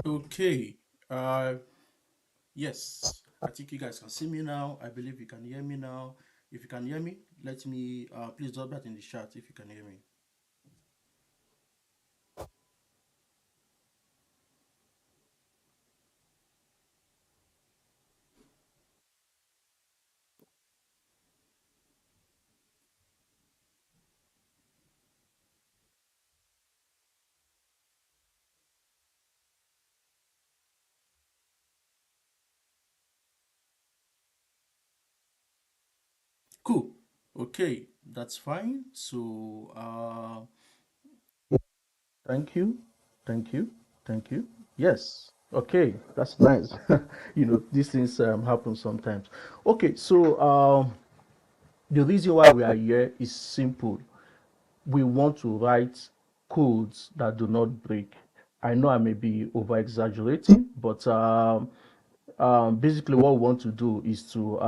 Okay. Uh, yes. I think you guys can see me now. I believe you can hear me now. If you can hear me, let me please drop that in the chat if you can hear me. Cool. Okay, that's fine. So, thank you, thank you, thank you. Yes. Okay, that's nice. These things happen sometimes. Okay, so the reason why we are here is simple. We want to write codes that do not break. I know I may be over exaggerating, but basically what we want to do is to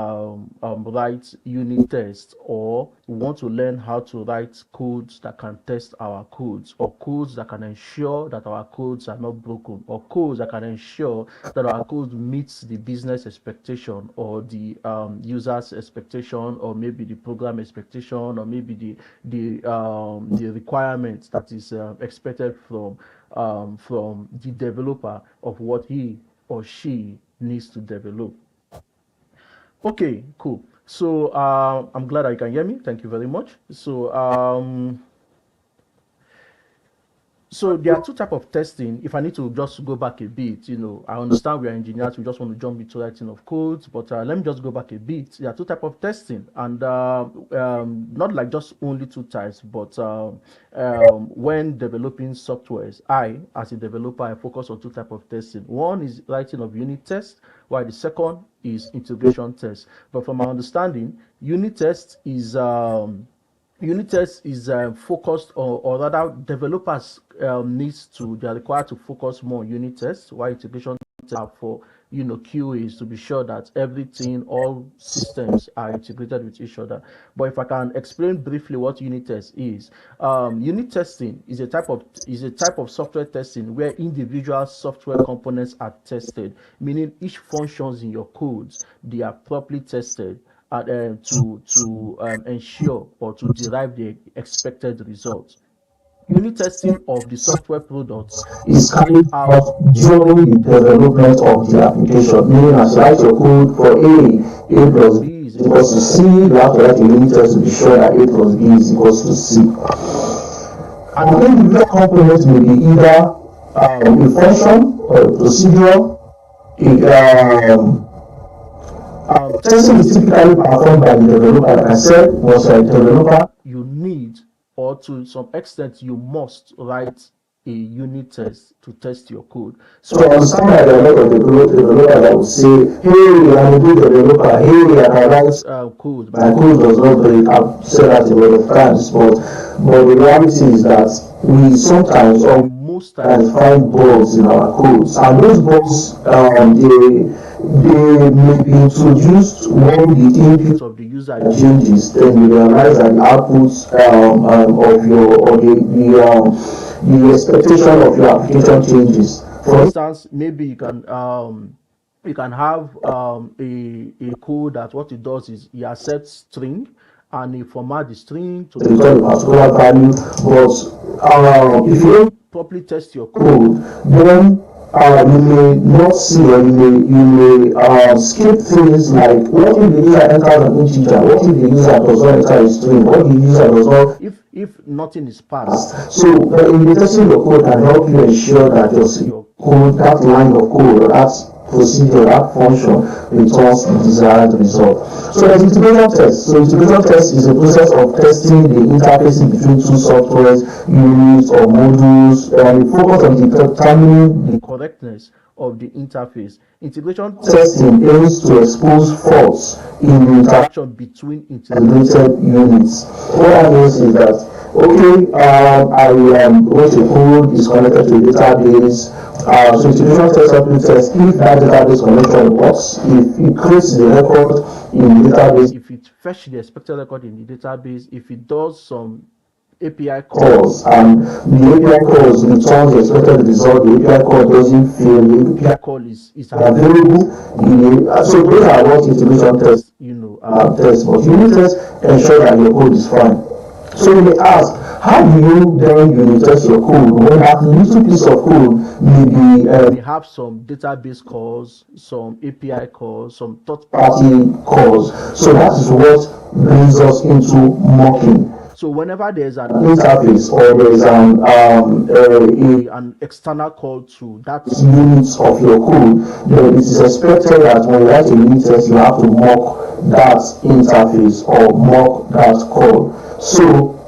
write unit tests, or we want to learn how to write codes that can test our codes, or codes that can ensure that our codes are not broken, or codes that can ensure that our code meets the business expectation, or the user's expectation, or maybe the program expectation, or maybe the requirements that is expected from the developer of what he or she needs to develop. Okay, cool. So I'm glad I can hear me. Thank you very much. So there are two type of testing. If I need to just go back a bit, I understand we are engineers. We just want to jump into writing of codes, but let me just go back a bit. There are two type of testing, and not like just only two types, but when developing softwares, as a developer, I focus on two type of testing. One is writing of unit test, while the second is integration test. But from my understanding, unit test is unit test is focused, or rather developers needs to they are required to focus more on unit tests, while integration tests are for QAs, to be sure that everything, all systems are integrated with each other. But if I can explain briefly what unit test is, unit testing is a type of software testing where individual software components are tested, meaning each functions in your codes, they are properly tested to ensure or to derive the expected results. Unit testing of the software products is carried out during the development of the application. Meaning, as you write your code for A plus B is equals to C, you have to write a unit test to be sure that A plus B is equals to C. And individual components may be either a function or a procedure. Testing is typically performed by the developer. Like I said, once you're a developer, you need, or to some extent, you must write a unit test to test your code. So I understand that there are a lot of developers that will say, hey, I'm a good developer, hey, I can write code, my code does not break. I've said that a lot of times, but the reality is that we sometimes, or most times, find bugs in our codes, and those bugs, they may be introduced when the input of the user changes. Then you realize that the output of your, or the expectation of your application changes. For instance, maybe you can have a code that what it does is it accepts string, and you format the string to return a particular value. But if you don't properly test your code, then you may not see, or you may skip things like, what if the user enters an integer? What if the user does not enter a string? What if the user does not, if nothing is passed? So in the testing your code can help you ensure that your code, that line of code, or that procedure, that function returns the desired result. So there's integration test. So integration test is a process of testing the interfacing between two softwares, units, or modules, and it focuses on determining the correctness of the interface. Integration testing aims to expose faults in the interaction between integrated units. What that means is that, okay, I wrote a code, is connected to a database. So integration test helps test if that database connection works, if it creates the record in the database, if it fetches the expected record in the database, if it does some API calls, calls. and the API calls returns the expected result. The API call doesn't fail. The API API call is available. So those are what integration tests test, you know, test. But unit tests ensure that your code is fine. So you may ask, how do you then unit test your code when that little piece of code may be may have some database calls, some API calls, some third party. party calls? So that is what brings us into mocking So whenever there's an interface, or there is an external call to that units of your code, then it is expected that when you write a unit test, you have to mock that interface or mock that call. So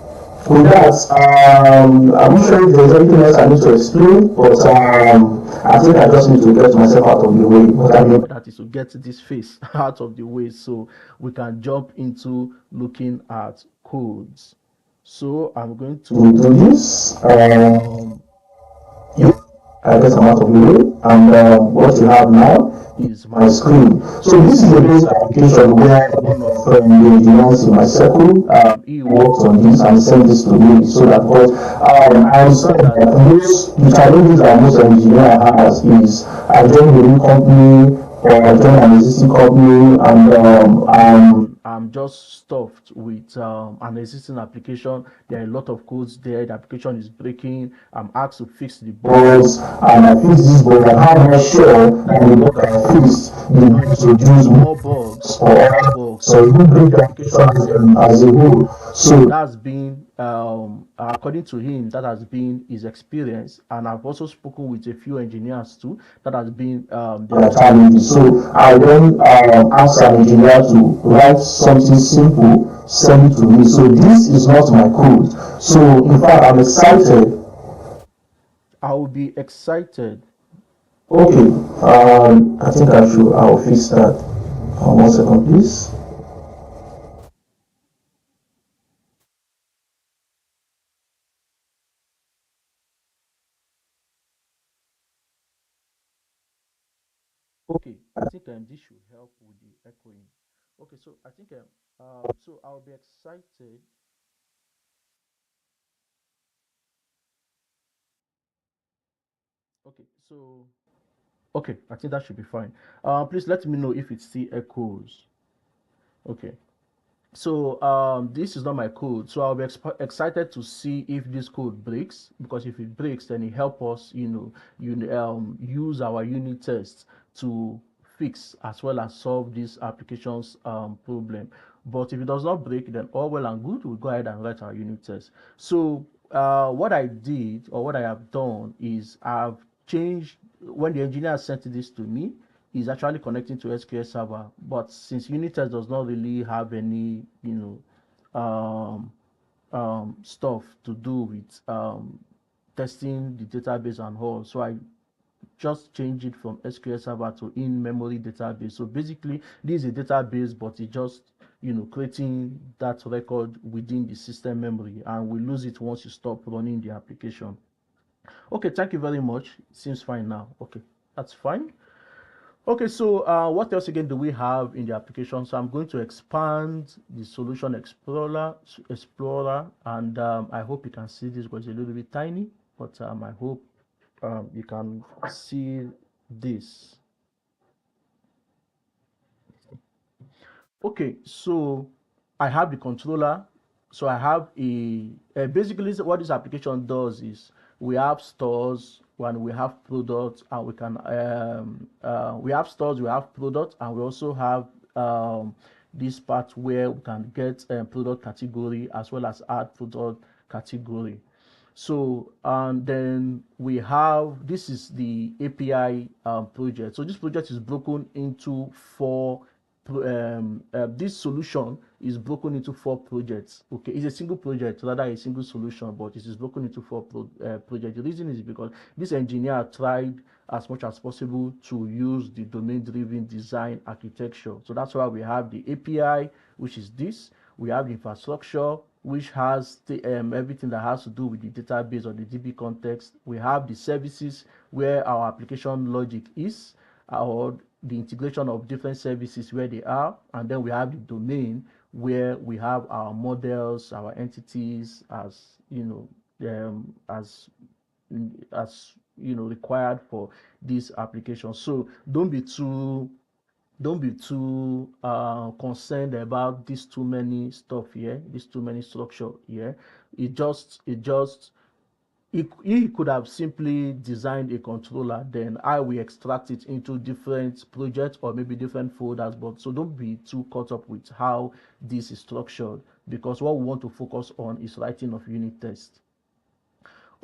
with that, I'm not sure if there's anything else I need to explain, but I think I just need to get myself out of the way. But I mean, that is to get this phase out of the way so we can jump into looking at codes. So I'm going we to do this. um, Yeah, I guess I'm out of the way. And what you have now is my my screen. So this is a basic application where one of the engineers in my circle he worked worked on on this and this. sent this to me so that, because I understand that most the challenges that most engineer has is, I joined a new company or I joined an existing company, and I'm just stuffed with an existing application. There are a lot of codes there. The application is breaking. I'm asked to fix the bug. bugs, and I fix this bug, and how am I sure that the bug I fixed did not introduce More bugs or or other other, bugs, so or it will even break break the the application application as as a a whole. whole. So So that's been, according to him, that has been his experience. And I've also spoken with a few engineers too. That has been their challenges. experience. So I then ask an engineer to write something simple, send it to me. So this is not my code. So in fact, I'm excited. I will be excited. Okay, I think I'll fix that. 1 second, please. Okay, I think this should help with the echoing. Okay, so I think so I'll be excited. Okay, so okay, I think that should be fine. Please let me know if it still echoes. Okay. So this is not my code, so I'll be excited to see if this code breaks, because if it breaks, then it help us, use our unit tests to fix as well as solve this application's problem. But if it does not break, then all well and good, we'll go ahead and write our unit test. So what I did, or what I have done, is I've changed, when the engineer sent this to me, is actually connecting to SQL Server. But since unit test does not really have any, stuff to do with testing the database and all, so I just change it from SQL Server to in-memory database. So basically, this is a database, but it just, creating that record within the system memory, and we lose it once you stop running the application. Okay, thank you very much. It seems fine now. Okay, that's fine. Okay, so what else again do we have in the application? So I'm going to expand the solution explorer, and I hope you can see this because it's a little bit tiny, but I hope you can see this. Okay, so I have the controller. So I have basically what this application does is, we have stores when we have products, and we have stores, we have products, and we also have this part where we can get product category as well as add product category. So and then we have, this is the API project. So this project is broken into four. This solution is broken into four projects. Okay, it's a single project, rather a single solution, but it is broken into four projects. The reason is because this engineer tried as much as possible to use the domain-driven design architecture. So that's why we have the API, which is this. We have the infrastructure, which has everything that has to do with the database or the DB context. We have the services, where our application logic is, or the integration of different services where they are, and then we have the domain, where we have our models, our entities as as required for this application. So don't be too concerned about this too many stuff here, this too many structure here. He could have simply designed a controller, then I will extract it into different projects or maybe different folders. But so don't be too caught up with how this is structured, because what we want to focus on is writing of unit tests.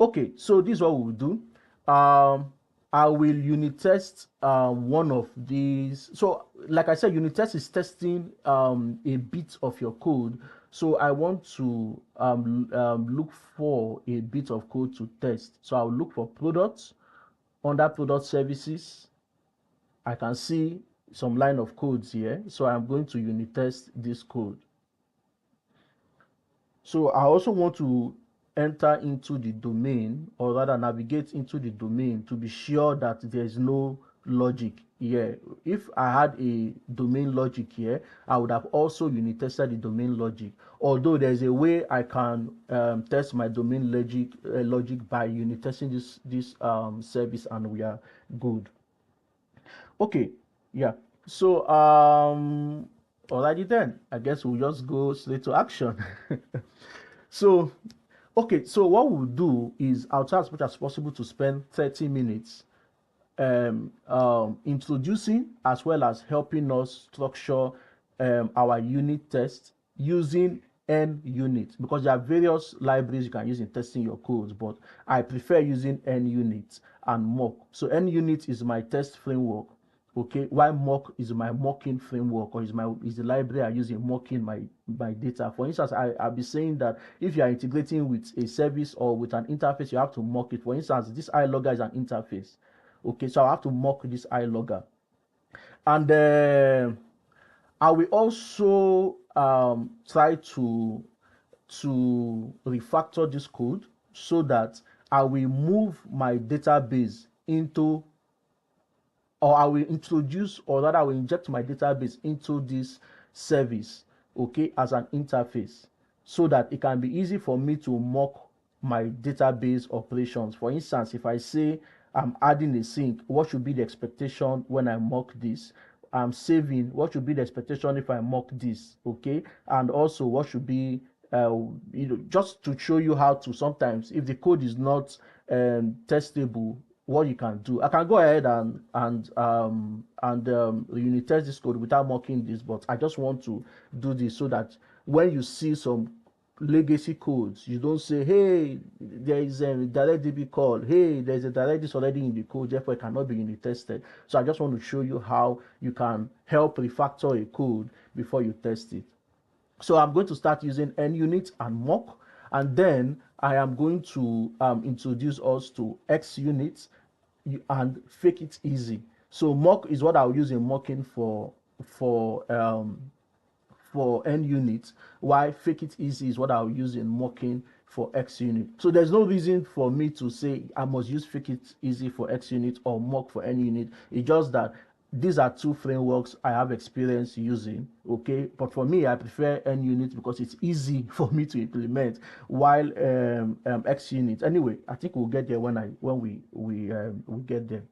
Okay, so this is what we'll do. I will unit test one of these. So like I said, unit test is testing a bit of your code. So I want to look for a bit of code to test. So I'll look for products. Under product services, I can see some line of codes here. So I'm going to unit test this code. So I also want to enter into the domain, or rather navigate into the domain, to be sure that there is no logic here. If I had a domain logic here, I would have also unit tested the domain logic. Although there's a way I can test my domain logic by unit testing this service, and we are good. Okay, yeah. So alrighty then, I guess we'll just go straight to action. So okay, so what we'll do is I'll try as much as possible to spend 30 minutes introducing as well as helping us structure our unit test using NUnit, because there are various libraries you can use in testing your codes, but I prefer using NUnit and mock. So NUnit is my test framework, okay, while mock is my mocking framework, or is the library I use in mocking my data. For instance, I'll be saying that if you are integrating with a service or with an interface, you have to mock it. For instance, this iLogger is an interface, okay, so I have to mock this iLogger. And I will also try to refactor this code so that I will move my database into, or I will introduce, or rather I will inject my database into this service, okay, as an interface, so that it can be easy for me to mock my database operations. For instance, if I say I'm adding a sink, what should be the expectation when I mock this? I'm saving, what should be the expectation if I mock this, okay? And also what should be just to show you how to, sometimes if the code is not testable, what you can do. I can go ahead and unit test this code without mocking this, but I just want to do this so that when you see some legacy codes, you don't say, hey, there is a direct DB call, hey, there's a direct this already in the code, therefore it cannot be unit tested. So I just want to show you how you can help refactor a code before you test it. So I'm going to start using NUnit and mock, and then I am going to introduce us to xUnit and fake it easy. So mock is what I'll use in mocking for NUnit, while fake it easy is what I'll use in mocking for xUnit. So there's no reason for me to say I must use fake it easy for xUnit or mock for NUnit. It's just that these are two frameworks I have experience using, okay? But for me, I prefer NUnit because it's easy for me to implement, while xUnit. Anyway, I think we'll get there when we get there.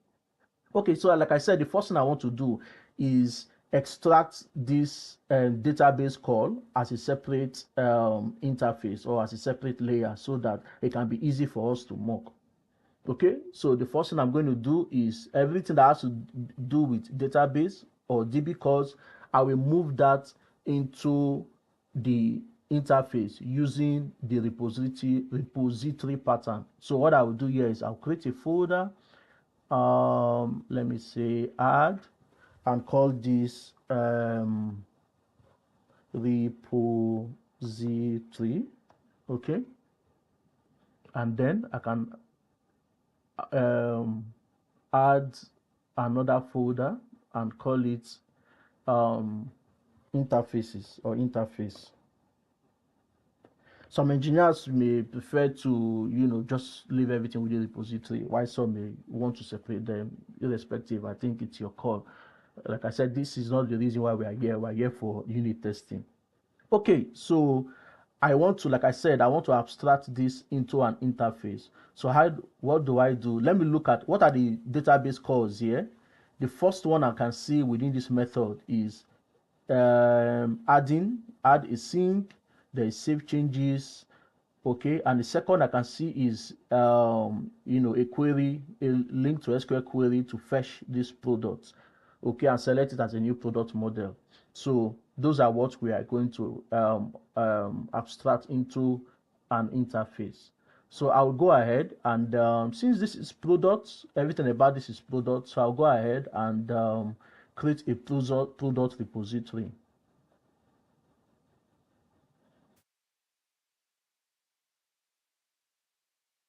Okay, so like I said, the first thing I want to do is extract this database call as a separate interface, or as a separate layer, so that it can be easy for us to mock. Okay, so the first thing I'm going to do is everything that has to do with database or DB calls, I will move that into the interface using the repository pattern. So what I will do here is I'll create a folder. Let me say add, and call this repository. Okay, and then I can add another folder and call it interfaces or interface. Some engineers may prefer to just leave everything with the repository, while some may want to separate them. Irrespective, I think it's your call. Like I said, this is not the reason why we are here. We're here for unit testing. Okay, so I want to, like I said, I want to abstract this into an interface. So what do I do? Let me look at what are the database calls here. The first one I can see within this method is add a sync, there is save changes, okay, and the second I can see is a query, a link to SQL query to fetch this product, okay, and select it as a new product model. So those are what we are going to abstract into an interface. So I'll go ahead and since this is products, everything about this is product, so I'll go ahead and create a product repository.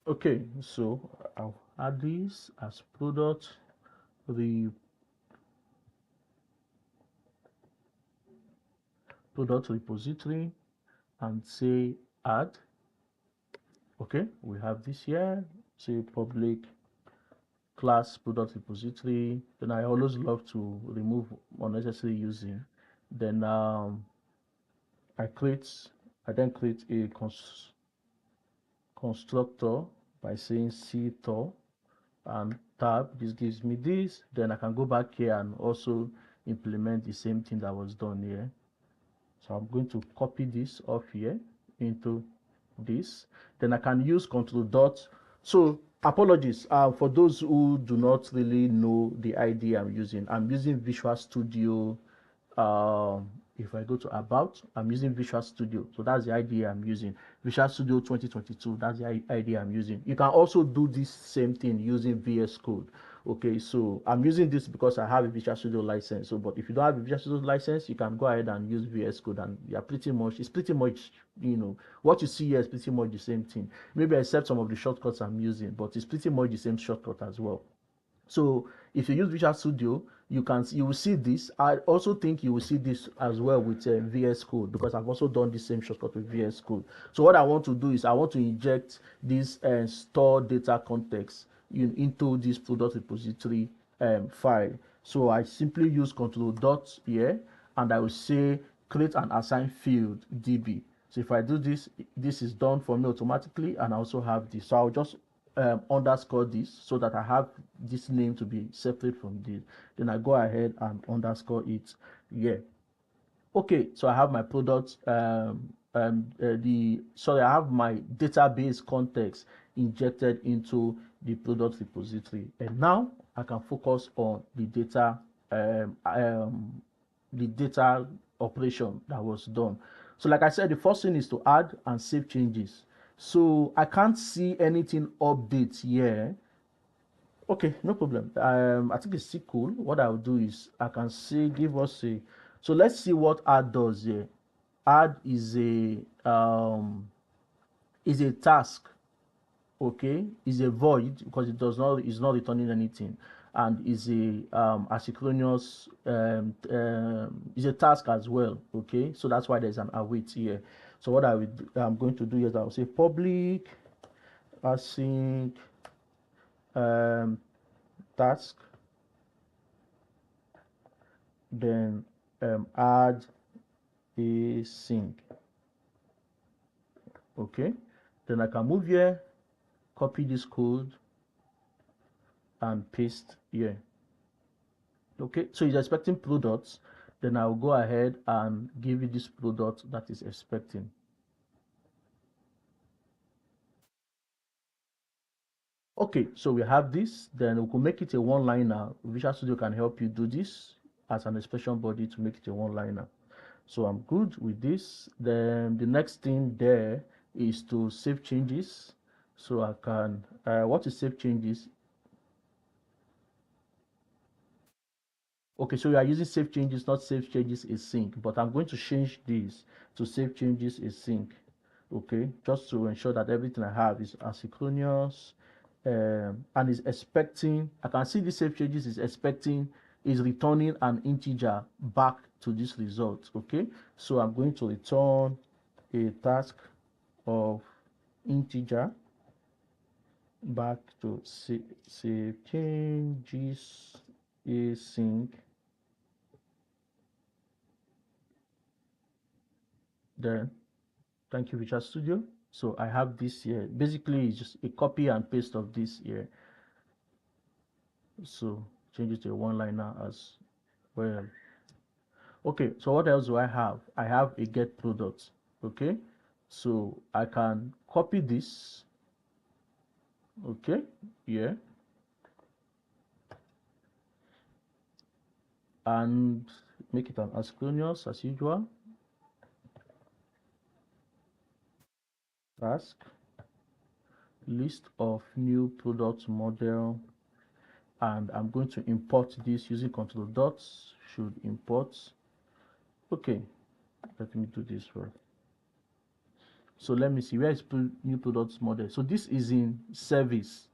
Okay, so I'll add this as re, product repository and say add. Okay, we have this here, say public class product repository. Then I always love to remove unnecessary using. Then I then create a constructor by saying ctor and tab. This gives me this. Then I can go back here and also implement the same thing that was done here. So I'm going to copy this off here into this. Then I can use control dot. So apologies for those who do not really know the ID I'm using. I'm using Visual Studio. If I go to about, I'm using Visual Studio. So that's the ID I'm using. Visual Studio 2022. That's the ID I'm using. You can also do this same thing using VS Code. Okay, so I'm using this because I have a Visual Studio license. So, but if you don't have a Visual Studio license, you can go ahead and use VS Code, and it's pretty much, what you see here is pretty much the same thing. Maybe except some of the shortcuts I'm using, but it's pretty much the same shortcut as well. So if you use Visual Studio, you will see this. I also think you will see this as well with VS Code, because I've also done the same shortcut with VS Code. So what I want to do is I want to inject this store data context into this product repository file. So I simply use control dot here, and I will say create an assigned field DB. So if I do this, this is done for me automatically, and I also have this. So I'll just underscore this so that I have this name to be separate from this. Then I go ahead and underscore it here. Okay, so I have my product. I have my database context injected into the product repository, and now I can focus on the data operation that was done. So like I said, the first thing is to add and save changes. So I can't see anything update here. Okay, no problem. I think it's still cool. What I'll do is I can see give us a. So let's see what add does here. Add is a task. Okay, is a void because it's not returning anything, and is a asynchronous is a task as well. Okay, so that's why there's an await here. So what I'm going to do is I'll say public async um, task, then add a sync. Okay, then I can move here, copy this code and paste here. Okay, so it's expecting products, then I'll go ahead and give it this product that is expecting. Okay, so we have this, then we can make it a one-liner. Visual Studio can help you do this as an expression body to make it a one-liner. So I'm good with this. Then the next thing there is to save changes. So I can, what is save changes? Okay, so we are using save changes, not save changes async, but I'm going to change this to save changes async. Okay, just to ensure that everything I have is asynchronous and is expecting. I can see the save changes is returning an integer back to this result. Okay, so I'm going to return a task of integer back to save changes async. Then thank you, Visual Studio. So I have this here. Basically, it's just a copy and paste of this here. So change it to a one-liner as well. Okay, so what else do I have? I have a get product. Okay, so I can copy this. Okay, yeah, and make it an asynchronous as usual. Task list of new product model, and I'm going to import this using control dots. Should import. Okay, let me do this first. So let me see, where is new products model? So this is in service.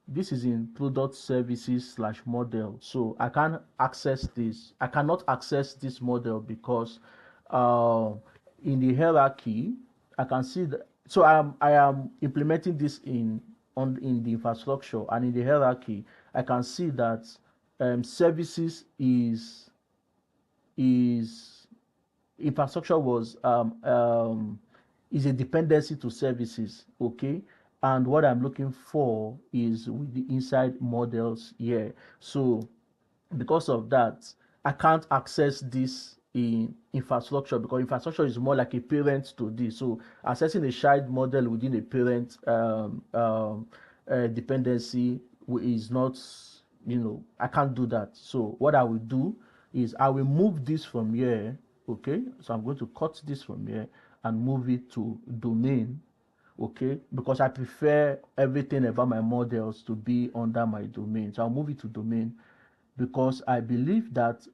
This is in product services slash model. So I can't access this. I cannot access this model because uh, in the hierarchy, I can see that. So I am implementing this in the infrastructure, and in the hierarchy, I can see that services is infrastructure was is a dependency to services. Okay, and what I'm looking for is with the inside models here. So because of that, I can't access this in infrastructure because infrastructure is more like a parent to this. So accessing a child model within a parent dependency is not, I can't do that. So what I will do is I will move this from here. Okay, so I'm going to cut this from here and move it to domain. Okay, because I prefer everything about my models to be under my domain, so I'll move it to domain because I believe that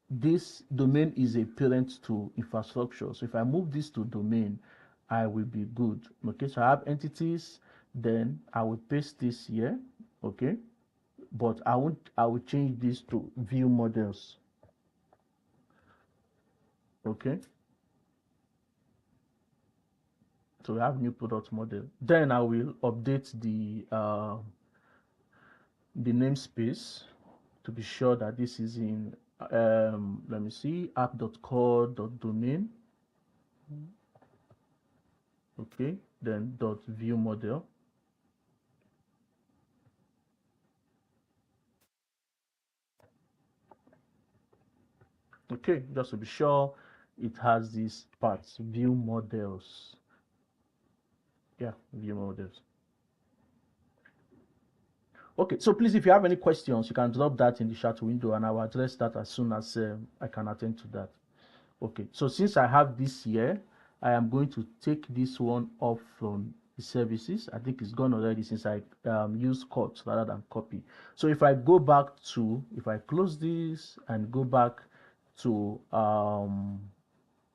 this domain is a parent to infrastructure. So if I move this to domain, I will be good. Okay, so I have entities, then I will paste this here. Okay, but I will change this to view models. Okay, so we have new product model. Then I will update the namespace to be sure that this is in let me see, app.core.domain. Okay, then dot view model. Okay, just to be sure it has these parts, view models. Yeah, view models. Okay, so please, if you have any questions, you can drop that in the chat window and I will address that as soon as I can attend to that. Okay, so since I have this here, I am going to take this one off from the services. I think it's gone already since I use cut rather than copy. So if I go back to, if I close this and go back to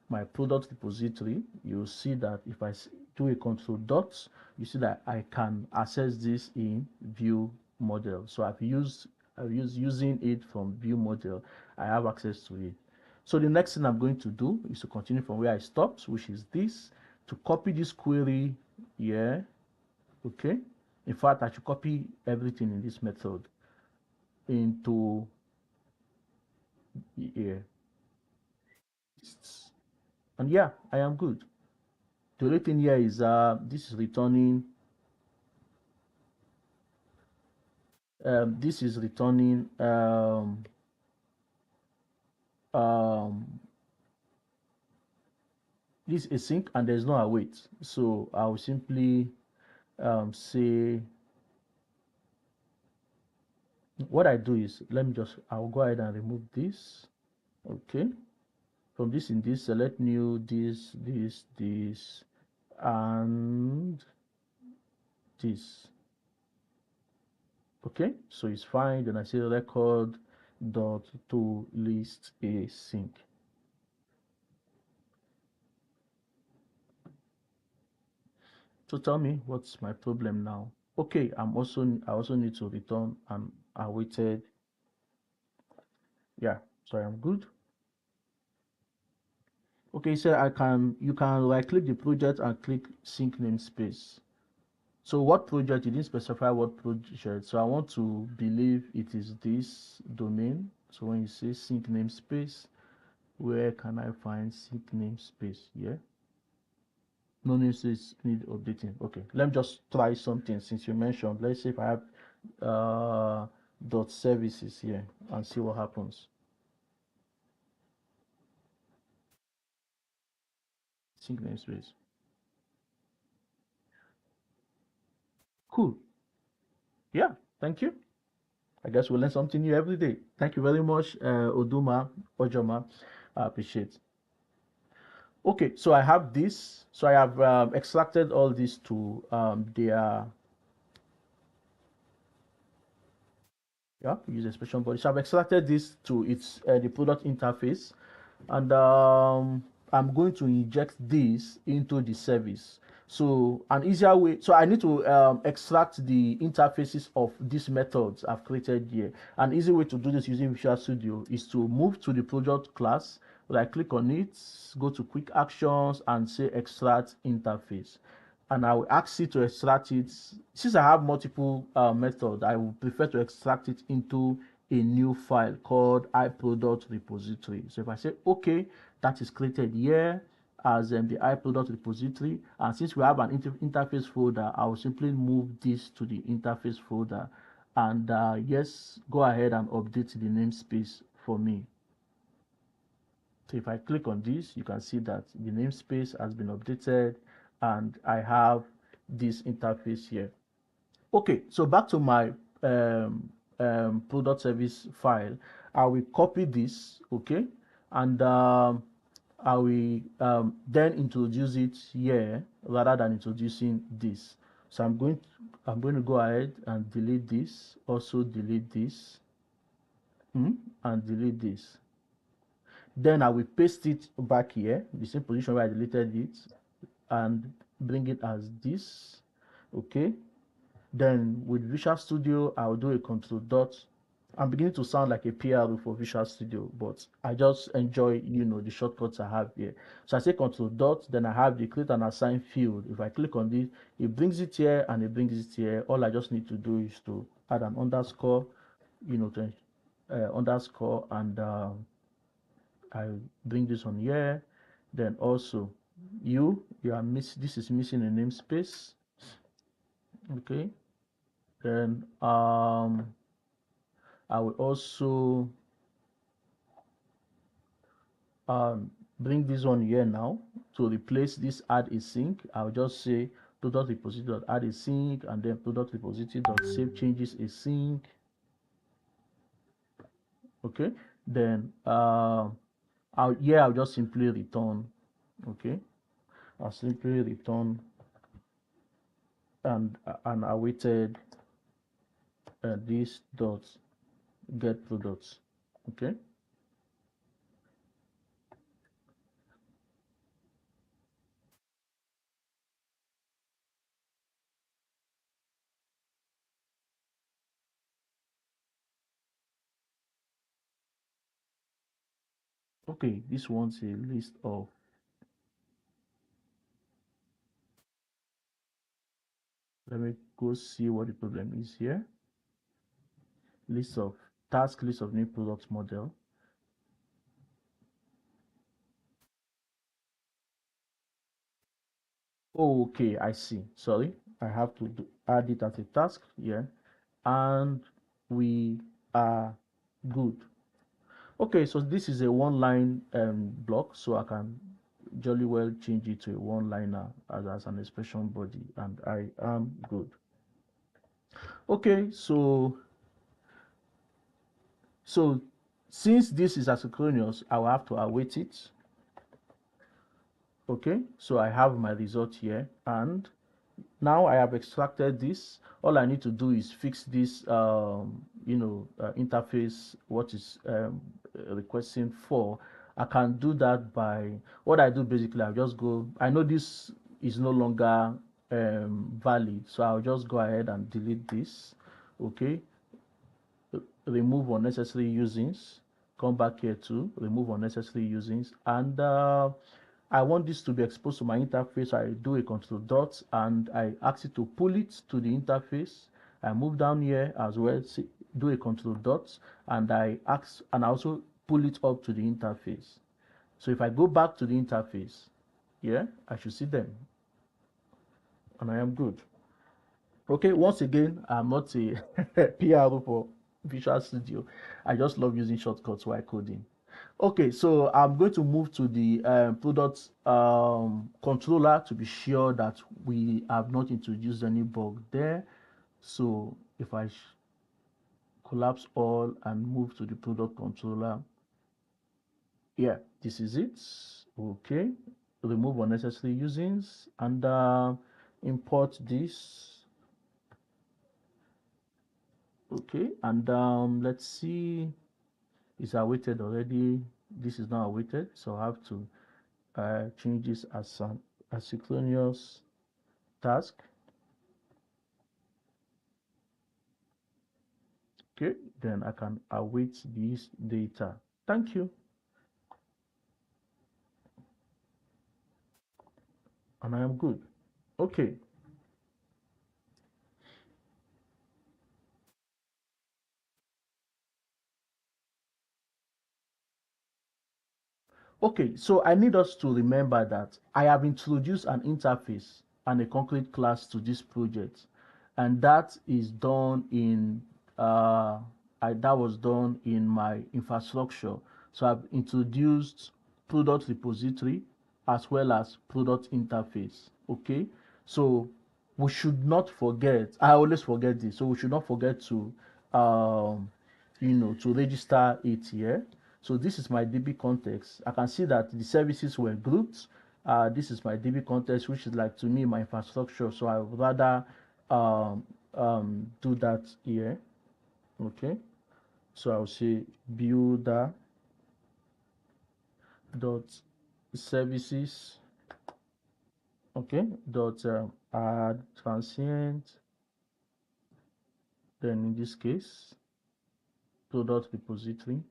my product repository, you'll see that if I do a control dot, you see that I can access this in view model. So I've used using it from view model, I have access to it. So the next thing I'm going to do is to continue from where I stopped, which is this, to copy this query here. Okay, in fact I should copy everything in this method into here, and yeah, I am good. The only thing here is this is returning this is returning um, this async and there's no await. So I'll simply say what I do is I'll go ahead and remove this. Okay, from this in this, select new, this, and this. Okay, so it's fine. Then I say record dot to list async. So tell me what's my problem now. Okay, I also need to return an awaited. Yeah, so I'm good. Okay, so you can right click the project and click sync namespace. So what project? You didn't specify what project. So I want to believe it is this domain. So when you say sync namespace, where can I find sync namespace? Yeah, no namespace need updating. Okay, let me just try something since you mentioned. Let's say if I have dot services here and see what happens. Sync namespace. Cool. Yeah, thank you. I guess we learn something new every day. Thank you very much, Oduma, Ojoma. I appreciate. Okay, so I have this. So I have extracted all this to their, yeah, use expression body. So I've extracted this to its the product interface, and I'm going to inject this into the service. So an easier way, so I need to extract the interfaces of these methods I've created here. An easy way to do this using Visual Studio is to move to the project class. When I click on it, go to quick actions and say extract interface, and I will ask it to extract it. Since I have multiple methods, I would prefer to extract it into a new file called iProduct repository. So if I say okay, that is created here as the iProduct repository, and since we have an interface folder, I will simply move this to the interface folder, and yes, go ahead and update the namespace for me. So if I click on this, you can see that the namespace has been updated and I have this interface here. Okay, so back to my product service file. I will copy this, okay, and I will then introduce it here rather than introducing this. So I'm going to go ahead and delete this, also delete this, and delete this. Then I will paste it back here, the same position where I deleted it, and bring it as this. Okay. Then with Visual Studio, I'll do a control dot. I'm beginning to sound like a PRO for Visual Studio, but I just enjoy, the shortcuts I have here. So I say control dot, then I have the create and assign field. If I click on this, it brings it here and it brings it here. All I just need to do is to add an underscore, to underscore, and I bring this on here. Then also you are this is missing a namespace. Okay. Then I will also bring this one here now to replace this add async. I'll just say product repository dot add async, and then product repository dot save changes async. Okay. Then I'll just simply return. Okay. I'll simply return and awaited this dot get products. Okay. Okay, this wants a list of, let me go see what the problem is here. List of task, list of new products model. Oh, okay, I see. Sorry, I have to add it as a task here, and we are good. Okay, so this is a one-line block, so I can jolly well change it to a one-liner as an expression body, and I am good. Okay, so since this is asynchronous, I will have to await it. Okay, so I have my result here, and now I have extracted this. All I need to do is fix this interface, what is requesting for. I can do that by what I do. Basically, I'll just go, I know this is no longer valid, so I'll just go ahead and delete this. Okay, remove unnecessary usings, come back here to remove unnecessary usings, and I want this to be exposed to my interface. So I do a control dot and I ask it to pull it to the interface. I move down here as well, do a control dot, and I also pull it up to the interface. So if I go back to the interface, yeah, I should see them, and I am good. Okay, once again, I'm not a PR for Visual Studio. I just love using shortcuts while coding. Okay, so I'm going to move to the product controller to be sure that we have not introduced any bug there. So if I collapse all and move to the product controller, yeah, this is it. Okay, remove unnecessary usings and import this. Okay, and let's see, it's awaited already. This is not awaited, so I have to change this as an asynchronous task. Okay, then I can await this data. Thank you. And I am good. Okay. Okay, so I need us to remember that I have introduced an interface and a concrete class to this project, and that is done in that was done in my infrastructure. So I've introduced product repository as well as product interface. Okay, so we should not forget. I always forget this, so we should not forget to um, to register it here. So this is my DB context. I can see that the services were grouped. This is my DB context, which is like to me my infrastructure. So I would rather do that here. Okay. So I'll say builder dot services. Okay. Dot add transient. Then in this case, product repository.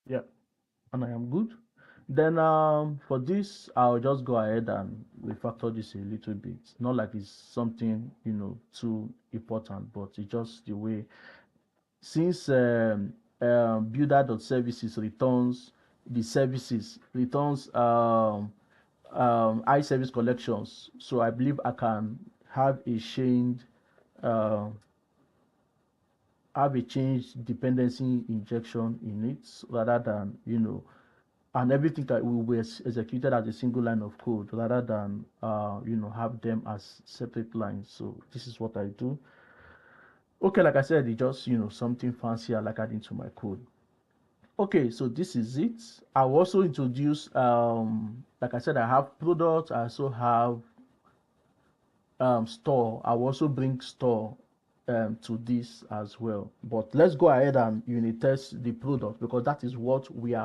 Yeah, and I am good. Then for this, I'll just go ahead and refactor this a little bit. Not like it's something too important, but it's just the way. Since builder.services returns the services returns iService collections, so I believe I can have a changed uh, dependency injection in it rather than and everything that will be executed as a single line of code rather than have them as separate lines. So this is what I do. Okay, like I said, it's just something fancy I like adding to my code. Okay, so this is it. I will also introduce like I said, I have product, I also have store. I will also bring store to this as well. But let's go ahead and unit test the product because that is what we've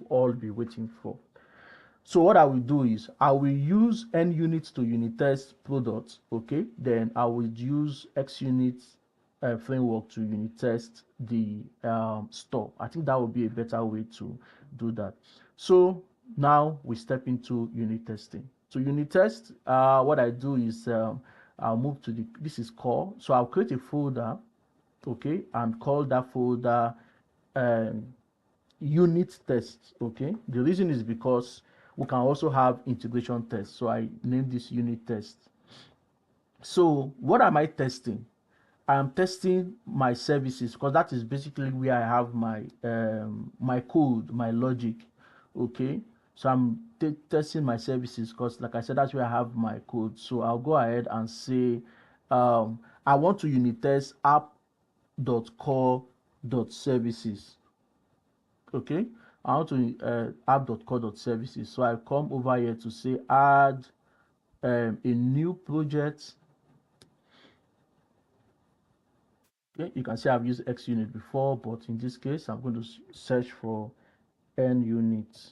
all been waiting for. So what I will do is I will use NUnit to unit test products. Okay, then I will use xUnit framework to unit test the store. I think that would be a better way to do that. So now we step into unit testing. To unit test, what I do is I'll move to this is core. So I'll create a folder, okay, and call that folder um, unit tests. Okay, the reason is because we can also have integration tests, so I named this unit test. So what am I testing? I am testing my services because that is basically where I have my code, my logic. Okay, so I'm testing my services because like I said, that's where I have my code. So I'll go ahead and say I want to unit test app.core.services. Okay, I want to app.core.services. So I come over here to say add a new project. Okay, you can see I've used xUnit before, but in this case I'm going to search for NUnit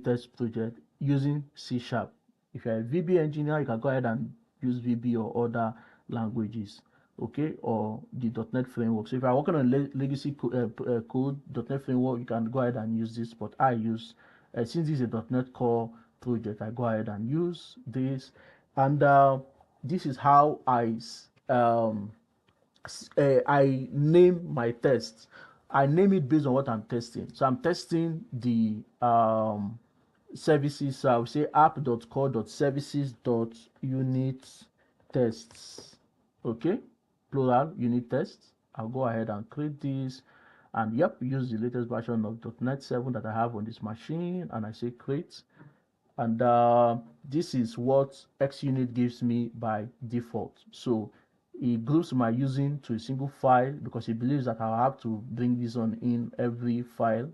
test project using C#. If you're a VB engineer, you can go ahead and use VB or other languages, okay, or the .NET framework. So if you're working on legacy code, .NET framework, you can go ahead and use this, but I use, since this is a .NET Core project, I go ahead and use this. And this is how I name my test. I name it based on what I'm testing. So I'm testing the services. So I will say app.core.services.unit tests. Okay, plural unit tests. I'll go ahead and create this. And yep, use the latest version of .NET 7 that I have on this machine. And I say create. And this is what xUnit gives me by default. So it groups my using to a single file because it believes that I'll have to bring this on in every file.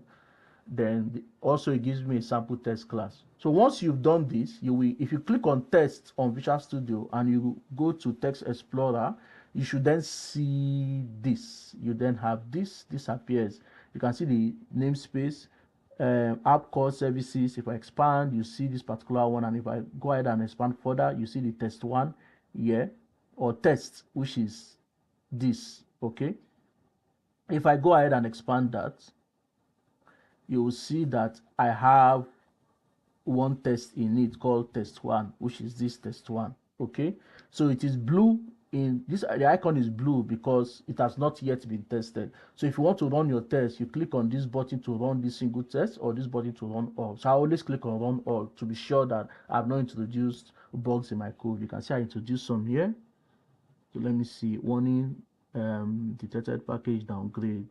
Then also it gives me a sample test class. So once you've done this, you will, if you click on test on Visual Studio and you go to Text Explorer, you should then see this. You then have this appears. You can see the namespace, app call services. If I expand, you see this particular one, and if I go ahead and expand further, you see the test one here, or test, which is this. Okay, if I go ahead and expand that, you will see that I have one test in it called test one, which is this test one. Okay, so it is blue in this, the icon is blue because it has not yet been tested. So if you want to run your test, you click on this button to run this single test, or this button to run all. So I always click on run all to be sure that I've not introduced bugs in my code. You can see I introduced some here. So let me see, warning, detected package downgrade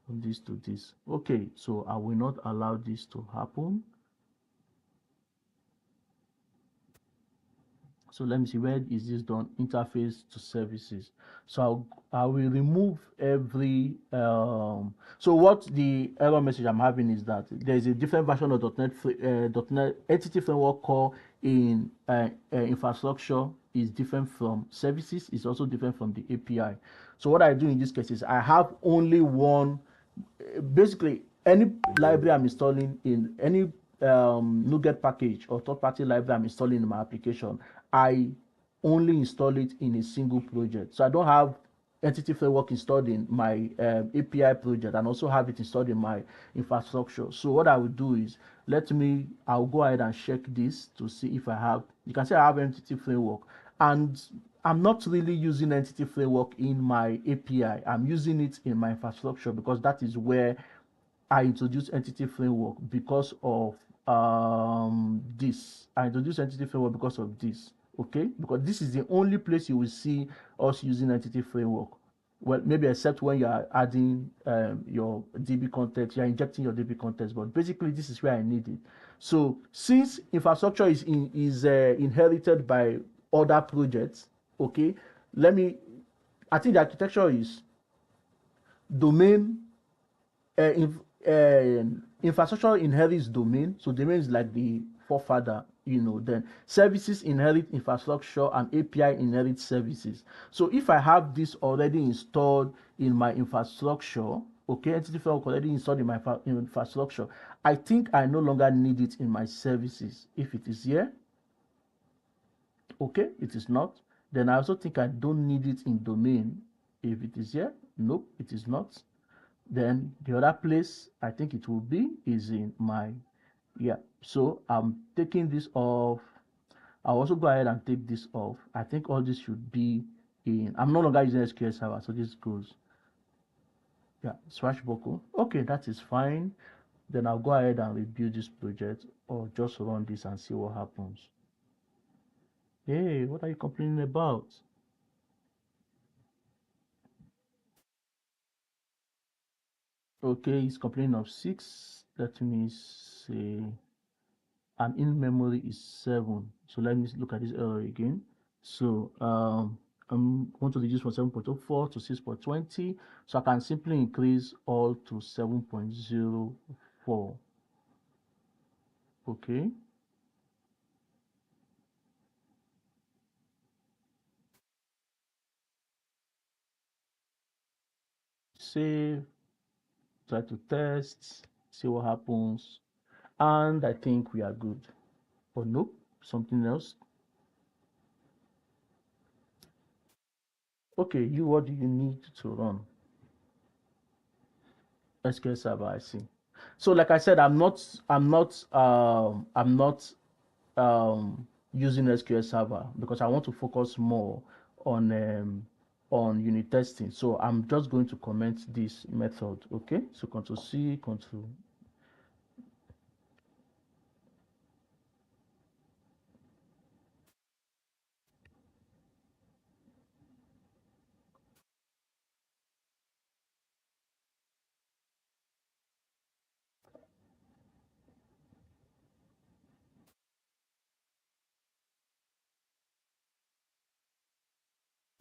from this to this. Okay, so I will not allow this to happen. So let me see, where is this done? Interface to services. So I will remove every so what the error message I'm having is that there is a different version of .NET entity framework core in infrastructure is different from services, is also different from the API. So what I do in this case is I have only one, basically any library I'm installing in any NuGet package or third-party library I'm installing in my application, I only install it in a single project. So I don't have entity framework installed in my API project and also have it installed in my infrastructure. So what I will do is I'll go ahead and check this to see if I have, you can see I have entity framework, and I'm not really using entity framework in my API. I'm using it in my infrastructure because that is where I introduced entity framework because of this. I introduced entity framework because of this. Okay, because this is the only place you will see us using entity framework. Well, maybe except when you are adding your DB context, you are injecting your DB context. But basically, this is where I need it. So since infrastructure is inherited by other projects, okay, I think the architecture is domain, infrastructure inherits domain. So domain is like the forefather, then services inherit infrastructure and API inherits services. So if I have this already installed in my infrastructure, okay, entity framework already installed in my infrastructure, I think I no longer need it in my services. If it is here, okay, it is not, then I also think I don't need it in domain. If it is here, nope, it is not. Then the other place I think it will be is in my, yeah. So I'm taking this off. I'll also go ahead and take this off. I think all this should be in, I'm no longer using SQL Server, so this goes, yeah, swashbuckle. Okay, that is fine. Then I'll go ahead and rebuild this project or just run this and see what happens. Hey, what are you complaining about? Okay, it's complaining of 6. Let me say, and in memory is 7. So let me look at this error again. So I'm going to reduce from 7.04 to 6.20. So I can simply increase all to 7.04. Okay. Save, try to test, see what happens. And I think we are good. Oh, nope, something else. Okay, what do you need to run? SQL Server, I see. So like I said, I'm not using SQL Server because I want to focus more on unit testing. So I'm just going to comment this method. Okay, so Control C, Control.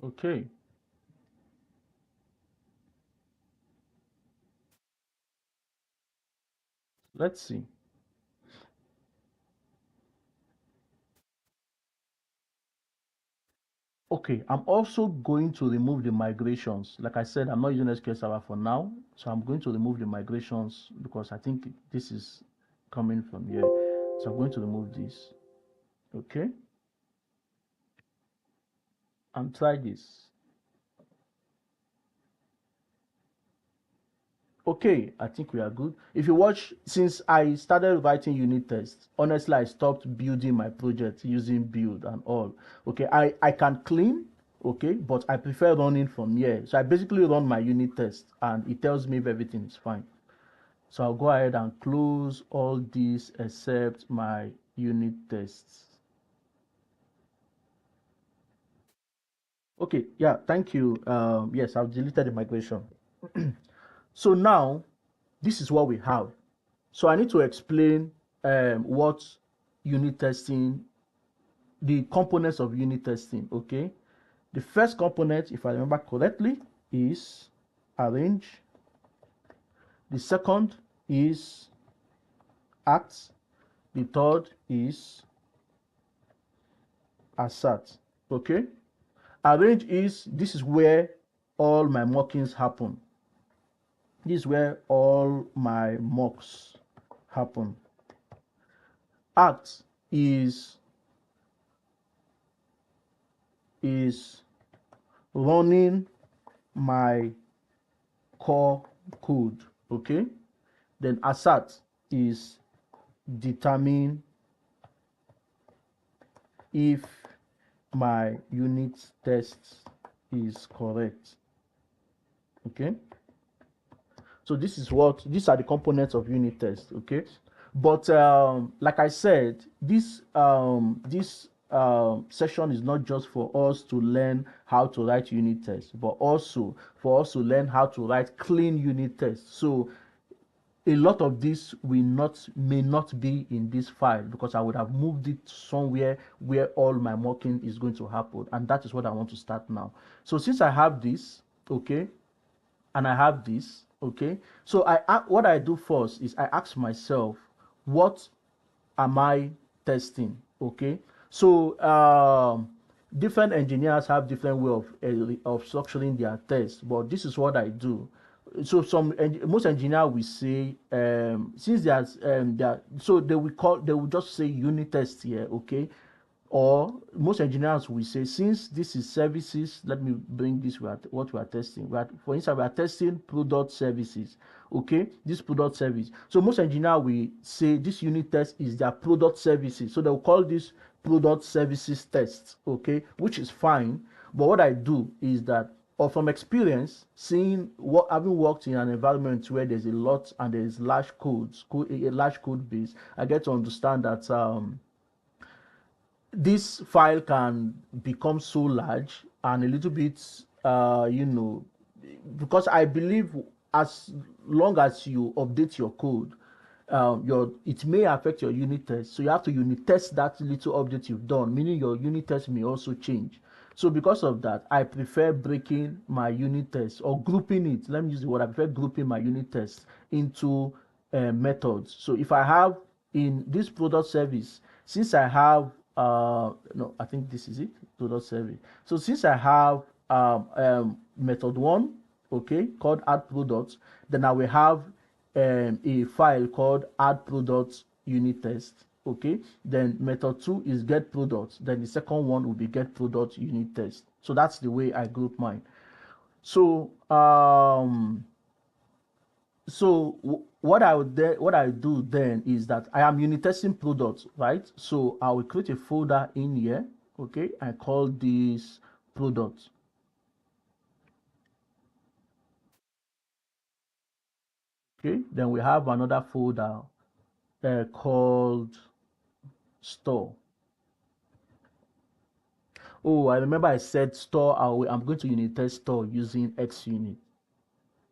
Okay, let's see. Okay, I'm also going to remove the migrations. Like I said, I'm not using SQL Server for now, so I'm going to remove the migrations because I think this is coming from here. So I'm going to remove this. Okay, and try this. Okay, I think we are good. If you watch, since I started writing unit tests, honestly, I stopped building my project using build and all. Okay, I can clean, okay, but I prefer running from here. So I basically run my unit test and it tells me if everything is fine. So I'll go ahead and close all these except my unit tests. Okay, yeah, thank you. Yes, I've deleted the migration. So now, this is what we have. So I need to explain what unit testing, the components of unit testing, okay? The first component, if I remember correctly, is arrange. The second is act. The third is assert, okay? Arrange is, this is where all my mockings happen. This is where all my mocks happen. Act is running my core code, okay? Then assert is determine if my unit test is correct, okay? So these are the components of unit test, okay? But like I said, this session is not just for us to learn how to write unit tests, but also for us to learn how to write clean unit tests. So a lot of this may not be in this file because I would have moved it somewhere where all my mocking is going to happen, and that is what I want to start now. So since I have this, okay, and I have this, okay, so what I do first is I ask myself, what am I testing? Okay, so different engineers have different way of structuring their tests, but this is what I do. So most engineers will say since so they will just say unit test here, okay, or most engineers will say, since this is services, let me bring this what we are testing. For instance, we are testing product services. Okay, this product service. So most engineers will say this unit test is their product services. So they'll call this product services test. Okay, which is fine. But what I do is that, or from experience, seeing what having worked in an environment where there's a lot and there's large a large code base, I get to understand that this file can become so large and a little bit because I believe as long as you update your code, it may affect your unit test, so you have to unit test that little update you've done, meaning your unit test may also change. So because of that, I prefer breaking my unit test or grouping it. Let me use the word, I prefer grouping my unit test into methods. So if I have in this product service, since I have no, I think this is it, product service. So since I have method one, okay, called add products, then I will have a file called add products unit test, okay. Then method two is get products, then the second one will be get product unit test. So that's the way I group mine. So So what I do then is that I am unit testing products, right? So I will create a folder in here. Okay, I call this product. Okay, then we have another folder called store. Oh, I remember I said store. I'm going to unit test store using xUnit.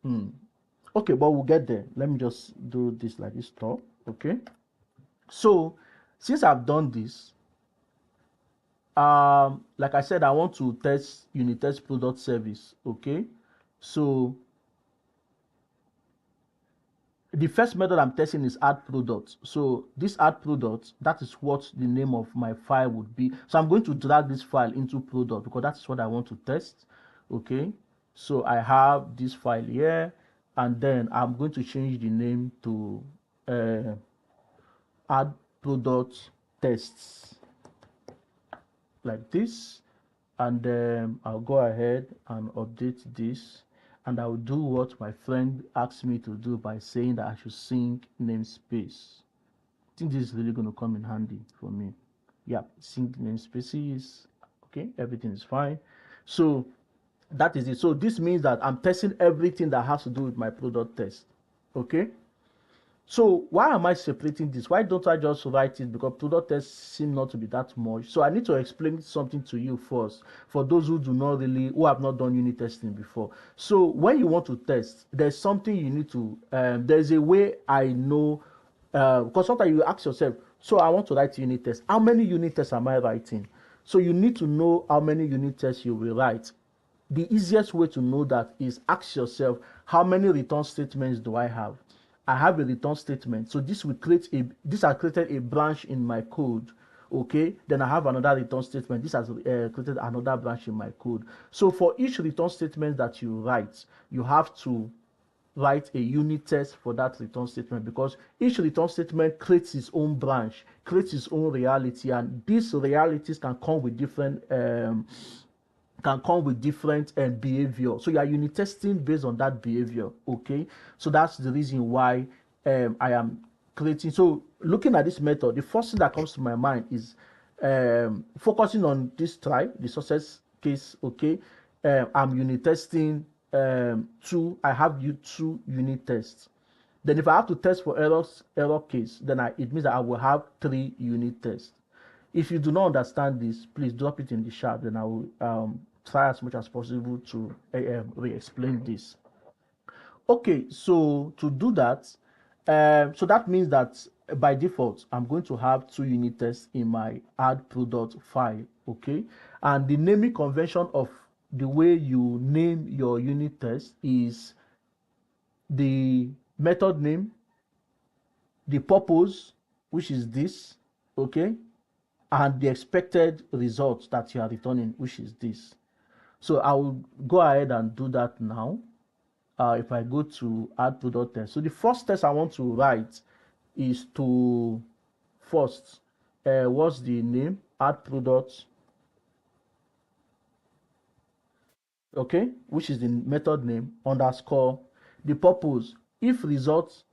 Hmm. Okay, but we'll get there. Let me just do this like this store. Okay. So since I've done this, like I said, I want to test unit test product service. Okay. So the first method I'm testing is add product. So this add product, that is what the name of my file would be. So I'm going to drag this file into product because that's what I want to test. Okay. So I have this file here, and then I'm going to change the name to uh, add product tests like this. And then I'll go ahead and update this, and I'll do what my friend asked me to do by saying that I should sync namespace. I think this is really going to come in handy for me. Yeah, sync namespaces. Okay, everything is fine. So that is it. So this means that I'm testing everything that has to do with my product test. Okay. So why am I separating this? Why don't I just write it? Because product tests seem not to be that much. So I need to explain something to you first for those who have not done unit testing before. So when you want to test, there's something you need to, there's a way I know, because sometimes you ask yourself, so I want to write unit tests. How many unit tests am I writing? So you need to know how many unit tests you will write. The easiest way to know that is ask yourself, how many return statements do I have? I have a return statement. So this has created a branch in my code. Okay, then I have another return statement. This has created another branch in my code. So for each return statement that you write, you have to write a unit test for that return statement, because each return statement creates its own branch, creates its own reality, and these realities can come with different behavior. So you are unit testing based on that behavior. Okay, so that's the reason why I am creating. So looking at this method, the first thing that comes to my mind is focusing on this try, the success case. Okay, I'm unit testing I have two unit tests. Then if I have to test for error case, then it means that I will have 3 unit tests. If you do not understand this, please drop it in the chat, then I will try as much as possible to re-explain this. Okay, so to do that, so that means that by default, I'm going to have 2 unit tests in my add product file. Okay, and the naming convention of the way you name your unit test is the method name, the purpose, which is this, okay, and the expected result that you are returning, which is this. So I will go ahead and do that now. If I go to add product test, so the first test I want to write is to first, what's the name? Add product, okay, which is the method name, underscore the purpose. If result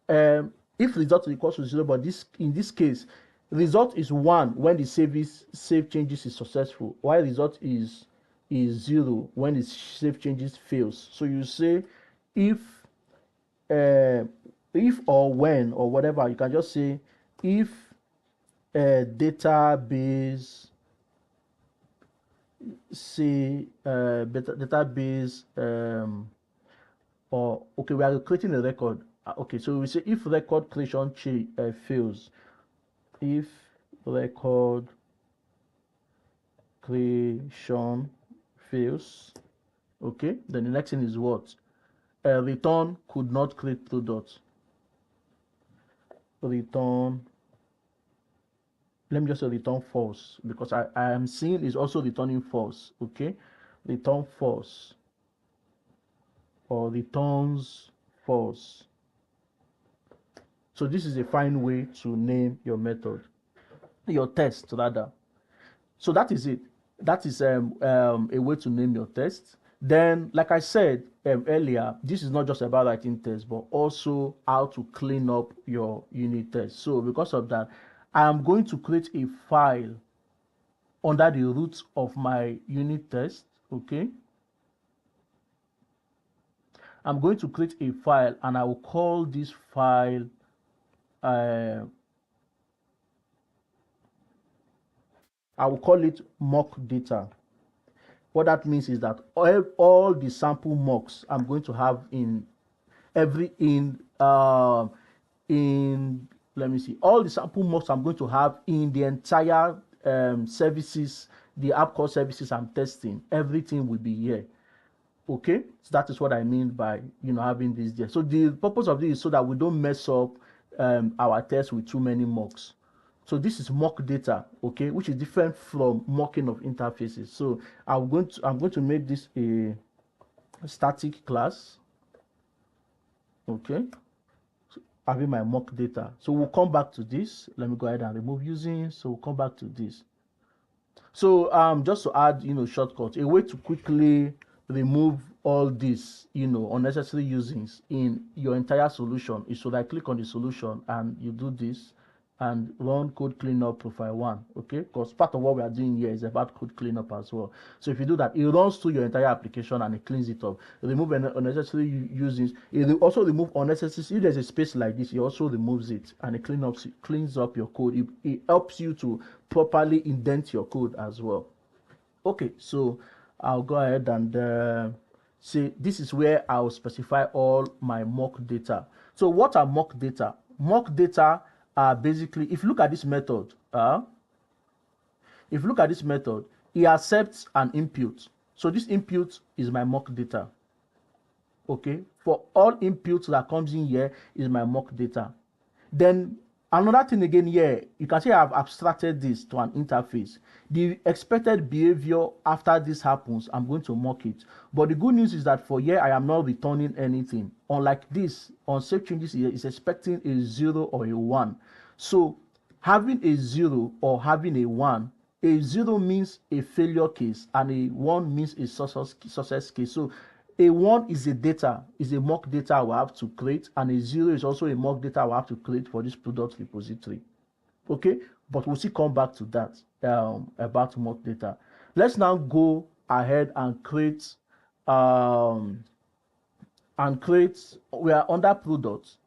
um, if result is equal to 0, but in this case, result is 1 when the save changes is successful, while result is 0 when the save changes fails. So you say if uh, if or when or whatever, you can just say if database say database or okay, we are creating a record. Okay, so we say if record creation fails, if record creation fails, okay, then the next thing is what? Return could not create product. Return, let me just say return false, because I am seeing is also returning false. Okay, return false or returns false. So this is a fine way to name your method, your test rather. So that is it. That is a way to name your test. Then, like I said earlier, this is not just about writing tests, but also how to clean up your unit test. So because of that, I am going to create a file under the root of my unit test. Okay, I'm going to create a file, and I will call this file uh, I will call it mock data. What that means is that all the sample mocks I'm going to have in every in let me see, all the sample mocks I'm going to have in the entire services, the app core services I'm testing, everything will be here. Okay, so that is what I mean by having this there. So the purpose of this is so that we don't mess up our test with too many mocks. So this is mock data, okay, which is different from mocking of interfaces. So I'm going to make this a static class, okay, having my mock data. So we'll come back to this. Let me go ahead and remove using. So we'll come back to this. So just to add shortcut, a way to quickly remove all these unnecessary usings in your entire solution is so that I click on the solution and you do this and run code cleanup profile 1. Okay, because part of what we are doing here is about code cleanup as well. So if you do that, it runs through your entire application and it cleans it up. Remove unnecessary usings. It also remove unnecessary. If there's a space like this, it also removes it and it cleans up your code. It helps you to properly indent your code as well. Okay, so I'll go ahead and say this is where I'll specify all my mock data. So what are mock data? Mock data are basically, if you look at this method, it accepts an input. So this input is my mock data. Okay, for all inputs that comes in here is my mock data. Then another thing again here, you can see I've abstracted this to an interface. The expected behavior after this happens, I'm going to mock it. But the good news is that for here, I am not returning anything. Unlike this, on save changes, it's expecting a 0 or a 1. So having a 0 or having a 1, a 0 means a failure case and a 1 means a success case. So a 1 is a mock data I will have to create, and a 0 is also a mock data I will have to create for this product repository. Okay, but we'll still come back to that about mock data. Let's now go ahead and create we are under products.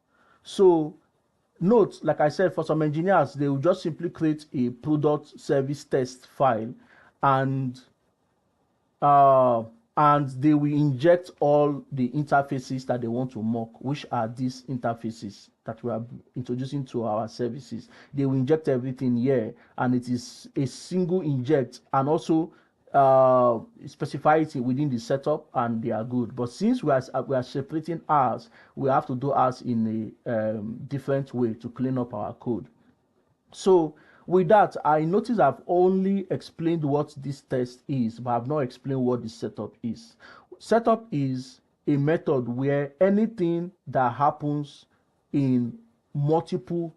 So note, like I said, for some engineers, they will just simply create a product service test file and they will inject all the interfaces that they want to mock, which are these interfaces that we are introducing to our services. They will inject everything here, and it is a single inject, and also specify it within the setup, and they are good. But since we are separating ours, we have to do ours in a different way to clean up our code. So with that, I notice I've only explained what this test is, but I've not explained what the setup is. Setup is a method where anything that happens in multiple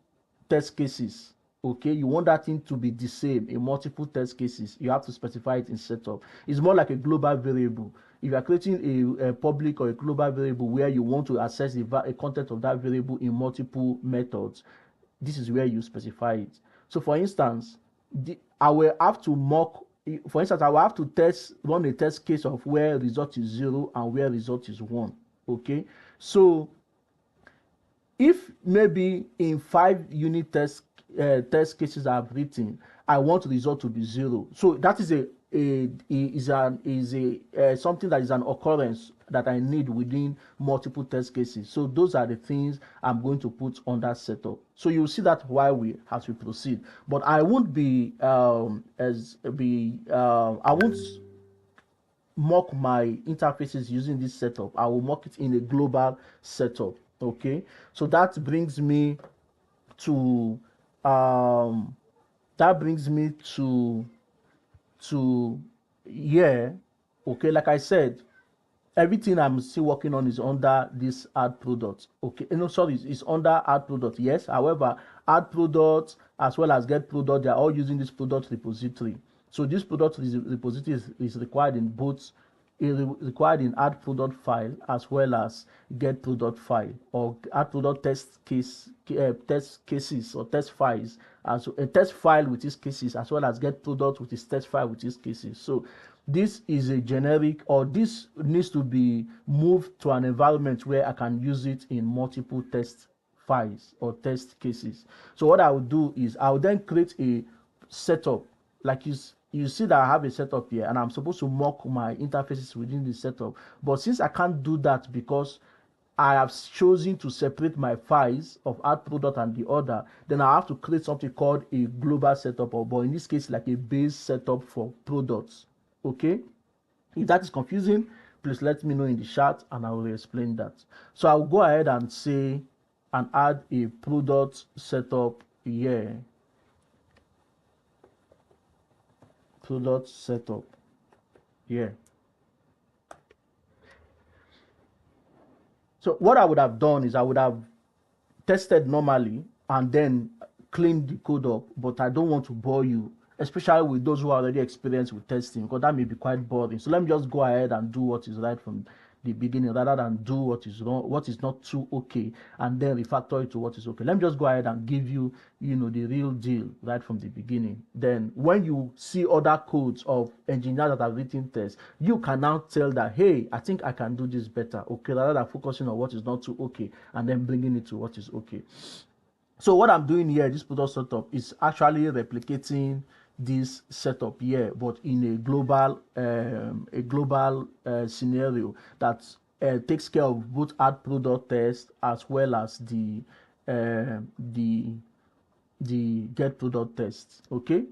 test cases, okay, you want that thing to be the same in multiple test cases, you have to specify it in setup. It's more like a global variable. If you are creating a public or a global variable where you want to access the content of that variable in multiple methods, this is where you specify it. So for instance, I will have to mock, for instance, I will have to run a test case of where result is 0 and where result is 1. Okay, so if maybe in 5 unit test cases I've written, I want the result to be 0. So that is something that is an occurrence that I need within multiple test cases. So those are the things I'm going to put on that setup. So you'll see that while as we proceed. But I won't I won't mock my interfaces using this setup. I will mock it in a global setup. Okay, so that brings me to here. Okay, like I said, everything I'm still working on is under this add product. Okay, no, sorry, it's under add product. Yes, however, add product as well as get product, they are all using this product repository. So this product repository is required in both required in add product file as well as get product file, or add product test cases or test files, as a test file with its cases, as well as get product with its test file with its cases. So this is a generic, or this needs to be moved to an environment where I can use it in multiple test files or test cases. So what I will do is I will then create a setup. Like you see that I have a setup here, and I'm supposed to mock my interfaces within the setup. But since I can't do that because I have chosen to separate my files of add product and the other, then I have to create something called a global setup, or but in this case like a base setup for products. Okay, if that is confusing, please let me know in the chat and I will explain that. So I'll go ahead and say and add a product setup here. Product setup here. So what I would have done is I would have tested normally and then cleaned the code up, but I don't want to bore you, especially with those who are already experienced with testing, because that may be quite boring. So let me just go ahead and do what is right from the beginning rather than do what is wrong, what is not too okay, and then refactor it to what is okay. Let me just go ahead and give you, the real deal right from the beginning. Then when you see other codes of engineers that have written tests, you can now tell that, hey, I think I can do this better, okay, rather than focusing on what is not too okay and then bringing it to what is okay. So what I'm doing here, this product setup, is actually replicating this setup here, but in a global scenario that takes care of both add product test as well as the get product test. Okay,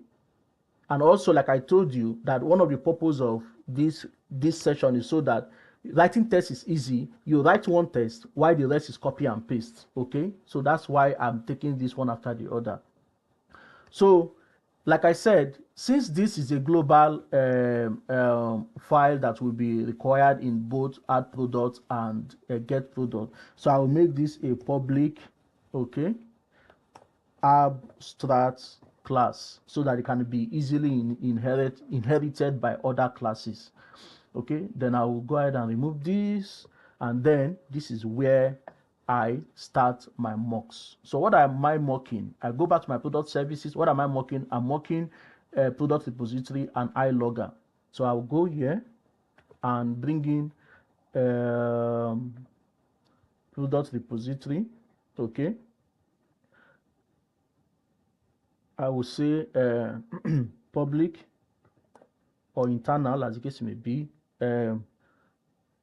and also like I told you that one of the purpose of this session is so that writing test is easy. You write one test while the rest is copy and paste. Okay, so that's why I'm taking this one after the other. So like I said, since this is a global file that will be required in both add product and get product, so I will make this a public, okay, abstract class so that it can be easily inherited by other classes. Okay, then I will go ahead and remove this, and then this is where I start my mocks. So what am I mocking? I go back to my product services. What am I mocking? I'm mocking product repository and iLogger. So I'll go here and bring in product repository. Okay, I will say public or internal, as the case may be.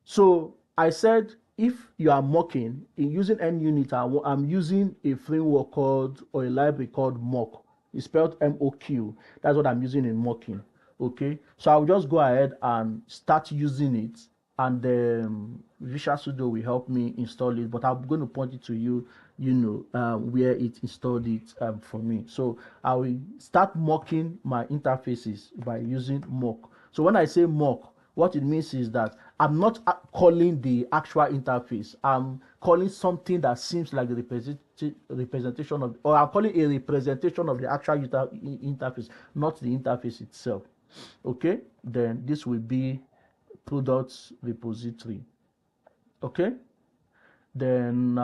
So I said, if you are mocking in using NUnit, I'm using a framework called, or a library called mock. It's spelled MOQ. That's what I'm using in mocking. Okay, so I'll just go ahead and start using it, and Visual Studio will help me install it. But I'm going to point it to you, where it installed it for me. So I will start mocking my interfaces by using mock. So when I say mock, what it means is that I'm not calling the actual interface. I'm calling something that seems like the representation of, or I'm calling a representation of the actual interface, not the interface itself. Okay, then this will be products repository. Okay, then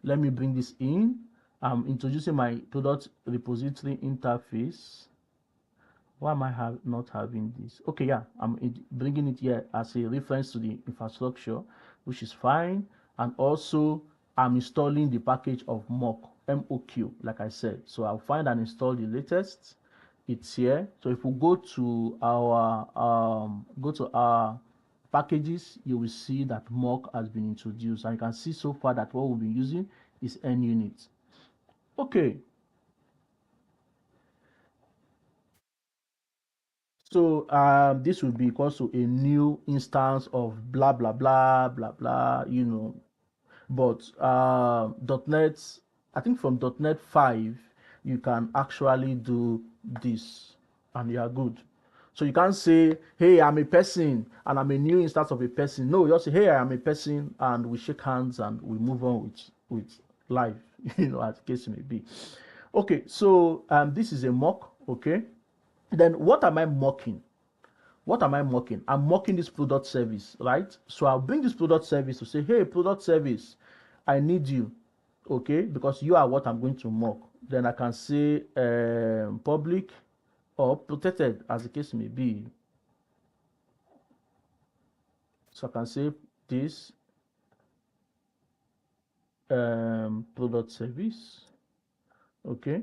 let me bring this in. I'm introducing my product repository interface. Why am I not having this? Okay, yeah, I'm bringing it here as a reference to the infrastructure, which is fine. And also, I'm installing the package of mock, MOQ, like I said. So I'll find and install the latest. It's here. So if we go to our packages, you will see that mock has been introduced. And you can see so far that what we'll be using is NUnit. Okay. So this will be equal to a new instance of blah blah blah blah blah, But .NET, I think from .NET 5, you can actually do this, and you are good. So you can't say, hey, I'm a person and I'm a new instance of a person. No, you just say, hey, I am a person, and we shake hands and we move on with life, as the case may be. Okay, so this is a mock. Okay, then what am I mocking? what am I mocking? I'm mocking this product service, right? So I'll bring this product service to say, hey, product service, I need you, okay? Because you are what I'm going to mock. Then I can say public or protected, as the case may be. So I can say this product service, okay?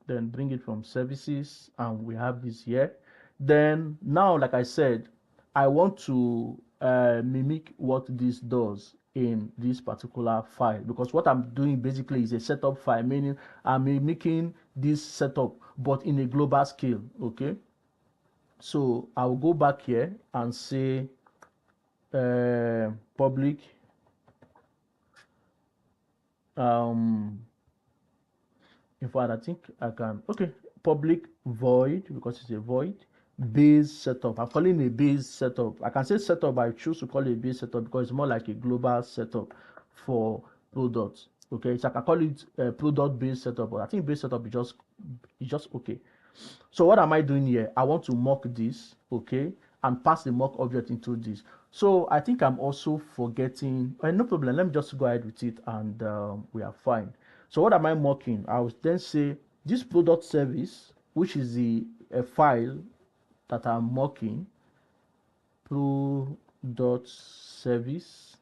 Then bring it from services, and we have this here. Then now, like I said, I want to mimic what this does in this particular file, because what I'm doing basically is a setup file, meaning I'm mimicking this setup but in a global scale. Okay, so I'll go back here and say public um in fact, I think I can. Okay, public void, because it's a void. Base setup. I'm calling a base setup. I can say setup, but I choose to call it a base setup because it's more like a global setup for products. Okay, so I can call it a product based setup, but I think base setup is just okay. So what am I doing here? I want to mock this, okay, and pass the mock object into this. So I think I'm also forgetting. No problem. Let me just go ahead with it, and we are fine. So what am I mocking? I will then say this product service, which is the file that I'm mocking, product service.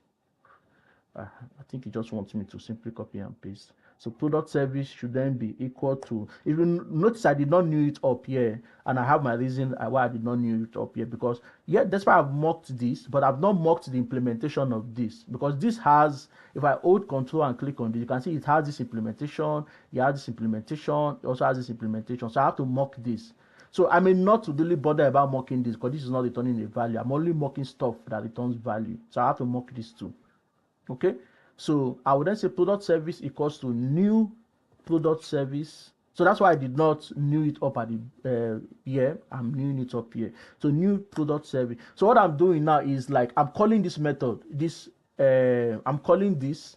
I think it just wants me to simply copy and paste. So product service should then be equal to, if you notice I did not new it up here, and I have my reason why I did not new it up here, because yeah, that's why I've mocked this, but I've not mocked the implementation of this, because this has, if I hold control and click on this, you can see it has this implementation, it has this implementation, it also has this implementation. So I have to mock this. So I may not really bother about mocking this because this is not returning a value. I'm only mocking stuff that returns value. So I have to mock this too. Okay, so I would then say product service equals to new product service. So that's why I did not new it up at the here. I'm newing it up here. So new product service. So what I'm doing now is like I'm calling this method, this I'm calling this,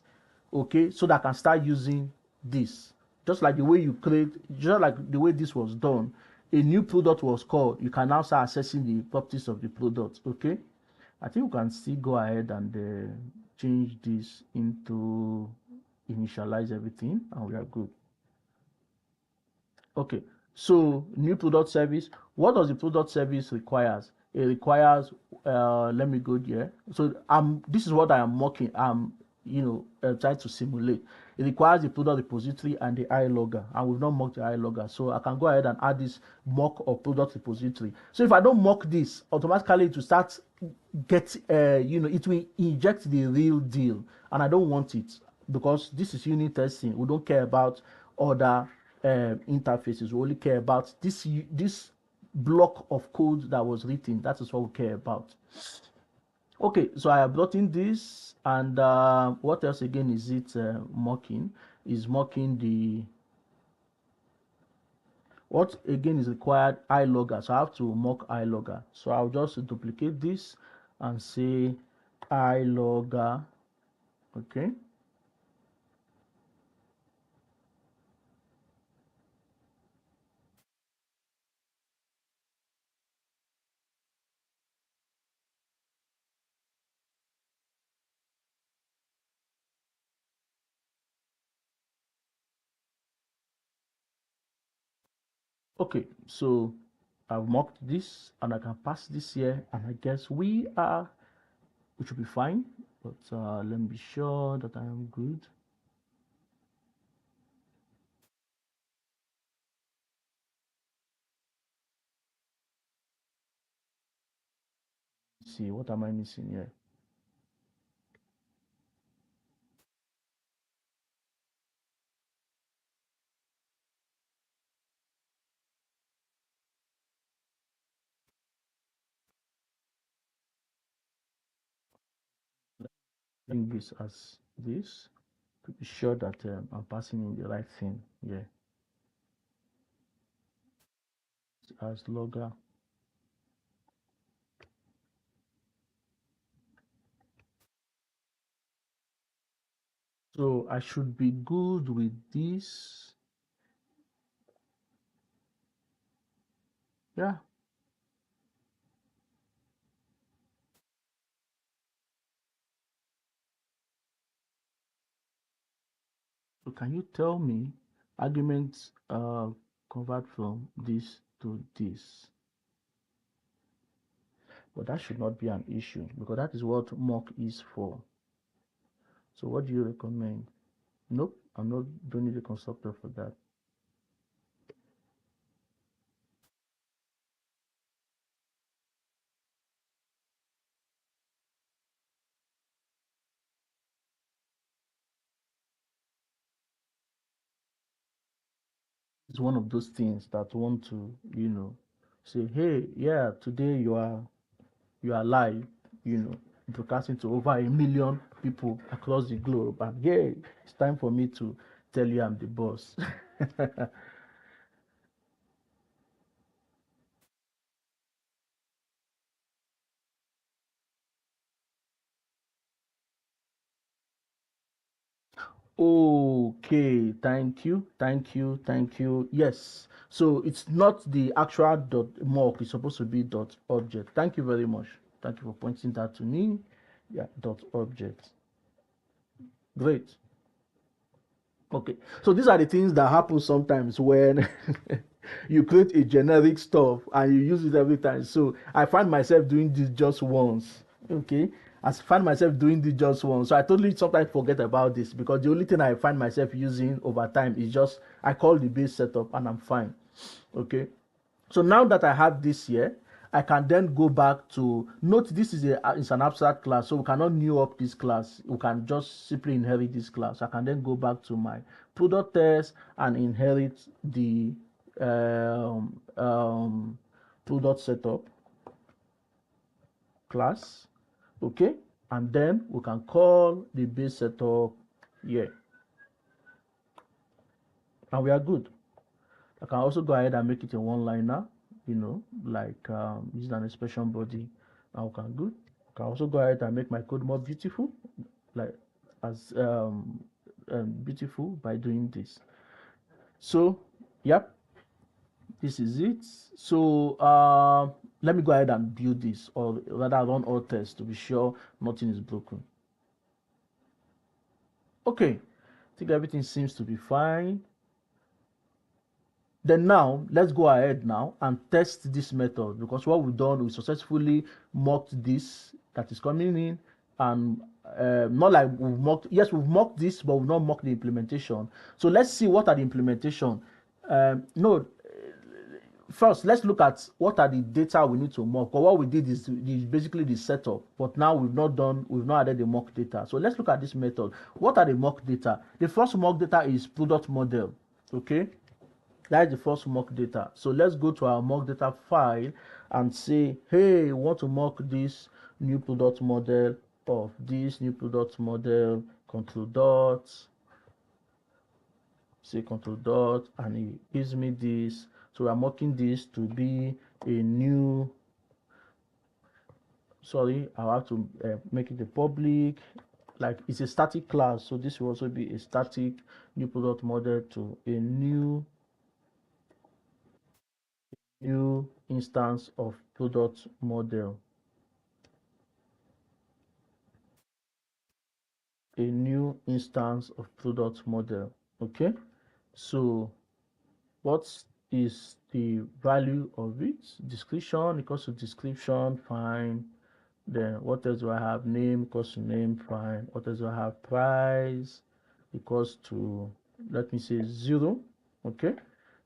okay, so that I can start using this. Just like the way you create, just like the way this was done, a new product was called. You can now start accessing the properties of the product. Okay, I think we can still go ahead and change this into initialize everything, and we are good. Okay, so new product service. What does the product service requires? It requires, let me go there. So this is what I am mocking. Trying to simulate. It requires the product repository and the iLogger, and we've not mocked the iLogger. So I can go ahead and add this mock of product repository. So if I don't mock this, automatically it will start it will inject the real deal, and I don't want it, because this is unit testing. We don't care about other interfaces. We only care about this block of code that was written. That is what we care about. Okay, so I have brought in this, and what else again is it mocking? Is mocking the, what again is required? iLogger. So I have to mock iLogger. So I'll just duplicate this and say iLogger. Okay. Okay, so I've mocked this, and I can pass this here, and I guess we should be fine. But let me be sure that I am good. Let's see, what am I missing here? Bring this as this to be sure that I'm passing in the right thing. Yeah, as logger. So I should be good with this. Yeah. So can you tell me arguments convert from this to this? But that should not be an issue because that is what mock is for. So what do you recommend? Nope, I'm not doing the constructor for that. It's one of those things that want to, say, hey, yeah, today you are live, broadcasting to over 1 million people across the globe, and yeah, it's time for me to tell you I'm the boss. Okay, thank you, thank you, thank you. Yes, so it's not the actual dot mock, it's supposed to be dot object. Thank you very much. Thank you for pointing that to me. Yeah, dot object. Great. Okay, so these are the things that happen sometimes when you create a generic stuff and you use it every time. So I find myself doing this just once. Okay, I find myself doing this just once. So I totally sometimes forget about this because the only thing I find myself using over time is just I call the base setup and I'm fine. Okay, so now that I have this here, I can then go back to note this is it's an abstract class, so we cannot new up this class. We can just simply inherit this class. I can then go back to my product test and inherit the product setup class. Okay, and then we can call the base setup here, and we are good. I can also go ahead and make it a one-liner, like use an expression body, and we can good. I can also go ahead and make my code more beautiful, like as beautiful by doing this. So, yep, this is it. So, let me go ahead and build this, or rather run all tests to be sure nothing is broken. Okay, I think everything seems to be fine. Then now let's go ahead now and test this method, because what we've done, we successfully mocked this that is coming in, and not like we've mocked, yes, we've mocked this, but we've not mocked the implementation. So let's see what are the implementation. No, first let's look at what are the data we need to mock. But what we did is basically the setup, but now we've not added the mock data. So let's look at this method. What are the mock data? The first mock data is product model. Okay, that is the first mock data. So let's go to our mock data file and say, hey, we want to mock this new product model of this new product model, control dot, say control dot, and it gives me this. So we're mocking this to be a new, sorry, I'll have to make it a public, like it's a static class. So this will also be a static new product model to a new instance of product model, a new instance of product model. Okay, so what is the value of it? Description equals to description, fine. Then what else do I have? Name equals to name, fine. What else do I have? Price equals to, let me say, 0. Okay,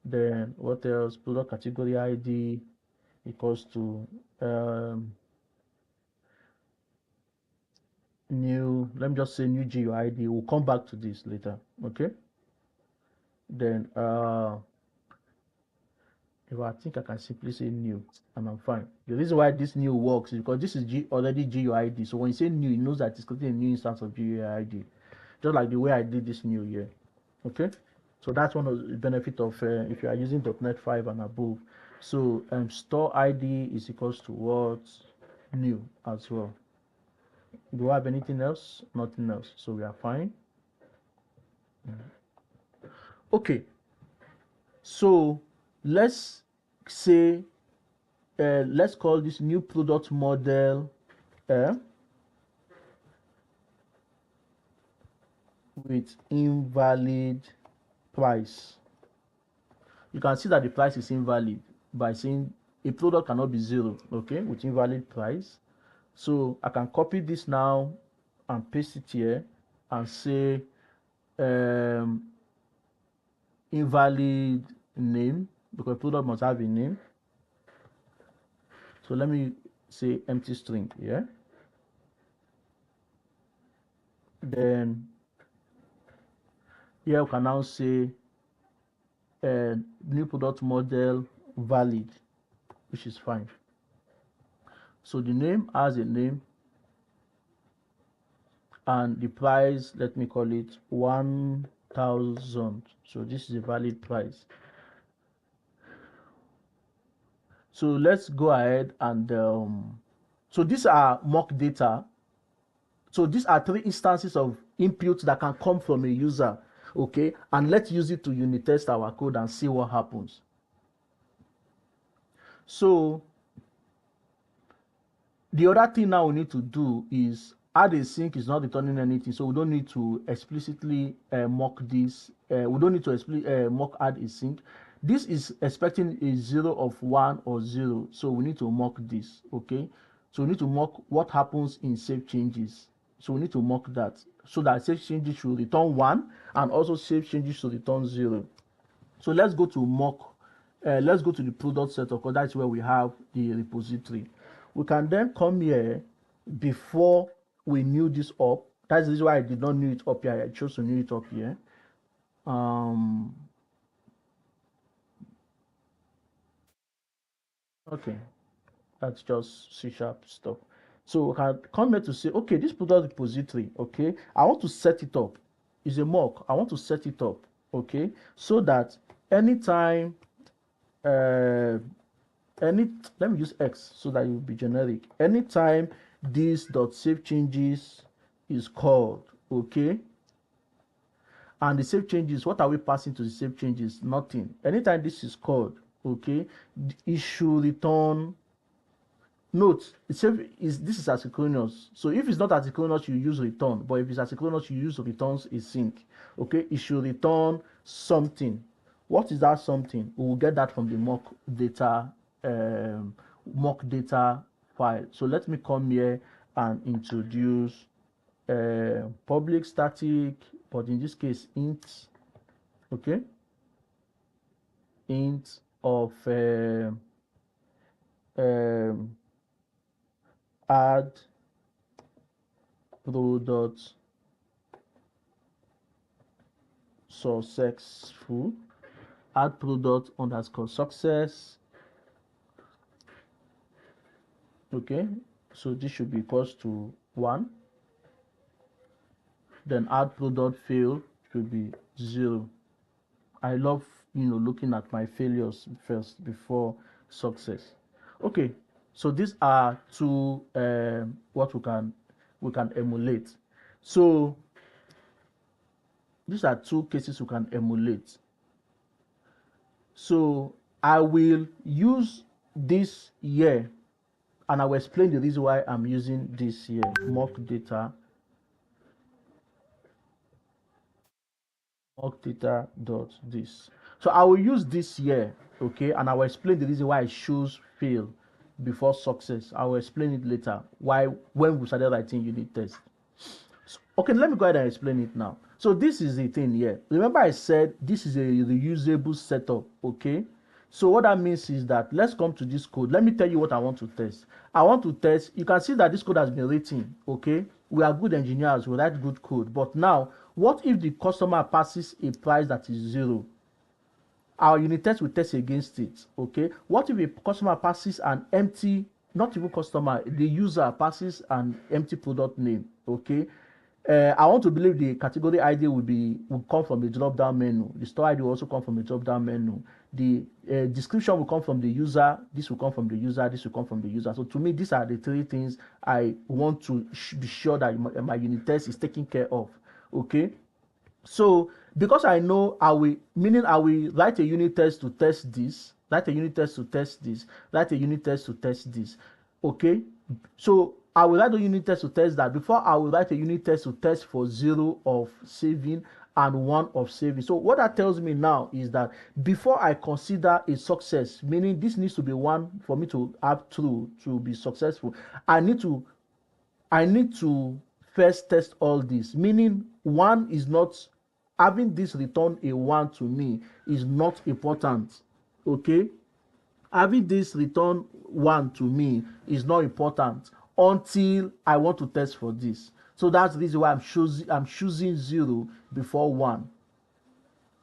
then what else? Product category ID equals to new, let me just say new GUID. We'll come back to this later. Okay, then if I think I can simply say new and I'm fine. The reason why this new works is because this is already GUID. So when you say new, it knows that it's creating a new instance of GUID, just like the way I did this new here. Okay, so that's one of the benefit of if you are using .NET 5 and above. So store ID is equals to what? New as well. Do I have anything else? Nothing else. So we are fine. Okay, so let's say let's call this new product model with invalid price. You can see that the price is invalid by saying a product cannot be 0, okay, with invalid price. So I can copy this now and paste it here and say invalid name, because product must have a name. So let me say empty string here. Then here we can now say new product model valid, which is fine. So the name has a name, and the price, let me call it 1000. So this is a valid price. So let's go ahead and so these are mock data. So these are 3 instances of inputs that can come from a user, okay, and let's use it to unit test our code and see what happens. So the other thing now we need to do is add async is not returning anything, so we don't need to explicitly mock this. We don't need to mock add async. This is expecting a 0 of 1 or 0, so we need to mock this, okay. So we need to mock what happens in save changes. So we need to mock that so that save changes should return 1 and also save changes should return 0. So let's go to mock. Let's go to the product setup, because that's where we have the repository. We can then come here before we new this up. That's the reason why I did not new it up here. I chose to new it up here. Okay, that's just C# stuff. So we can come here to say, okay, this product repository, okay, I want to set it up. It's a mock. I want to set it up, okay, so that anytime let me use X so that it will be generic. Anytime this dot save changes is called, okay, and the save changes, what are we passing to the save changes? Nothing. Anytime this is called, okay, it should return. Note, this is asynchronous. So if it's not asynchronous, you use return. But if it's asynchronous, you use returns async. Okay, it should return something. What is that something? We will get that from the mock data file. So let me come here and introduce public static, but in this case int, okay, int of add product successful, add product underscore success. Okay, so this should be equals to 1. Then add product fail should be 0. I love, looking at my failures first before success. Okay, so these are 2 what we can emulate. So these are 2 cases we can emulate. So I will use this here, and I will explain the reason why I'm using this here, mock data dot this. So I will use this here, okay, and I will explain the reason why I choose fail before success. I will explain it later why when we started writing unit test. So, okay, let me go ahead and explain it now. So this is the thing here. Remember I said this is a reusable setup, okay? So what that means is that let's come to this code. Let me tell you what I want to test. I want to test, you can see that this code has been written, okay? We are good engineers, we write good code. But now, what if the customer passes a price that is 0? Our unit test will test against it, okay? What if a customer passes an empty, not even customer, the user passes an empty product name, okay? I want to believe the category ID will come from the drop-down menu. The store ID will also come from the drop-down menu. The description will come from the user. This will come from the user. This will come from the user. So to me, these are the 3 things I want to be sure that my unit test is taken care of. Okay. So because I know I will write a unit test to test this, write a unit test to test this, write a unit test to test this. Okay. So I will write a unit test to test that. Before I will write a unit test to test for 0 of saving and 1 of saving. So what that tells me now is that before I consider a success, meaning this needs to be 1 for me to have true to be successful, I need to first test all this, meaning 1 is not having this return a 1 to me is not important. Okay, having this return 1 to me is not important until I want to test for this. So that's the reason why I'm choosing 0 before 1.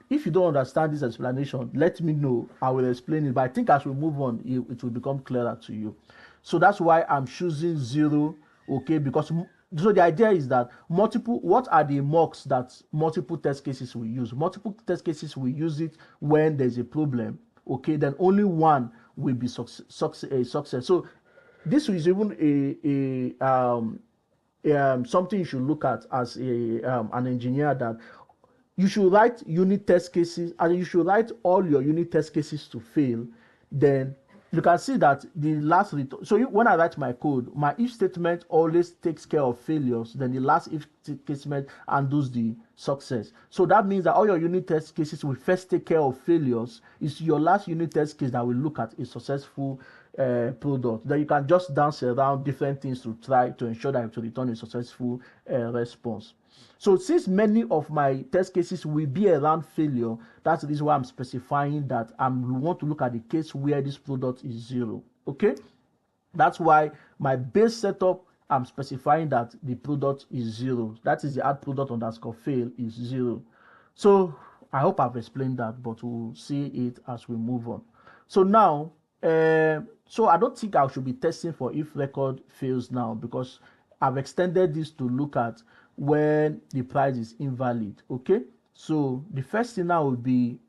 If you don't understand this explanation, let me know. I will explain it. But I think as we move on, it will become clearer to you. So that's why I'm choosing 0, okay? Because so the idea is that what are the mocks that multiple test cases will use? Multiple test cases will use it when there's a problem, okay? Then only 1 will be success. So this is even something you should look at as an engineer, that you should write unit test cases and you should write all your unit test cases to fail. Then you can see that the last return. So when I write my code, my if statement always takes care of failures. Then the last if statement handles the success. So that means that all your unit test cases will first take care of failures. It's your last unit test case that will look at a successful product. Then you can just dance around different things to try to ensure that it will return a successful response. So since many of my test cases will be around failure, that's the reason why I'm specifying that I want to look at the case where this product is 0. Okay, that's why my base setup, I'm specifying that the product is 0. That is the add product underscore fail is 0. So I hope I've explained that, but we'll see it as we move on. So now, so I don't think I should be testing for if record fails now, because I've extended this to look at when the price is invalid. Okay, so the first thing now will be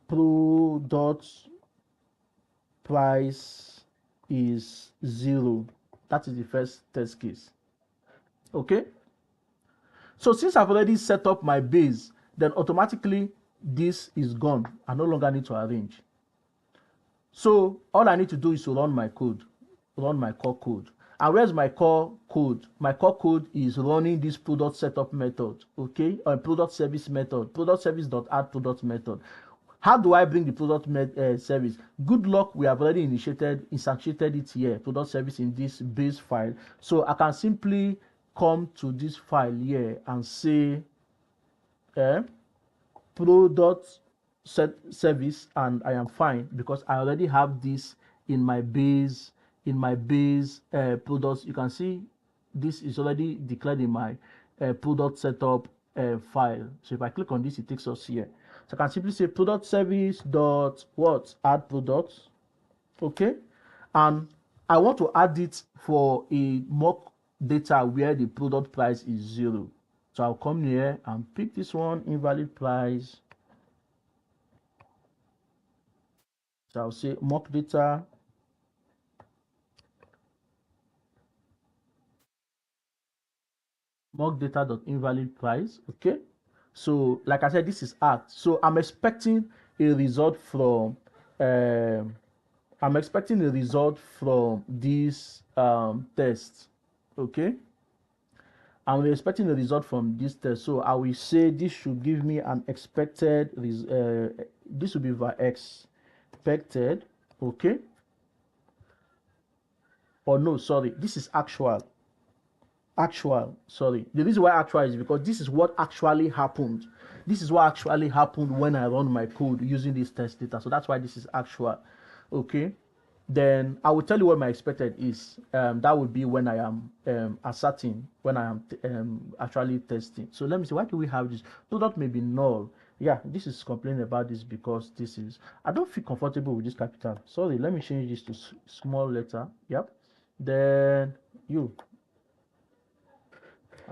product price is 0. That is the first test case. Okay, so since I've already set up my base, then automatically this is gone. I no longer need to arrange. So all I need to do is to run my code, run my core code. And where's my core code? My core code is running this product setup method, okay, or product service method, product service.add product method. How do I bring the product service? Good luck, we have already instantiated it here, product service in this base file. So I can simply come to this file here and say product service, and I am fine because I already have this in my base products. You can see this is already declared in my product setup file. So if I click on this, it takes us here. So I can simply say product service dot what add products, okay, and I want to add it for a mock data where the product price is 0. So I'll come here and pick this one, invalid price. So I'll say mock data invalid price. Okay, so like I said, this is act. So I'm expecting a result from this test. Okay, I'm expecting a result from this test. So I will say this should give me an expected this will be expected. Okay, or no, sorry, this is actual. Sorry, the reason why actual is because this is what actually happened. This is what actually happened when I run my code using this test data. So that's why this is actual. Okay, then I will tell you what my expected is. That would be when I am asserting, when I am actually testing. So let me see, why do we have this? Product may be null. Yeah, this is complaining about this because this is, I don't feel comfortable with this capital. Sorry, let me change this to small letter. Yep, then you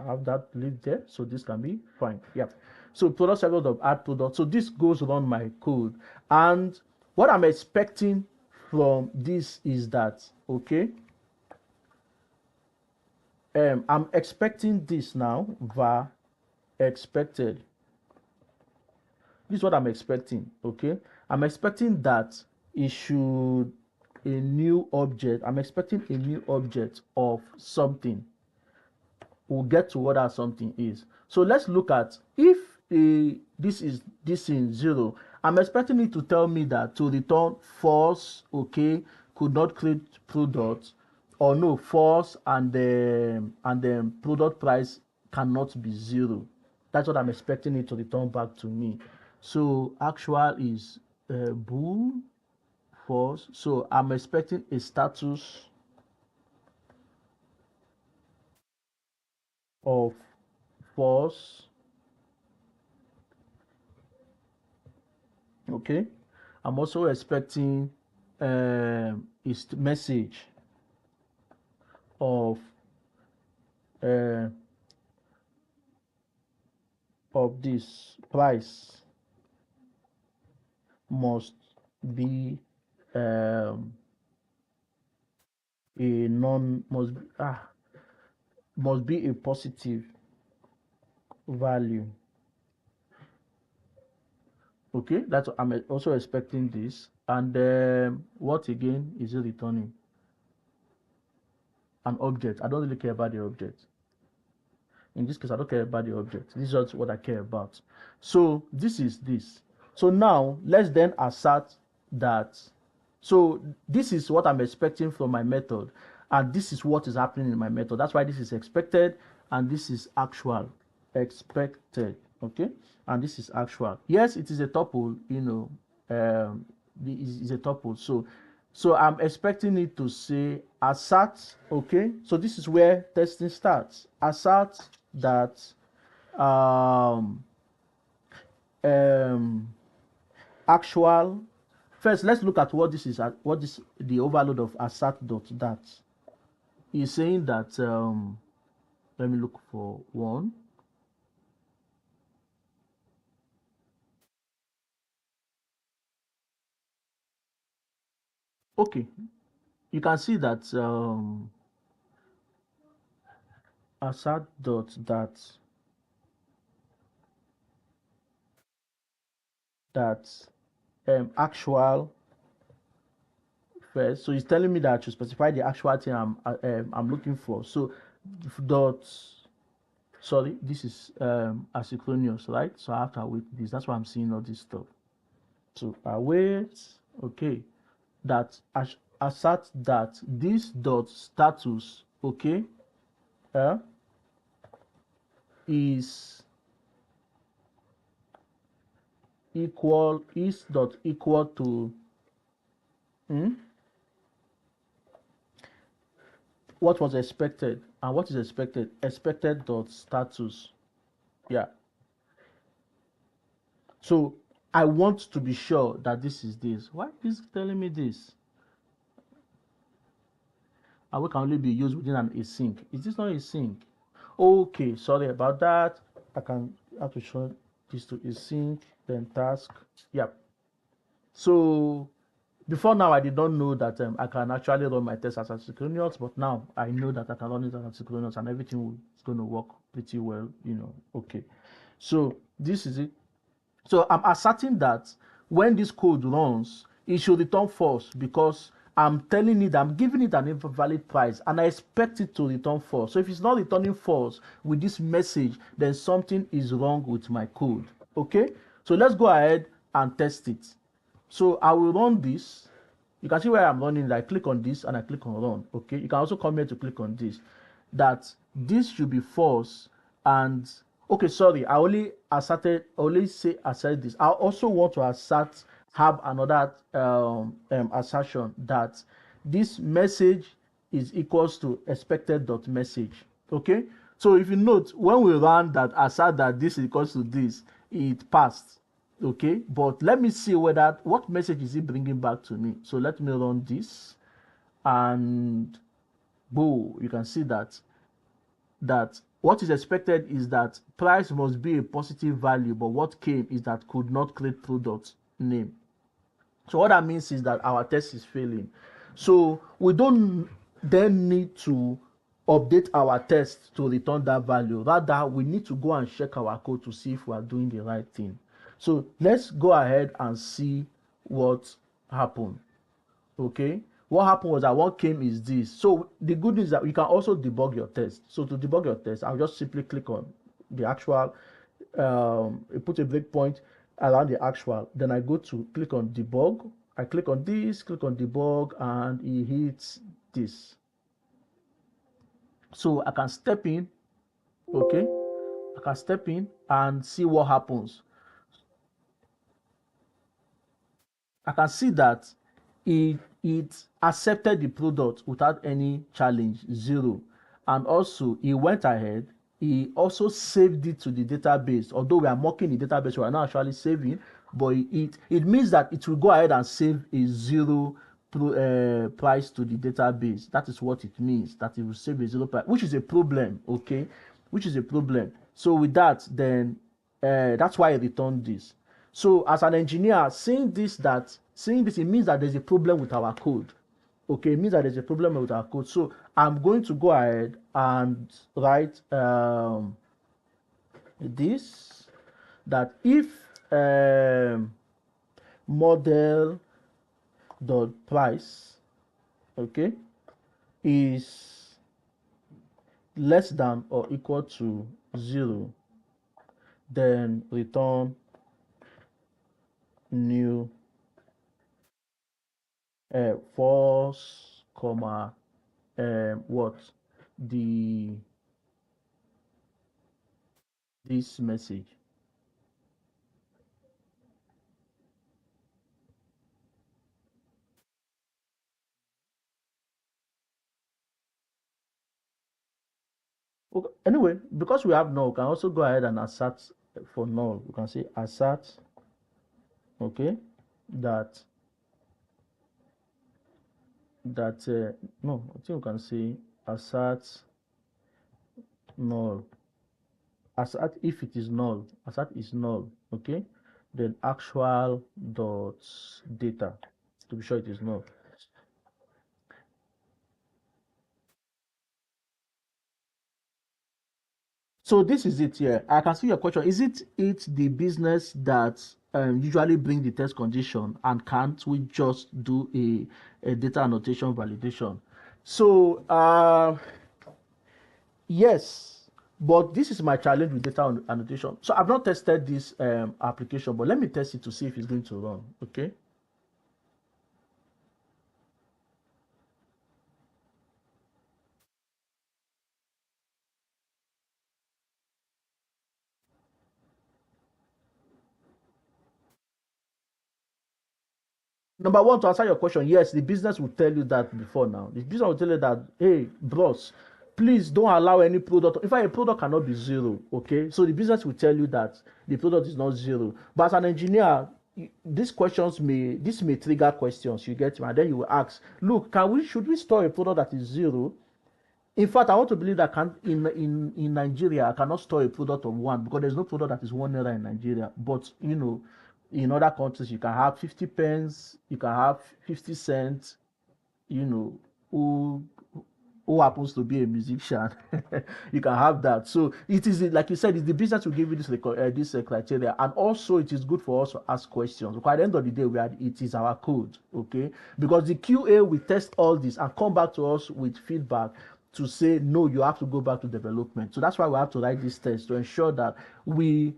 have that leave there, so this can be fine. Yeah, so product service of add product. So this goes around my code, and what I'm expecting from this is that, okay, I'm expecting this now, var expected. This is what I'm expecting. Okay, I'm expecting that it should a new object. I'm expecting a new object of something. We'll get to what that something is. So let's look at if this is 0. I'm expecting it to tell me that to return false, okay, could not create product, or no, false, and then product price cannot be 0. That's what I'm expecting it to return back to me. So actual is bool, false. So I'm expecting a status of false. Okay, I'm also expecting is message of uh, this price must be um, a non must be a positive value. Okay, that's I'm also expecting this. And what again is it returning? An object. I don't really care about the object. In this case, I don't care about the object. This is just what I care about. So this is this. So now let's then assert that. So this is what I'm expecting from my method, and this is what is happening in my method. That's why this is expected, and this is actual. Expected. Okay, and this is actual. Yes, it is a tuple. Is a tuple. So I'm expecting it to say assert. Okay, so this is where testing starts. Assert that um, um, actual. First, let's look at what this is. What this the overload of assert dot that is saying that. Let me look for one. Okay, you can see that assert dot that actual first. So it's telling me that to specify the actual thing I'm looking for. So dot, sorry, this is asynchronous, right? So I have to await this. That's why I'm seeing all this stuff. So await, okay, that assert that this dot status, okay, is equal to what was expected. And what is expected dot status. Yeah, so I want to be sure that this is this. Why is it telling me this? And we can only be used within an async. Is this not async? Okay, sorry about that. I can have to show this to async, then task. Yep. So before now, I did not know that I can actually run my test as asynchronous, but now I know that I can run it as asynchronous, and everything is going to work pretty well. Okay. So this is it. So I'm asserting that when this code runs, it should return false because I'm telling it, I'm giving it an invalid price, and I expect it to return false. So if it's not returning false with this message, then something is wrong with my code. Okay, so let's go ahead and test it. So I will run this. You can see where I'm running. I click on this and I click on run. Okay, you can also come here to click on this. That this should be false. And okay, sorry, I only assert this. I also want to have another assertion that this message is equals to expected dot message. Okay, so if you note, when we ran that assert that this is equals to this, it passed. Okay, but let me see what message is it bringing back to me. So let me run this, and boom, you can see that what is expected is that price must be a positive value, but what came is that could not create product name. So what that means is that our test is failing. So we don't then need to update our test to return that value. Rather, we need to go and check our code to see if we are doing the right thing. So let's go ahead and see what happened. Okay, what happened was that what came is this. So the good news is that you can also debug your test. So to debug your test, I'll just simply click on the actual, put a breakpoint around the actual. Then I go to click on debug. I click on this, click on debug, and it hits this. So I can step in, okay? I can step in and see what happens. I can see that it accepted the product without any challenge, zero. And also it went ahead, he also saved it to the database. Although we are mocking the database, we are not actually saving, but it means that it will go ahead and save a zero price to the database. That is what it means, that it will save a zero price, which is a problem, okay? Which is a problem. So with that, then that's why I returned this. So as an engineer, seeing this, it means that there's a problem with our code. Okay, it means that there's a problem with our code. So I'm going to go ahead and write this, that if model dot price, okay, is less than or equal to 0, then return new false, comma, what, this message. Okay. Anyway, because we have null, we can also go ahead and assert for null. We can say assert, okay, that no, I think we can say assert null. Assert if it is null. Assert is null, okay. Then actual dot data, to be sure it is null. So this is it here. I can see your question. Is it the business that usually bring the test condition, and can't we just do a data annotation validation? So yes, but this is my challenge with data annotation. So I've not tested this application, but let me test it to see if it's going to run. Okay. Number one, to answer your question, yes, the business will tell you that before now. The business will tell you that, hey, bros, please don't allow any product. In fact, a product cannot be zero, okay? So the business will tell you that the product is not zero. But as an engineer, this may trigger questions, you get me? And then you will ask, look, should we store a product that is zero? In fact, I want to believe that in Nigeria, I cannot store a product of one, because there's no product that is 1 naira in Nigeria. But in other countries, you can have 50 pence, you can have 50 cents, you know, who happens to be a musician. You can have that. So it is, like you said, it's the business will give you this criteria, and also it is good for us to ask questions. Because at the end of the day, it is our code, okay? Because the QA will test all this and come back to us with feedback to say, no, you have to go back to development. So that's why we have to write this test, to ensure that we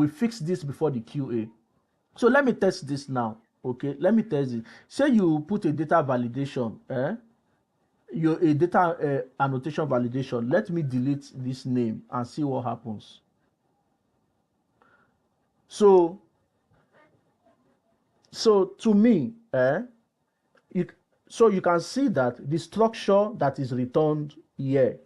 fix this before the QA. So let me test this now. Okay, let me test it. Say you put a data validation, a data annotation validation. Let me delete this name and see what happens. So to me, so you can see that the structure that is returned here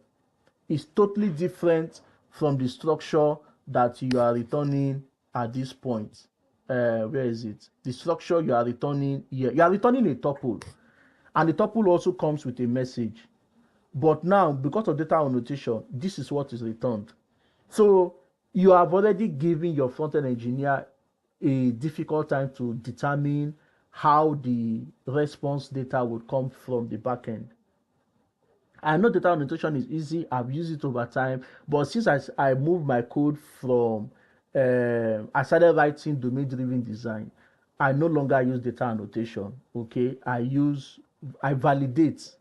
is totally different from the structure that you are returning at this point. Where is it? The structure you are returning here. You are returning a tuple, and the tuple also comes with a message. But now, because of data annotation, this is what is returned. So you have already given your front-end engineer a difficult time to determine how the response data would come from the backend. I know data annotation is easy. I've used it over time, but since I moved my code from I started writing domain-driven design, I no longer use data annotation. Okay, I validate.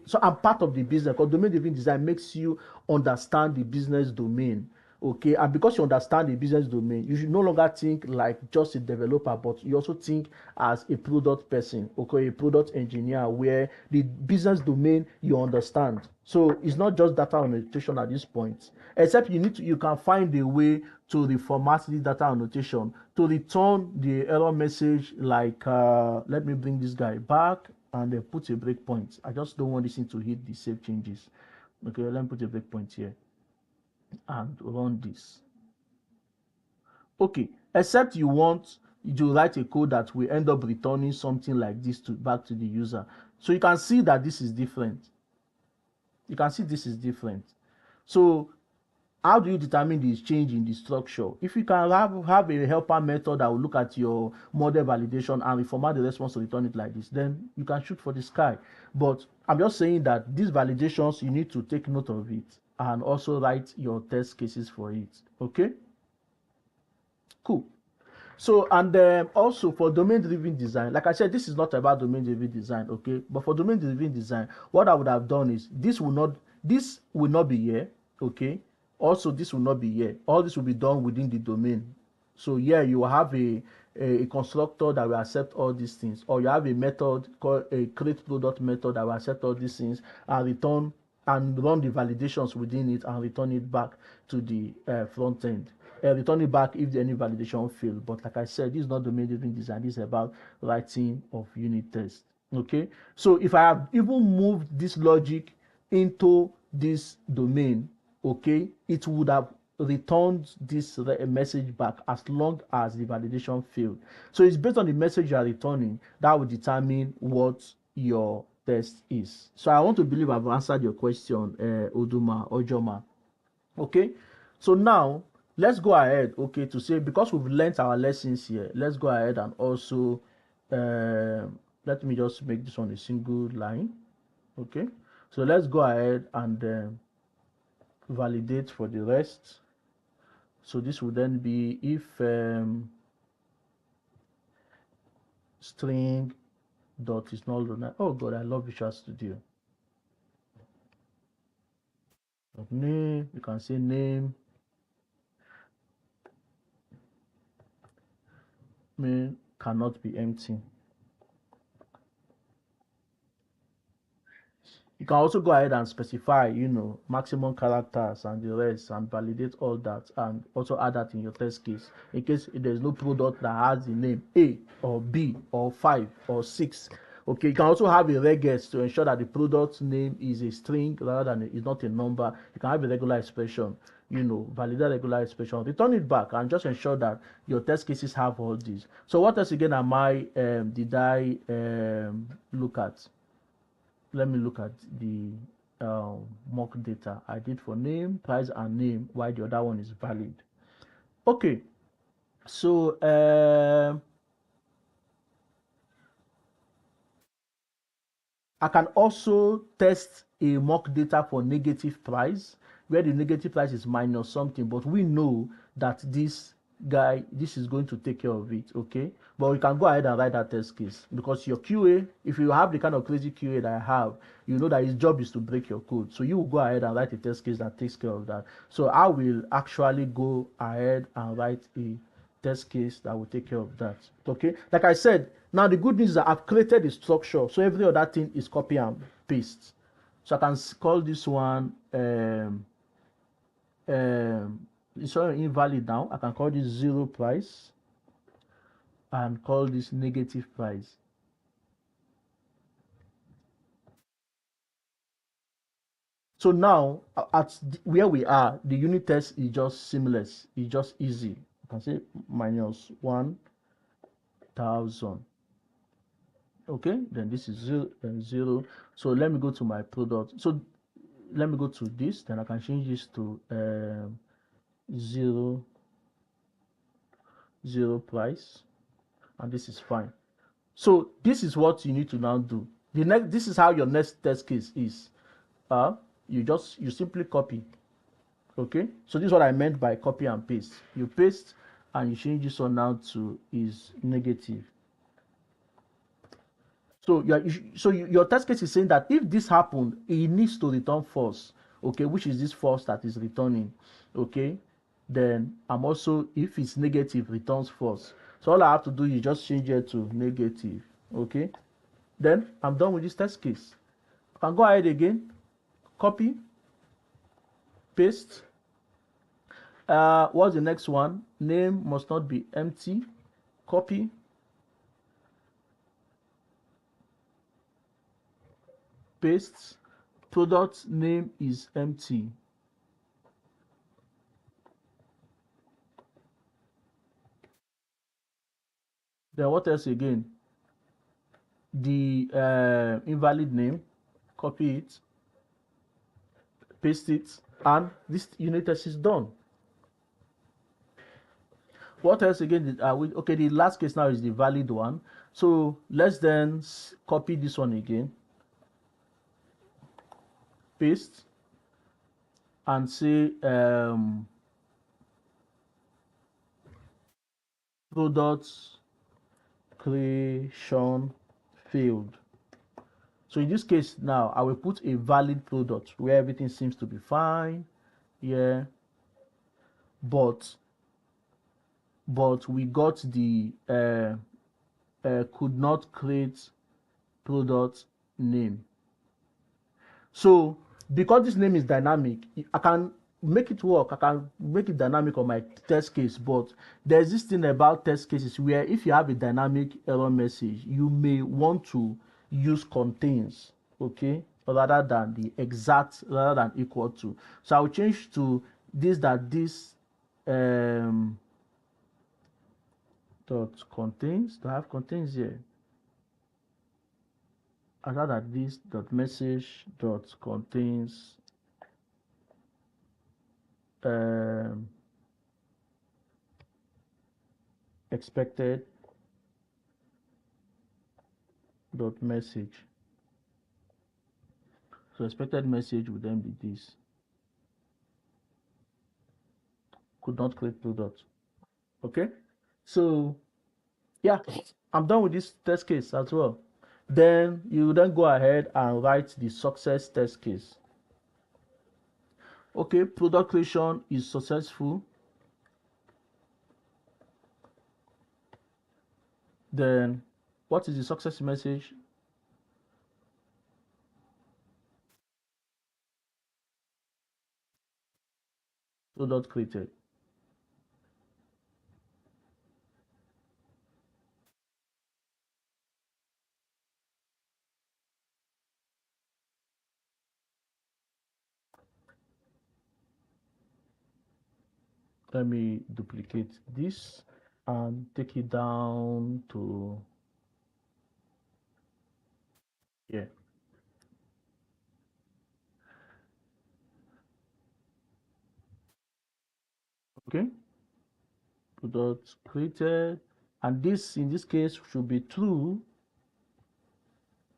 So I'm part of the business, because domain-driven design makes you understand the business domain. Okay, and because you understand the business domain, you should no longer think like just a developer, but you also think as a product person, okay, a product engineer, where the business domain you understand. So it's not just data annotation at this point, except you can find a way to reformat the data annotation to return the error message, like let me bring this guy back and then put a breakpoint. I just don't want this thing to hit the save changes. Okay, let me put a breakpoint here and run this. Okay, except you want to write a code that will end up returning something like this back to the user. So you can see that this is different. You can see this is different. So how do you determine this change in the structure? If you can have a helper method that will look at your model validation and reformat the response to return it like this, then you can shoot for the sky. But I'm just saying that these validations, you need to take note of it and also write your test cases for it. Okay? Cool. So, and also for domain-driven design, like I said, this is not about domain-driven design, okay? But for domain-driven design, what I would have done is this will not be here, okay? Also, this will not be here. All this will be done within the domain. So yeah, you will have a constructor that will accept all these things, or you have a method called a create product method that will accept all these things and return and run the validations within it and return it back to the front end. Return it back if any validation fail. But like I said, this is not domain-driven design. This is about writing of unit tests. Okay, so if I have even moved this logic into this domain, okay, it would have returned this message back as long as the validation failed. So it's based on the message you are returning that will determine what your test is. So I want to believe I've answered your question, Oduma or Joma. Okay, so now let's go ahead, okay, to say, because we've learned our lessons here, let's go ahead and also let me just make this one a single line. Okay, so let's go ahead and validate for the rest. So this would then be if string dot is null. Oh god, I love Visual Studio. Name, you can say name cannot be empty. You can also go ahead and specify, maximum characters and the rest, and validate all that, and also add that in your test case in case there's no product that has the name A or B or 5 or 6. Okay, you can also have a regex to ensure that the product name is a string rather than it's not a number. You can have a regular expression, validate regular expression, return it back, and just ensure that your test cases have all these. So what else again did I look at? Let me look at the mock data I did for name, price, and name, while the other one is valid. Okay, so I can also test a mock data for negative price, where the negative price is minus something, but we know that this is going to take care of it. Okay, but we can go ahead and write that test case, because your QA, if you have the kind of crazy QA that I have, you know that his job is to break your code. So you will go ahead and write a test case that takes care of that. So I will actually go ahead and write a test case that will take care of that. Okay, like I said, now the good news is that I've created the structure, so every other thing is copy and paste. So I can call this one it's invalid now. I can call this 0 price and call this negative price. So now at where we are, the unit test is just seamless. It's just easy. I can say minus 1,000. Okay, then this is 0. So let me go to my product. So let me go to this, then I can change this to 0 price, and this is fine. So this is what you need to now do. This is how your next test case is. You simply copy. Okay, so this is what I meant by copy and paste. You paste and you change this one now to is negative. So your test case is saying that if this happened, it needs to return false, okay, which is this false that is returning, okay. Then I'm also, if it's negative, returns false. So all I have to do is just change it to negative, okay. Then I'm done with this test case. I can go ahead again, copy, paste. What's the next one? Name must not be empty. Copy, paste. Product name is empty. Then what else again? The invalid name, copy it, paste it, and this unit test is done. What else again? Okay, the last case now is the valid one. So let's then copy this one again, paste, and say product creation failed. So in this case now, I will put a valid product where everything seems to be fine. Yeah, but we got the could not create product name. So because this name is dynamic, I can make it work. I can make it dynamic on my test case. But there's this thing about test cases where if you have a dynamic error message, you may want to use contains, okay, rather than the exact, rather than equal to. So I'll change to this, that this dot contains. Do I have contains here? Rather than this dot message dot contains expected dot message. So expected message would then be this. Could not create product. Okay. So yeah, I'm done with this test case as well. Then you then go ahead and write the success test case. Okay, product creation is successful. Then what is the success message? Product created. Let me duplicate this and take it down to here. Okay, product created, and this in this case should be true.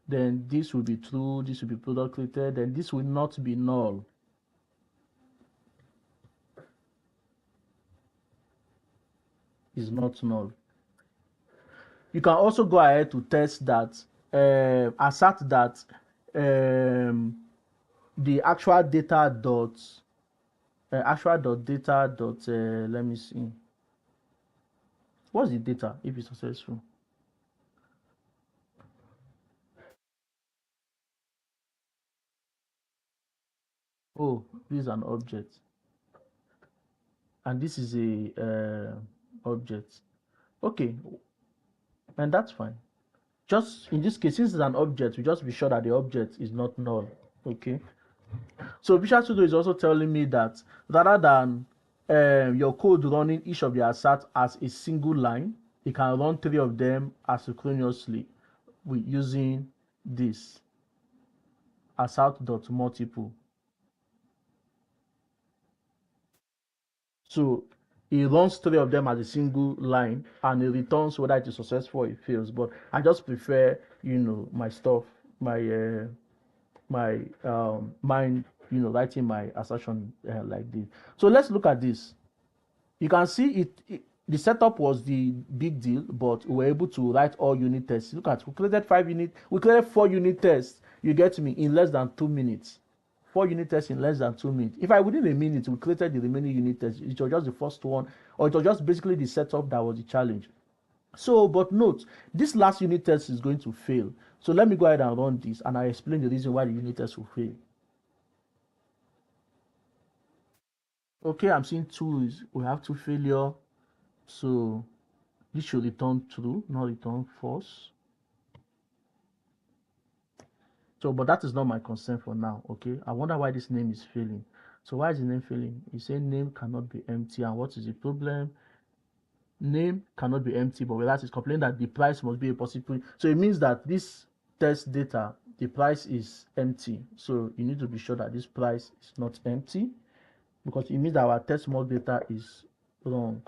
Then this will be true, this will be product created, then this will not be null. Is not null. You can also go ahead to test that, assert that the actual data dot data dot let me see, what's the data if it's successful. Oh, this is an object, and this is a object. Okay, and that's fine. Just in this case, since it's an object, we just be sure that the object is not null. Okay. So Visual Studio is also telling me that rather than your code running each of the assert as a single line, it can run 3 of them asynchronously with using this assert.multiple. So it runs 3 of them as a single line and it returns whether it is successful or it fails. But I just prefer, my stuff, my mind, writing my assertion like this. So let's look at this. You can see it the setup was the big deal, but we were able to write all unit tests. Look at, we created 4 unit tests, you get me, in less than 2 minutes. 4 unit tests in less than 2 minutes. If I within a minute we created the remaining unit tests, it was just the first one, or it was just basically the setup that was the challenge. So, but note, this last unit test is going to fail. So let me go ahead and run this, and I explain the reason why the unit test will fail. Okay, I'm seeing we have 2 failure. So this should return true, not return false. So, but that is not my concern for now. Okay, I wonder why this name is failing. So why is the name failing? You say name cannot be empty, and what is the problem? Name cannot be empty, but whereas it's complaining that the price must be a possible. So it means that this test data, the price is empty. So you need to be sure that this price is not empty, because it means that our test mode data is wrong.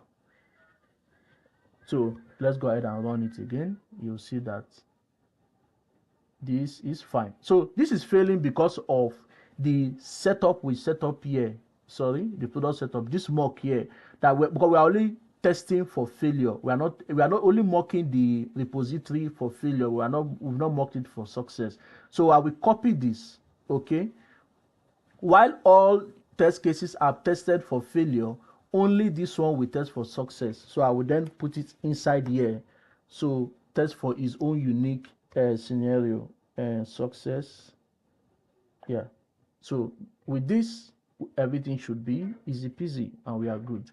So let's go ahead and run it again. You'll see that this is fine. So this is failing because of the setup we set up here. Sorry, the product setup, this mock here, because we are only testing for failure. We are not only mocking the repository for failure. We've not mocked it for success. So I will copy this. Okay, while all test cases are tested for failure, only this one will test for success. So I will then put it inside here. So test for its own unique scenario and success. Yeah. So with this, everything should be easy peasy and we are good.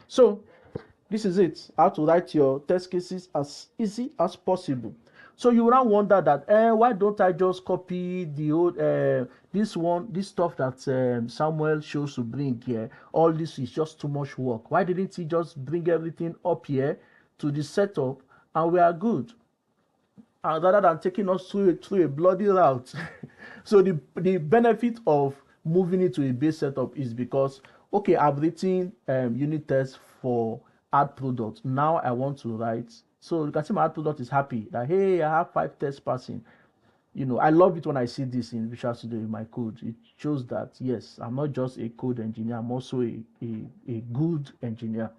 So this is it, how to write your test cases as easy as possible. So you will now wonder that, why don't I just copy the old, this stuff that Samuel shows to bring here? All this is just too much work. Why didn't he just bring everything up here to the setup and we are good? And rather than taking us through a bloody route. So the benefit of moving it to a base setup is because, okay, I've written unit tests for add product. Now I want to write, so you can see my add product is happy that, hey, I have 5 tests passing. You know, I love it when I see this in Visual Studio in my code. It shows that, yes, I'm not just a code engineer, I'm also a good engineer.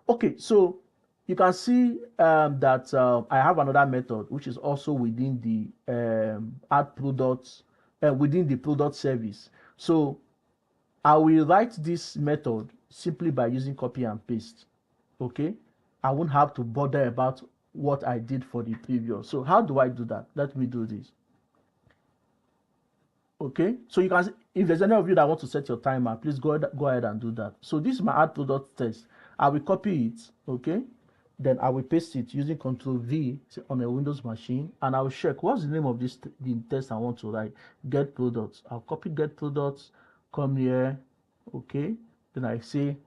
Okay, so you can see that I have another method which is also within the add products, within the product service. So I will write this method simply by using copy and paste. Okay, I won't have to bother about what I did for the previous. So how do I do that? Let me do this. Okay, so you can see, if there's any of you that want to set your timer, please go ahead and do that. So this is my add product test. I will copy it. Okay, then I will paste it using Control V on a Windows machine, and I will check what's the name of the test I want to write. Get products. I'll copy get products, come here. Okay, then I say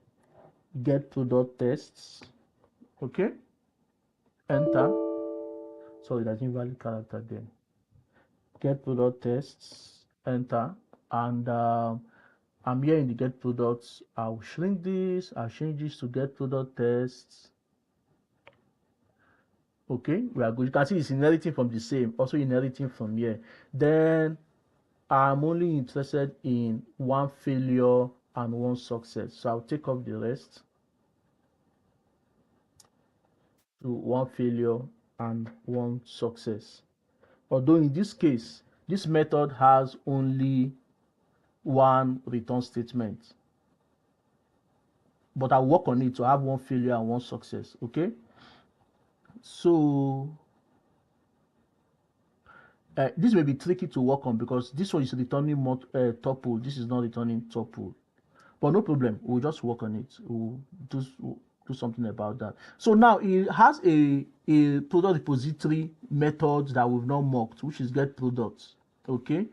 get product tests. Okay, enter. Sorry, there's invalid character there. Get product tests, enter, and I'm here in the get products. I'll shrink this. I'll change this to get product tests. Okay, we are good. You can see it's inheriting from the same, also inheriting from here. Then I'm only interested in 1 failure and 1 success, so I'll take off the rest to 1 failure and 1 success. Although in this case, this method has only 1 return statement, but I'll work on it to have 1 failure and 1 success. Okay, so this may be tricky to work on because this one is returning tuple. This is not returning tuple, but no problem. We'll just work on it. We'll do something about that. So now it has a product repository method that we've not mocked, which is get products. Okay,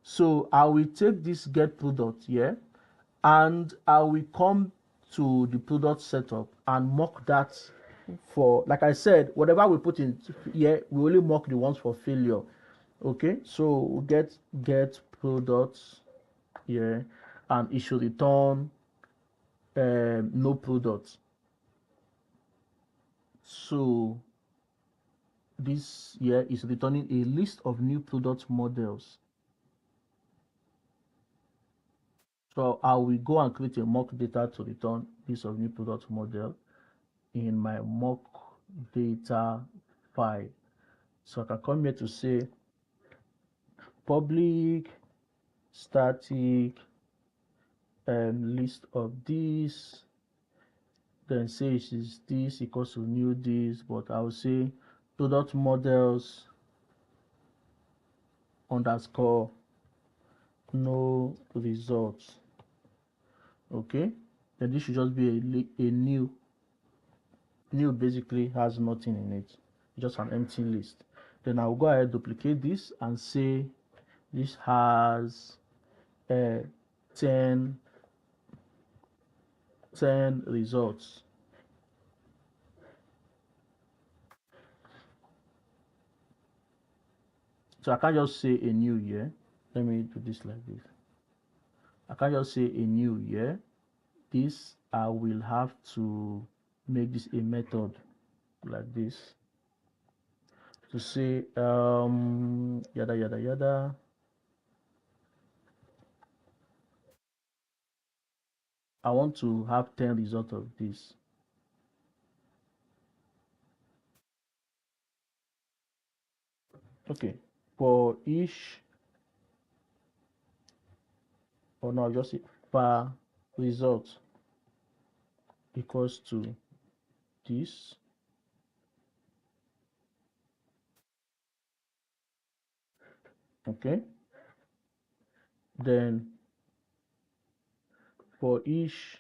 so I will take this get product here, and I will come to the product setup and mock that for, like I said, whatever we put in here, we only mock the ones for failure. Okay, so we get products here, and it should return no products. So this here is returning a list of new product models. So I will go and create a mock data to return list of new product model. in my mock data file. So I can come here to say public static list of this, then say it is this equals to new this, but I'll say product models underscore no results. Okay, then this should just be a new basically has nothing in it, just an empty list. Then I'll go ahead, duplicate this and say this has 10 results. So I can't just say a new year. Let me do this like this. I can't just say a new year. This I will have to make this a method like this to say yada yada yada. I want to have 10 results of this. Okay, for each, or no, just say per result equals to this. Okay, then for each,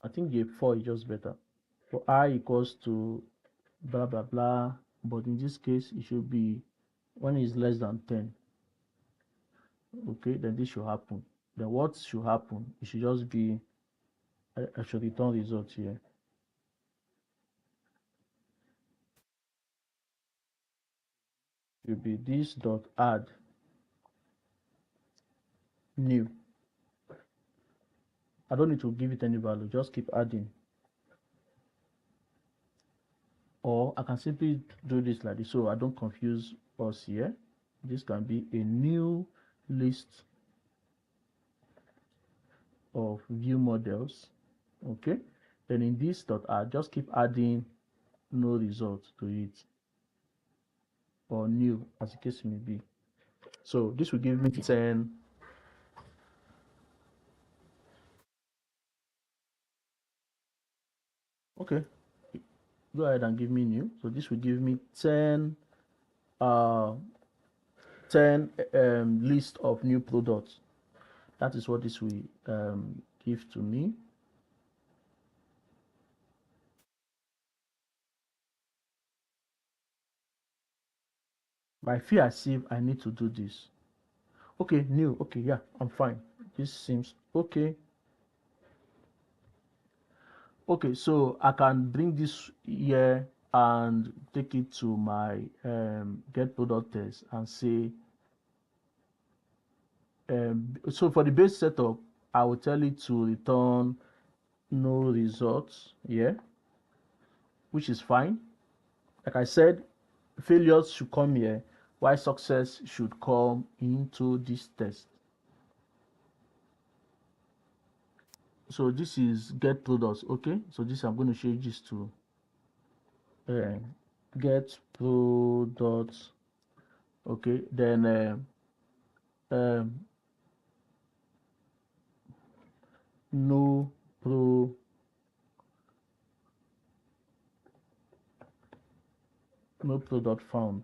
I think the 4 is just better. For I equals to blah blah blah, but in this case it should be when it's less than 10. Okay, then this should happen. Then what should happen? It should just be I should return result here. It will be this dot add new. I don't need to give it any value, just keep adding. Or I can simply do this like this so I don't confuse us here. This can be a new list of view models. Okay, then in this dot add, just keep adding no result to it, or new as the case may be. So this will give me 10. Okay, go ahead and give me new. So this will give me 10 uh 10 list of new products. That is what this will give to me. But I feel as if I need to do this. Okay, new. Okay, yeah, I'm fine. This seems okay. Okay, so I can bring this here and take it to my get product test and say so for the base setup I will tell it to return no results here, which is fine. Like I said, failures should come here while success should come into this test. So this is get products. Okay, so this I'm going to change this to uh, get products. Okay, then um, no pro no product found.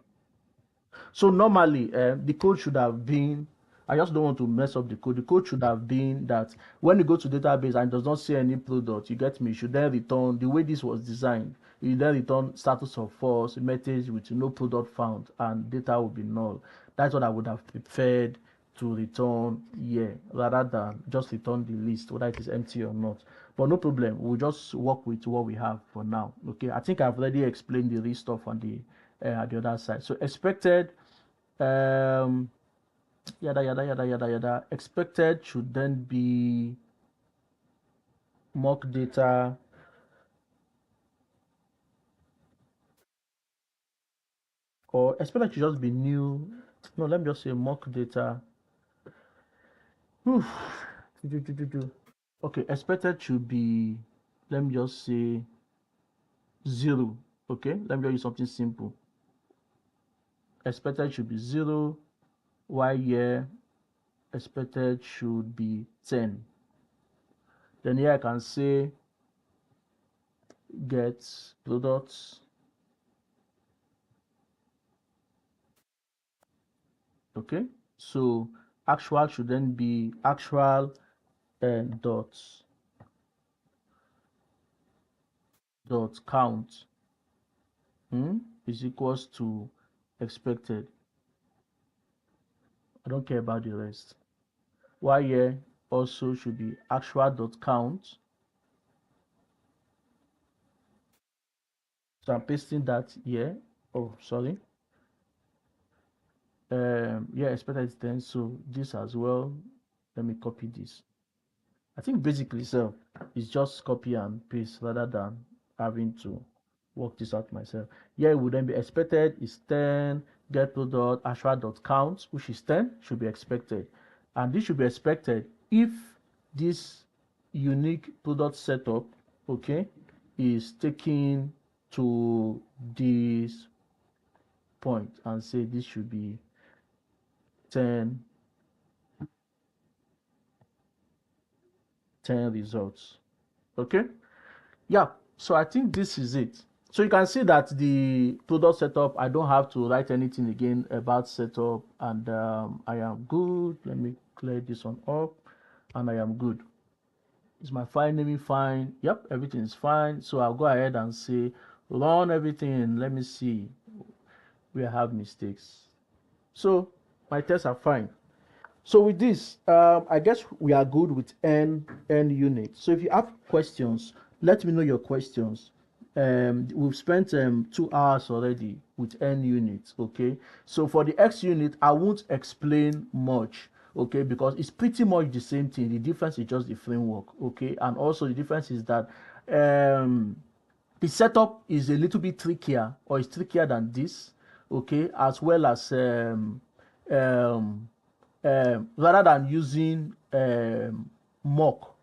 So normally the code should have been, I just don't want to mess up the code. The code should have been that when you go to database and it does not say any product, you get me, you should then return the way this was designed. You then return status of false, message with no product found, and data will be null. That's what I would have preferred to return here rather than just return the list whether it is empty or not. But no problem, we'll just work with what we have for now. Okay, I think I've already explained the real stuff on the at the other side. So expected yada yada yada yada yada, expected should then be mock data or expected should just be new. No, let me just say mock data. Whew. Okay, expected should be, let me just say 0. Okay, let me just use something simple. Expected should be 0, while here expected should be 10. Then here I can say get products. Okay, so actual should then be actual dot count is equals to expected. I don't care about the rest. While here also should be actual dot count. So I'm pasting that here. Oh, sorry. Yeah, expected is 10. So this as well. Let me copy this. I think basically so it's just copy and paste rather than having to work this out myself. Here it would then be expected is 10, get product actual dot count, which is 10, should be expected. And this should be expected if this unique product setup, okay, is taken to this point and say this should be 10 results. Okay, yeah, so I think this is it. So you can see that the product setup, I don't have to write anything again about setup, and I am good. Let me clear this one up, and I am good. Is my file naming fine? Yep, everything is fine. So I'll go ahead and say run everything. Let me see where I have mistakes. So my tests are fine. So with this, I guess we are good with NUnit. So if you have questions, let me know your questions. We've spent 2 hours already with NUnit. Okay, so for the xUnit, I won't explain much. Okay, because it's pretty much the same thing. The difference is just the framework. Okay, and also the difference is that um, the setup is a little bit trickier, or is trickier than this. Okay, as well as um, rather than using mock,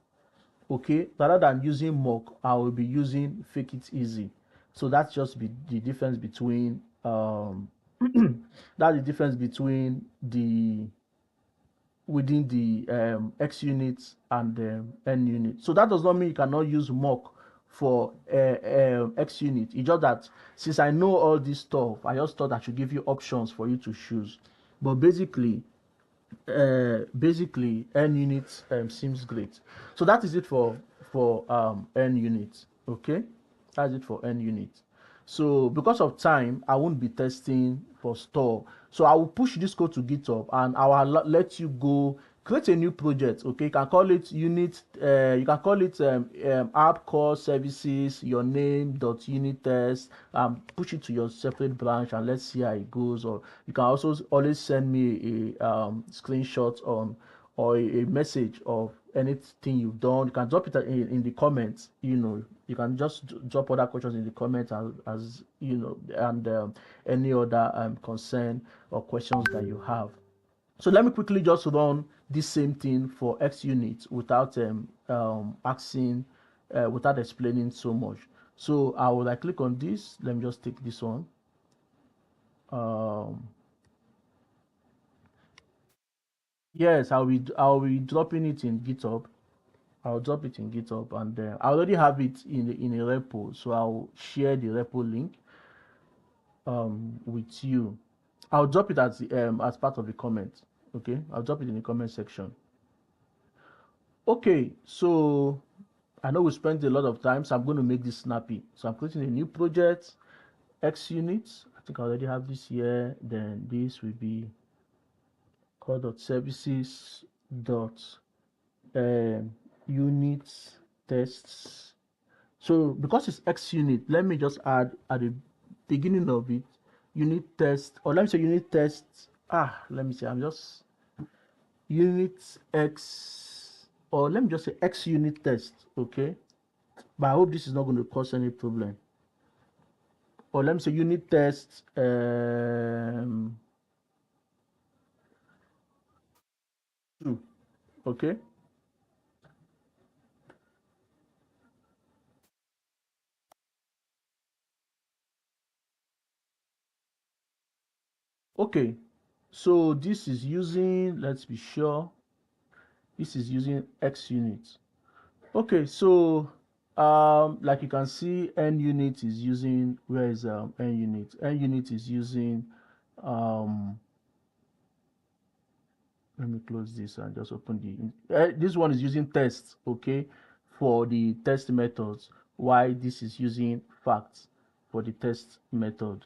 okay, rather than using mock, I will be using fake it easy. So that's just the difference between that's the difference between the within the xUnit and NUnit. So that does not mean you cannot use mock for xUnit. It's just that since I know all this stuff, I just thought I should give you options for you to choose. But basically NUnit seems great. So that is it for NUnit. Okay, that's it for NUnit. So because of time, I won't be testing for store. So I will push this code to GitHub, and I will let you go create a new project. Okay, you can call it unit. You can call it app core services your name dot unit test. Push it to your separate branch and let's see how it goes. Or you can also always send me a screenshot on or a message of anything you've done. You can drop it in the comments. You can just drop other questions in the comments as and any other concern or questions that you have. So let me quickly just run this same thing for xUnit without asking, without explaining so much. So I will click on this. Let me just take this one. Yes, I'll be dropping it in GitHub. I'll drop it in GitHub, and I already have it in a repo, so I'll share the repo link with you. I'll drop it as part of the comment. Okay, I'll drop it in the comment section. Okay, so I know we spent a lot of time, so I'm going to make this snappy. So I'm creating a new project, xUnit. I think I already have this here. Then this will be core.services dot unit tests. So because it's xUnit, let me just add at the beginning of it unit test, or let me say unit tests. Let me say I'm just unit x, or let me just say xUnit test. Okay, but I hope this is not going to cause any problem. Or let me say unit test 2. Okay, Okay, so this is using, let's be sure, this is using xUnit. Okay, so like you can see, NUnit is using, where is NUnit? NUnit is using, um, let me close this and just open this one is using tests, okay, for the test methods, while this is using facts for the test method.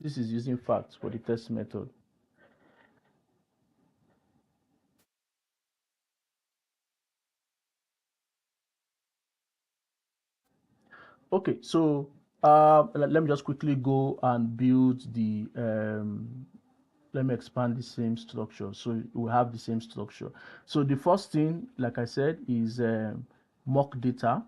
This is using facts for the test method. Okay, so let me just quickly go and build the let me expand the same structure so we have the same structure. So the first thing, like I said, is mock data.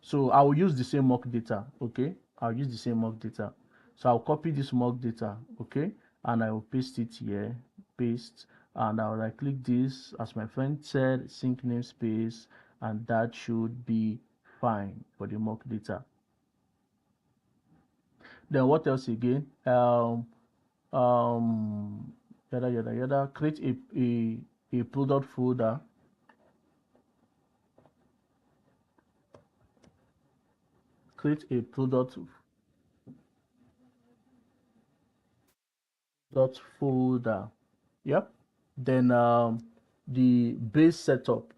So I will use the same mock data, okay? I'll use the same mock data. So I'll copy this mock data, okay? And I will paste it here, paste, and I'll right click this, as my friend said, sync namespace, and that should be fine for the mock data. Then what else again? Yada yada yada. Create a product folder. Create a product dot folder. Yep. Then the base setup.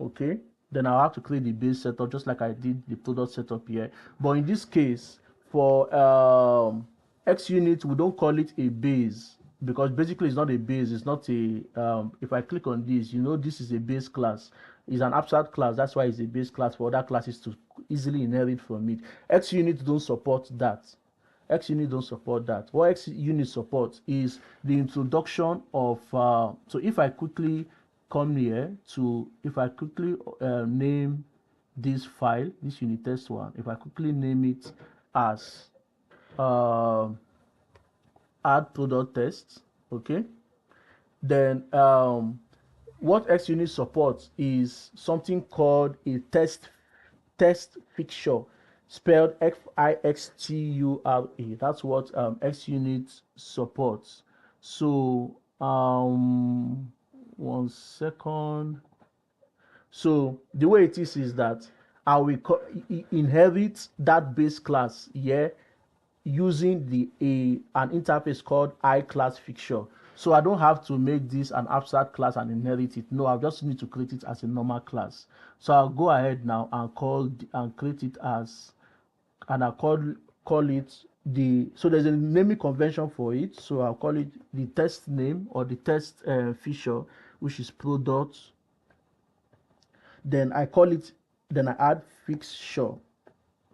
Okay. Then I'll have to create the base setup just like I did the product setup here. But in this case, for xUnit, we don't call it a base because basically it's not a base. It's not a if I click on this, you know, this is a base class. It's an abstract class. That's why it's a base class for other classes to easily inherit from it. xUnit don't support that. xUnit don't support that. What xUnit supports is the introduction of, so if I quickly come here to, if I quickly name this file, this unit test one, if I quickly name it as uh, add product test, okay, then what xUnit supports is something called a test fixture, spelled Fixtura. That's what xUnit supports. So 1 second. So the way it is that I will inherit that base class here using an interface called iClass fixture. So I don't have to make this an abstract class and inherit it. No, I just need to create it as a normal class. So I'll go ahead now and create it as, and I'll call it the, so there's a naming convention for it. So I'll call it the test name or the test feature, which is product. Then I call it, then I add fixture.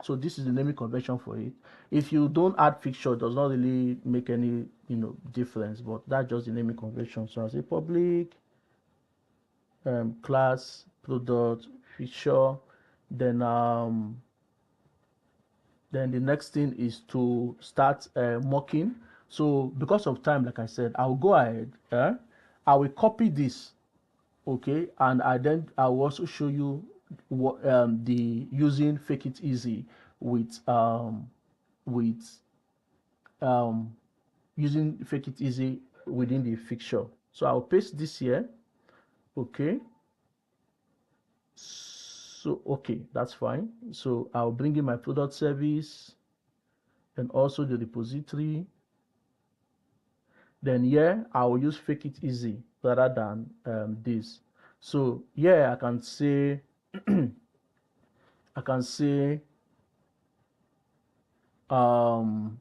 So this is the naming convention for it. If you don't add fixture, it does not really make any difference, but that's just the naming convention. So I say public class product feature. Then then the next thing is to start mocking. So because of time, like I said, I'll go ahead, I will copy this, okay, and I will also show you what the using fake it easy with with um using fake it easy within the fixture. So I'll paste this here, okay. So okay, that's fine. So I'll bring in my product service and also the repository. Then here I will use fake it easy rather than this. So here I can say I can say um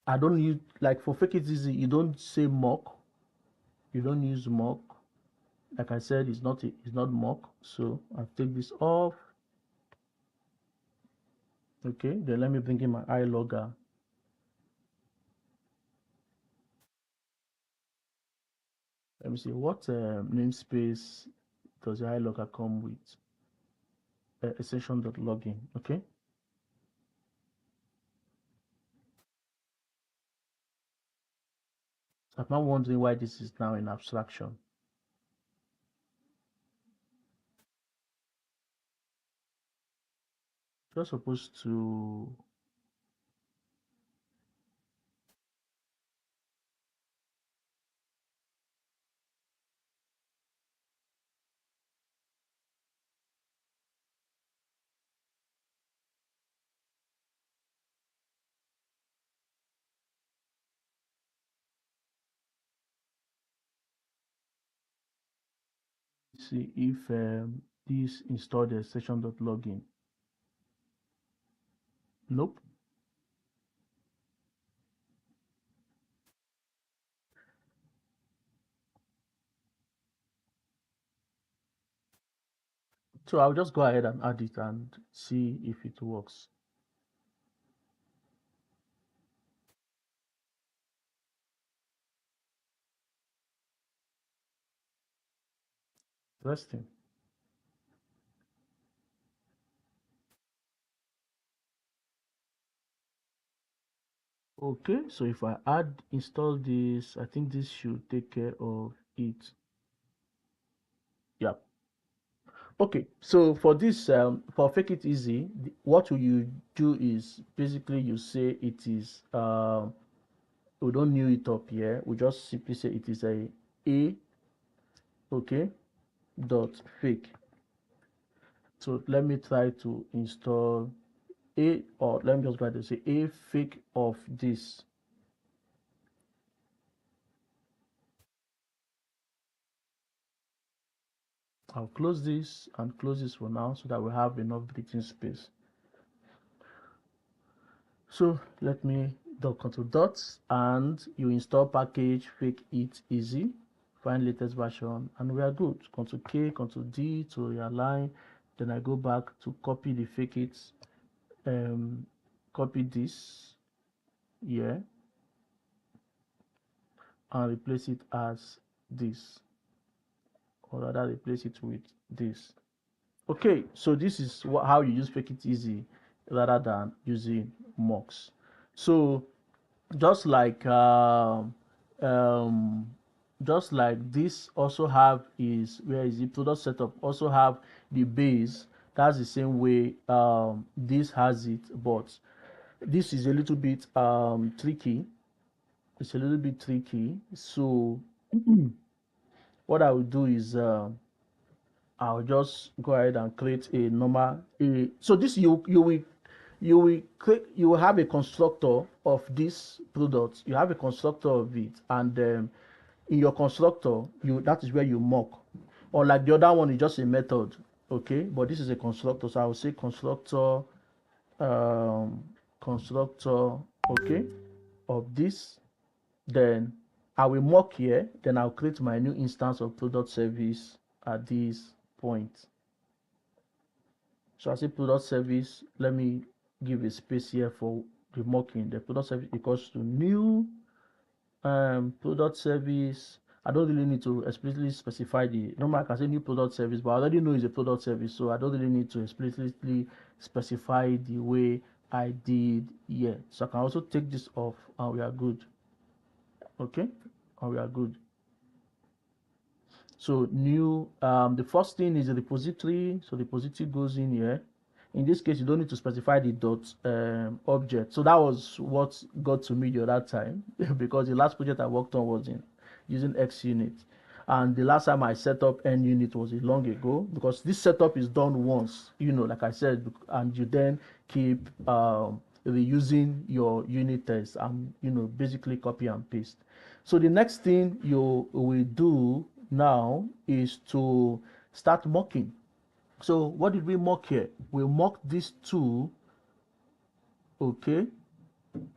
I don't use, like for fake it easy, you don't say mock, you don't use mock. Like I said, it's not mock. So I'll take this off. Okay, then let me bring in my iLogger. Let me see what namespace does the iLogger come with. Extension.login. Okay. I'm not wondering why this is now in abstraction. You're supposed to see if this install the session.login. Nope. So I'll just go ahead and add it and see if it works. Interesting. Okay, so if I add install this, I think this should take care of it. Yeah. Okay, so for this, for fake it easy, what you do is basically you say it is, we don't new it up here. We just simply say it is a okay dot fake. So let me try to install a, or let me just go ahead and say a fake of this. I'll close this and close this for now so that we have enough breathing space. So let me do control dots and you install package fake it easy, find latest version, and we are good. Control K, Control D to realign. Then I go back to copy the fake it, copy this here and replace it as this, or rather replace it with this. Okay, so this is how you use fake it easy rather than using mocks. So just like um, just like this also have is where is the product setup also have the base. That's the same way this has it, but this is a little bit tricky. It's a little bit tricky. So what I will do is I'll just go ahead and create a normal so this you will have a constructor of this product. You have a constructor of it, and in your constructor, that is where you mock. Or like the other one is just a method, okay? But this is a constructor, so I will say constructor, constructor, okay, of this. Then I will mock here. Then I'll create my new instance of product service at this point. So I say product service. Let me give a space here for the mocking. The product service equals to new product service. I don't really need to explicitly specify the normally I can say new product service, but I already know it's a product service, so I don't really need to explicitly specify the way I did here. So I can also take this off and we are good. Okay, and we are good. So new, the first thing is the repository. So the repository goes in here. In this case, you don't need to specify the dot object. So that was what got to me the other time because the last project I worked on was in using xUnit. And the last time I set up NUnit was long ago because this setup is done once, like I said, and you then keep reusing your unit test and, basically copy and paste. So the next thing you will do now is to start mocking. So what did we mock here? We mocked these two. Okay,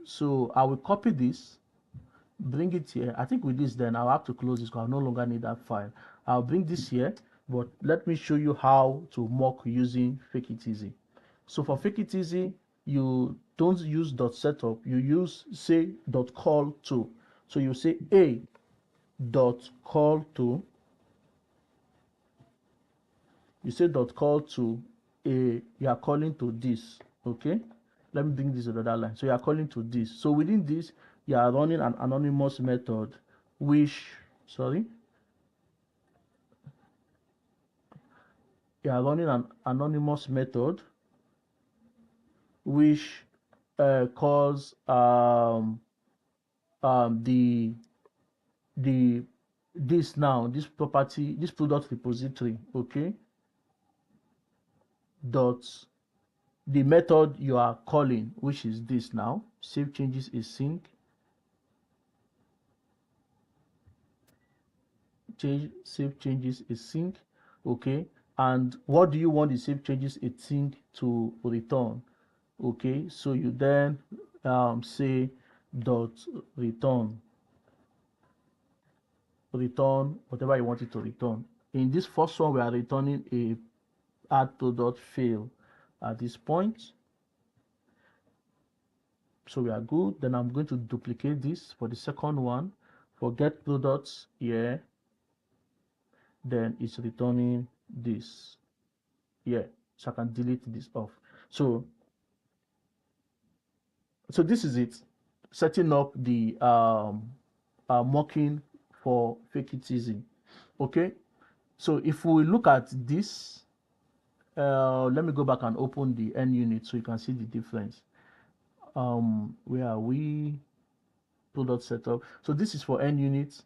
so I will copy this, bring it here. I think with this then I'll have to close this because I no longer need that file. I'll bring this here, but let me show you how to mock using fake it easy. So for fake it easy, you don't use dot setup, you use say dot call to. So you say a dot call to, you say dot call to a, you are calling to this. Okay, let me bring this another line. So you are calling to this. So within this, you are running an anonymous method which, sorry, you are running an anonymous method which calls the this now, this property, this product repository, okay, dot the method you are calling, which is this now, save changes async, save changes async, okay. And what do you want the save changes async to return? Okay, so you then say dot return whatever you want it to return. In this first one, we are returning a add product fail at this point, so we are good. Then I'm going to duplicate this for the second one, for get products here, then it's returning this here, so I can delete this off. So this is it, setting up the mocking for fake it easy. Okay, so if we look at this, let me go back and open the NUnit so you can see the difference. Where are we? Product setup. So this is for NUnit.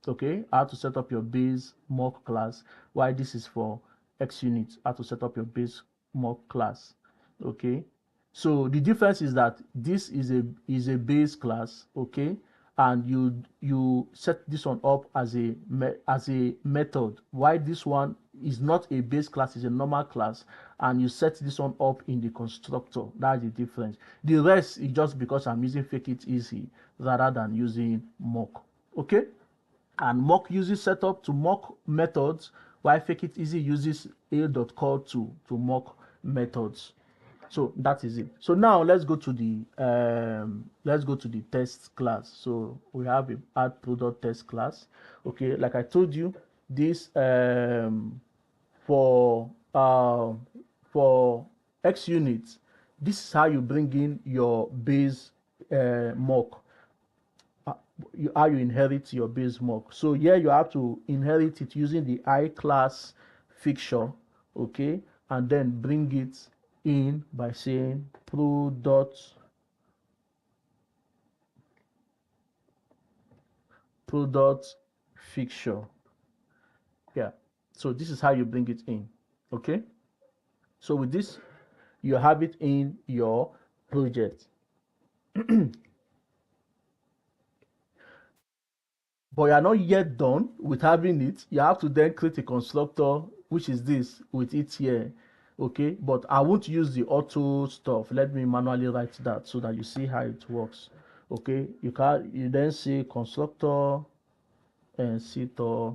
Okay, how to set up your base mock class, while this is for xUnit, how to set up your base mock class. Okay, so the difference is that this is a base class, okay, and you set this one up as a method, while this one is not a base class, is a normal class, and you set this one up in the constructor. That's the difference. The rest is just because I'm using fake it easy rather than using mock. Okay, and mock uses setup to mock methods, while fake it easy uses a.call to mock methods. So that is it. So now let's go to the test class. So we have a add product test class. Okay, like I told you, this for xUnit, this is how you bring in your base mock, how you inherit your base mock. So here you have to inherit it using the I class fixture, okay, and then bring it in by saying product fixture. Yeah, so this is how you bring it in. Okay, so with this you have it in your project. But you are not yet done with having it. You have to then create a constructor, which is this, with it here. Okay, but I won't use the auto stuff. Let me manually write that so that you see how it works. Okay, you then say constructor and setter.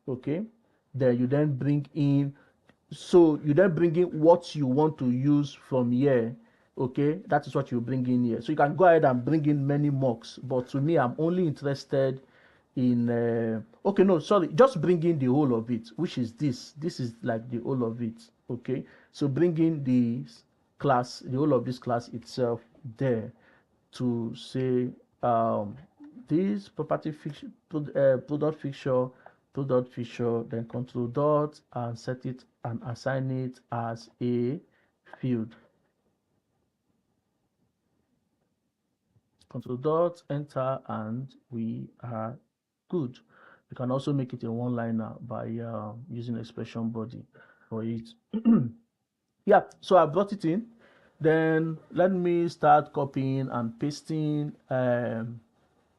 Okay, then you then bring in, so you then bring in what you want to use from here. Okay, that is what you bring in here. So you can go ahead and bring in many mocks, but to me, I'm only interested in okay, no, sorry, just bring in the whole of it, which is this is like the whole of it. Okay, so bring in the class, the whole of this class itself there, to say this property fixture, product fixture, then control dot and set it and assign it as a field. Control dot, enter, and we are good. You can also make it a one-liner by using expression body for it. Yeah, so I brought it in. Then let me start copying and pasting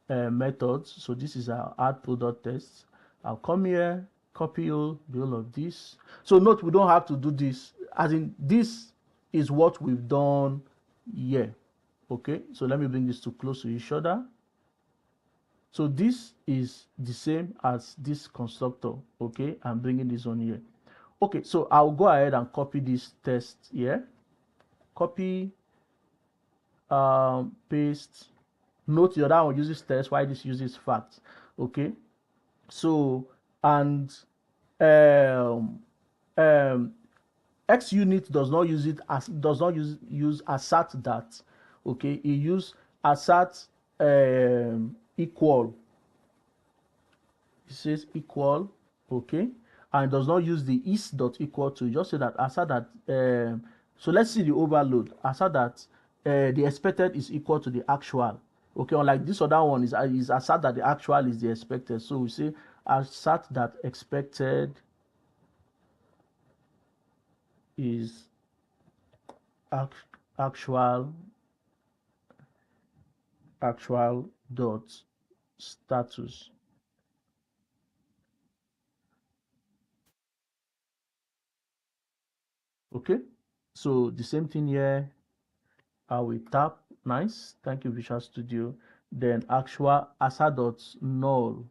methods. So this is our add product test. I'll come here, copy all of this. So note, we don't have to do this, as in this is what we've done here. Okay, so let me bring this to close to each other. So this is the same as this constructor. Okay, I'm bringing this on here. Okay, so I'll go ahead and copy this test here. Copy, paste. Note the other one uses test, while this uses fact. Okay, so and xUnit does not use it as use assert that. Okay, it use assert equal. it says equal, okay, and does not use the is dot equal to, just say that aside that so let's see the overload, aside that the expected is equal to the actual, okay, unlike this other one is aside that the actual is the expected. So we say aside that expected is actual dot status. Okay, so the same thing here. I will tap nice, thank you Visual Studio, then actual asa dot null,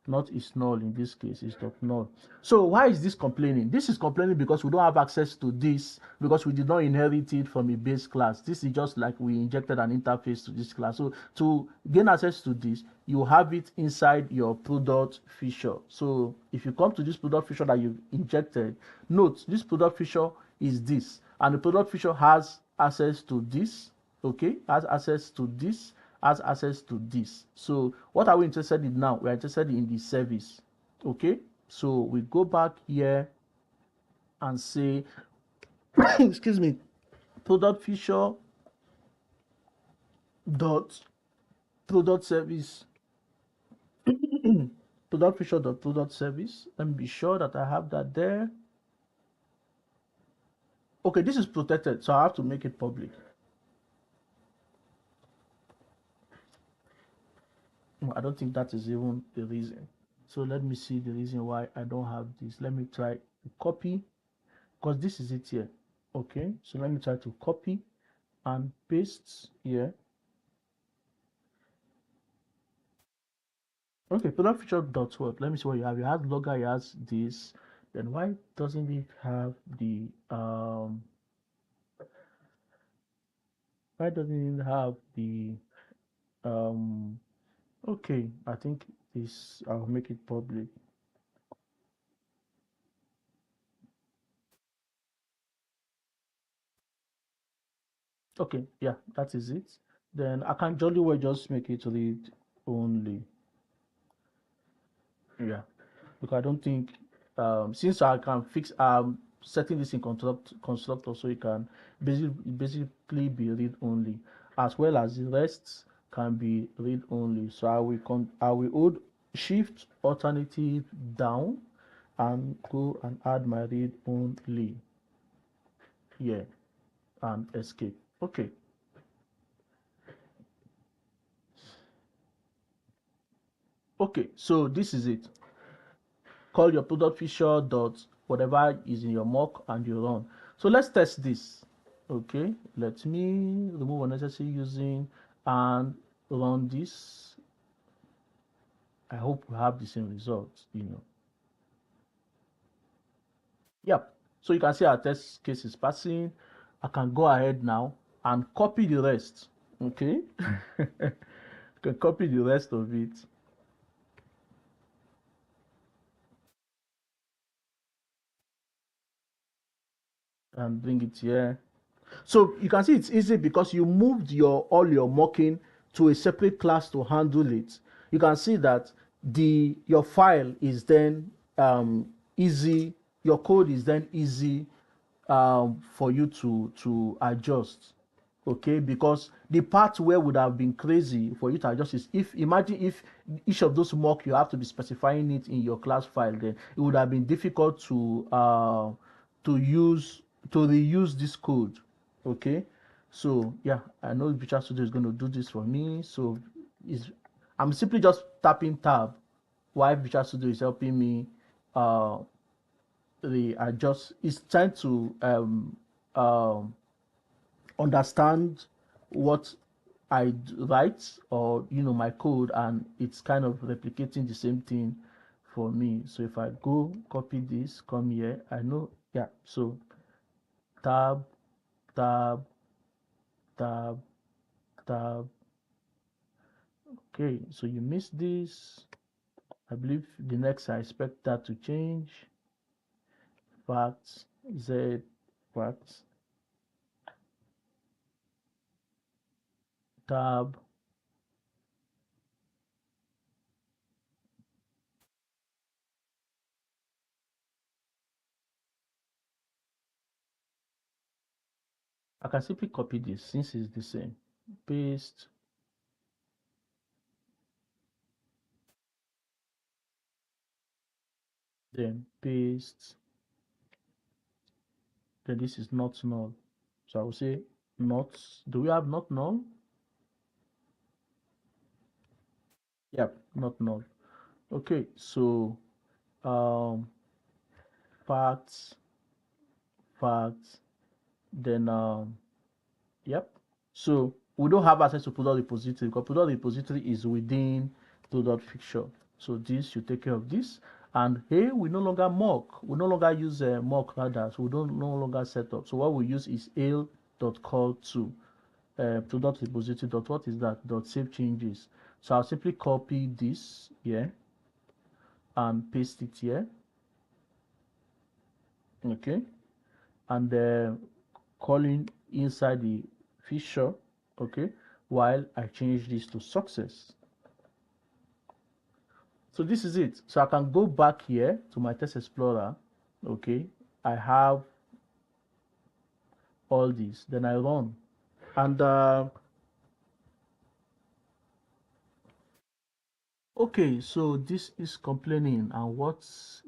not is null in this case, is dot null. So why is this complaining? This is complaining because we don't have access to this, because we did not inherit it from a base class. This is just like we injected an interface to this class. So to gain access to this, you have it inside your product feature. So if you come to this product feature that you've injected, note this product feature is this, and the product feature has access to this, okay, has access to this, has access to this. So what are we interested in now? We are interested in the service, okay. So we go back here and say excuse me, product feature dot product service product feature dot product service. Let me be sure that I have that there. Okay, this is protected, so I have to make it public. I don't think that is even the reason. So let me see the reason why I don't have this. Let me try to copy, because this is it here. Okay, so let me try to copy and paste here. Okay, product feature dot what? Let me see what you have. You have logger, you have this. Then why doesn't it have the why doesn't it have the um okay, I think this, I'll make it public. Okay, yeah, that is it. Then I can jolly well just make it read only. Yeah, because I don't think since I can fix setting this in constructor, so it can basically be read only, as well as the rest can be read only. So I will hold shift alternative down and go and add my read only here and escape. Okay. Okay, so this is it. Call your product feature dot whatever is in your mock and you run. So let's test this. Okay, let me remove unnecessary using and run this. I hope we have the same result. Yep. So you can see our test case is passing. I can go ahead now and copy the rest. Okay. I can copy the rest of it and bring it here. So you can see it's easy because you moved all your mocking to a separate class to handle it. You can see that your file is then easy, your code is then easy for you to adjust. Okay, because the part where would have been crazy for you to adjust is, if imagine if each of those mock you have to be specifying it in your class file, then it would have been difficult to use to reuse this code. Okay, so yeah, I know Visual Studio is going to do this for me. So is I'm simply just tapping tab while Visual Studio is helping me uh adjust. It's trying to understand what I write, or my code, and it's kind of replicating the same thing for me. So if I go copy this, come here, I know, yeah. So tab, tab, tab, tab. Okay, so you missed this. I believe the next I expect that to change. Facts, Z, facts, tab. I can simply copy this since it's the same. Paste. Then paste. Then this is not null. So I will say not. Do we have not null? Yep, not null. Okay, so um facts, facts, then yep. So we don't have access to product repository because product repository is within product fixture. So this should take care of this. And here we no longer mock. We no longer use mock rather. So we don't no longer set up. So what we use is ale.call to product repository dot what is that dot save changes. So I'll simply copy this here and paste it here. Okay, and calling inside the feature. Okay, while I change this to success. So this is it. So I can go back here to my test explorer. Okay, I have all these. Then I run, and okay. So this is complaining, and what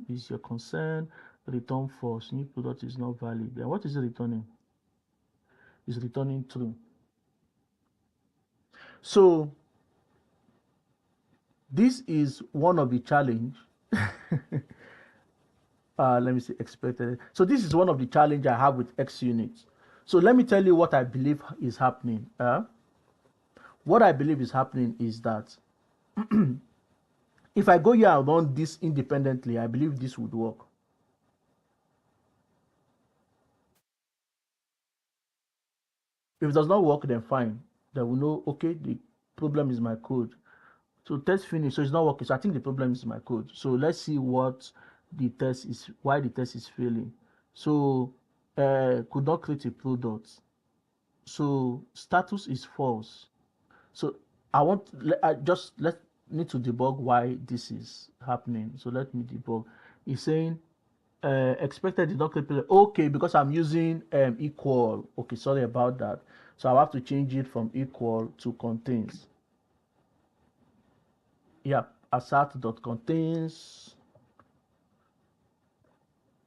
is your concern? Return false. New product is not valid. Then what is it returning? It's returning true. So this is one of the challenge. Let me see, expected. So this is one of the challenge I have with xUnit. So let me tell you what I believe is happening. What I believe is happening is that if I go here and run this independently, I believe this would work. If it does not work, then fine. Then we know, okay, the problem is my code. So test finish. So it's not working. So I think the problem is my code. So let's see what the test is, why the test is failing. So could not create a product. So status is false. So I just need to debug why this is happening. So let me debug. It's saying expected did not create. Okay, because I'm using equal. Okay, sorry about that. So I have to change it from equal to contains. Yeah, assert.contains.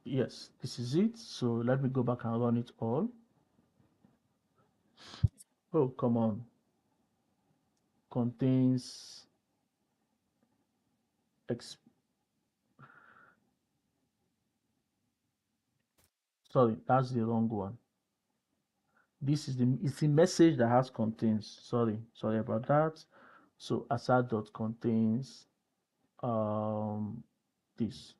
Yes, this is it. So let me go back and run it all. Oh, come on. Contains sorry, that's the wrong one. This is the message that has contains. Sorry about that. So assert.contains this.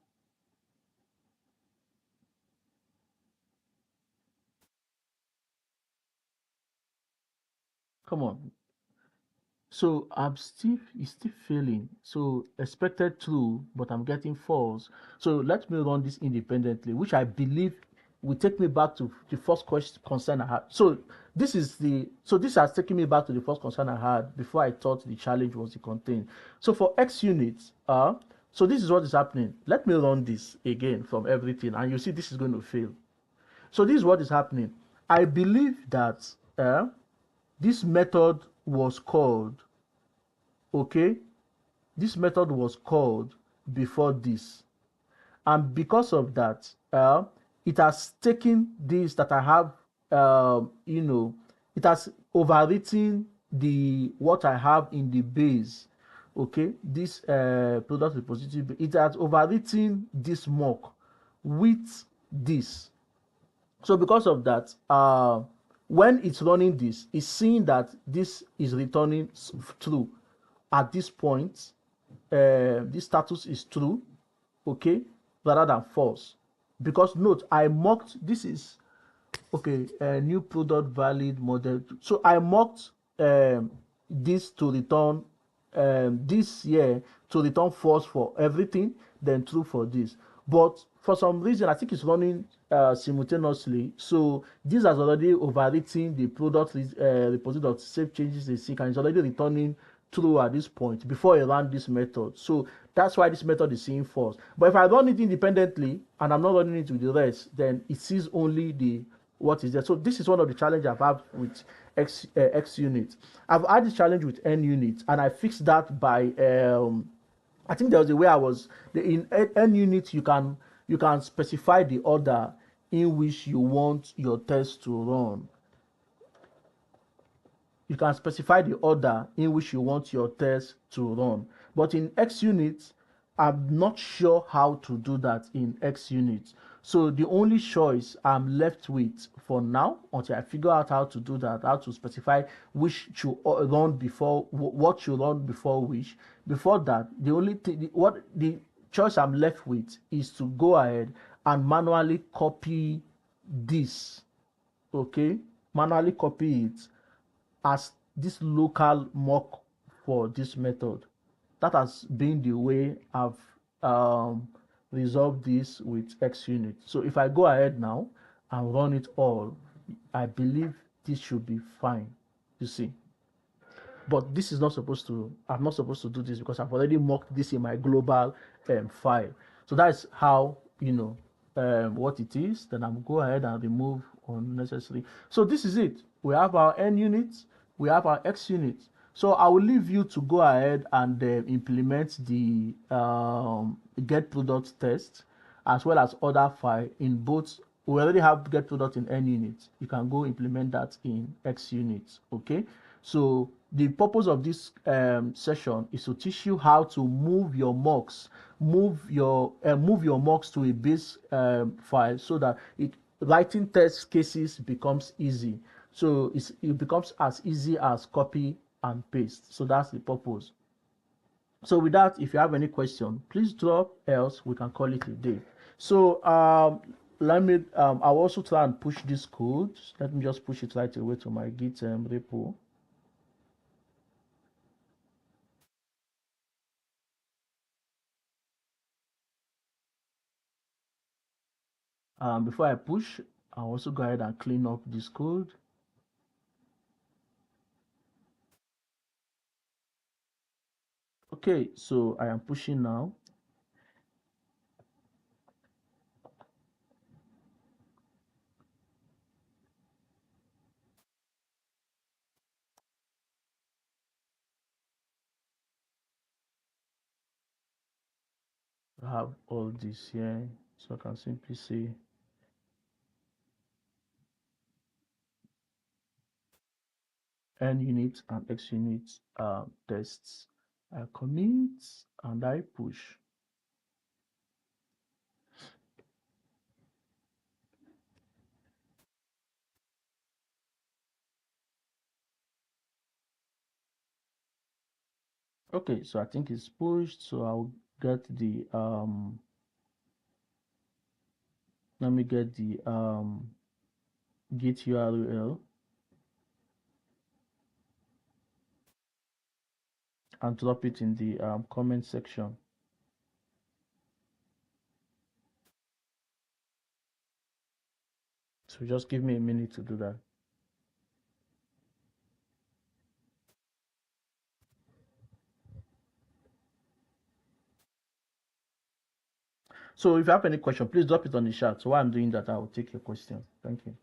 Come on. So it's still failing. So expected true, but I'm getting false. So let me run this independently, which I believe will take me back to the first concern I had. So this has taken me back to the first concern I had before I thought the challenge was the content. So for xUnit, so this is what is happening. Let me run this again from everything, and you see this is going to fail. So this is what is happening. I believe that this method was called, okay, this method was called before this, and because of that it has taken this that I have, it has overwritten the what I have in the base. Okay, this product repository, it has overwritten this mock with this. So because of that, when it's running this, it's seeing that this is returning true at this point. This status is true, okay, rather than false. Because note, I mocked, this is, okay, new product valid model. So I mocked this to return, this here to return false for everything, then true for this. But for some reason, I think it's running simultaneously. So this has already overwritten the product repository save changes they seek, and it's already returning true at this point before I run this method. So that's why this method is seeing false. But if I run it independently and I'm not running it with the rest, then it sees only the what is there. So this is one of the challenges I've had with xUnit. I've had this challenge with NUnit, and I fixed that by I think there was a way I was in NUnit you can specify the order in which you want your test to run. You can specify the order in which you want your test to run. But in xUnit, I'm not sure how to do that in xUnit. So the only choice I'm left with for now, until I figure out how to do that, how to specify which should run before what should run before which. Before that, the only thing, what the choice I'm left with is to go ahead and manually copy this. Okay, manually copy it as this local mock for this method. That has been the way I've um, resolved this with xUnit. So if I go ahead now and run it all, I believe this should be fine. You see, but this is not supposed to, I'm not supposed to do this because I've already mocked this in my global file. So that's how, what it is. Then I'm go ahead and remove unnecessary. So this is it. We have our NUnit, we have our xUnit. So I will leave you to go ahead and implement the get product test as well as other file in both. We already have get product in NUnit. You can go implement that in xUnit. Okay, so the purpose of this session is to teach you how to move your mocks, move your mocks to a base file so that writing test cases becomes easy. So it becomes as easy as copy and paste. So that's the purpose. So with that, if you have any question, please drop, else we can call it a day. So let me I'll also try and push this code. Let me just push it right away to my Git repo. Before I push, I'll also go ahead and clean up this code. Okay, so I am pushing now. I have all this here, so I can simply say NUnit and xUnit tests. I commit and I push. Okay, so I think it's pushed, so I'll get the let me get the git URL and drop it in the comment section. So just give me a minute to do that. So if you have any question, please drop it on the chat. So while I'm doing that, I will take your question. Thank you.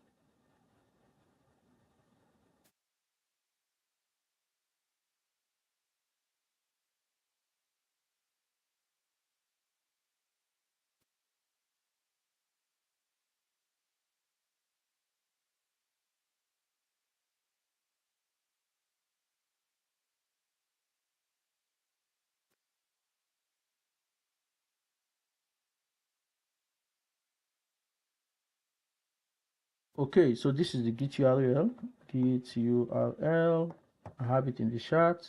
Okay, so this is the git URL. Git URL. I have it in the chat.